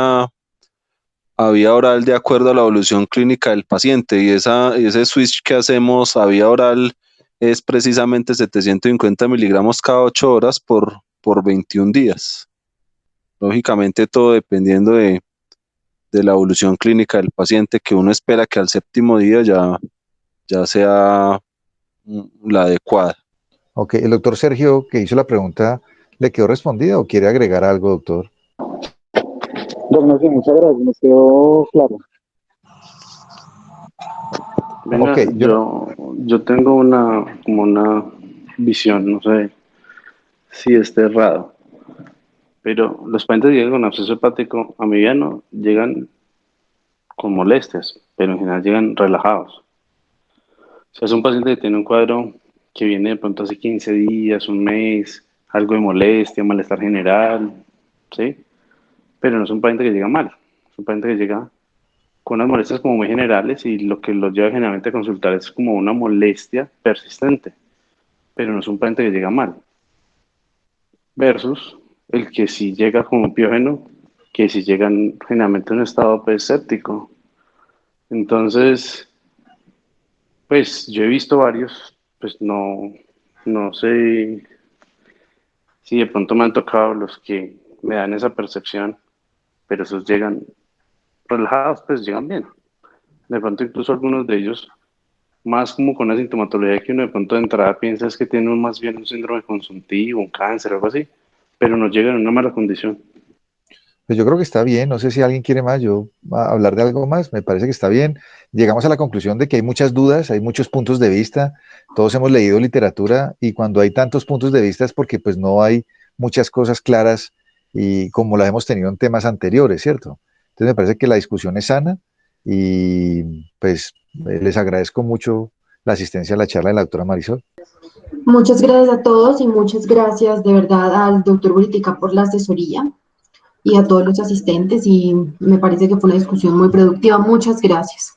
a vía oral de acuerdo a la evolución clínica del paciente, y ese switch que hacemos a vía oral es precisamente 750 miligramos cada 8 horas por 21 días. Lógicamente todo dependiendo de la evolución clínica del paciente, que uno espera que al 7º día ya sea la adecuada. Ok, el doctor Sergio, que hizo la pregunta, ¿le quedó respondida o quiere agregar algo, doctor? No sé, muchas gracias, me quedó claro. Venga, Okay, yo tengo como una visión, no sé si esté errado, pero los pacientes que llegan con absceso hepático amebiano llegan con molestias, pero en general llegan relajados. O sea, es un paciente que tiene un cuadro que viene de pronto hace 15 días, un mes, algo de molestia, malestar general, ¿sí? Pero no es un paciente que llega mal, es un paciente que llega con unas molestias como muy generales y lo que los lleva generalmente a consultar es como una molestia persistente, pero no es un paciente que llega mal. Versus el que sí llega con un piógeno, que sí llegan generalmente en un estado pues séptico. Entonces, pues yo he visto varios, pues no sé si de pronto me han tocado los que me dan esa percepción, pero esos llegan relajados, pues llegan bien. De pronto incluso algunos de ellos, más como con la sintomatología que uno de pronto de entrada piensa es que tienen más bien un síndrome consuntivo, un cáncer o algo así, pero no llegan en una mala condición. Pues yo creo que está bien, no sé si alguien quiere más, yo a hablar de algo más, me parece que está bien. Llegamos a la conclusión de que hay muchas dudas, hay muchos puntos de vista, todos hemos leído literatura y cuando hay tantos puntos de vista es porque pues no hay muchas cosas claras y como las hemos tenido en temas anteriores, ¿cierto? Entonces me parece que la discusión es sana y pues les agradezco mucho la asistencia a la charla de la doctora Marisol. Muchas gracias a todos y muchas gracias de verdad al doctor Buritica por la asesoría y a todos los asistentes y me parece que fue una discusión muy productiva. Muchas gracias.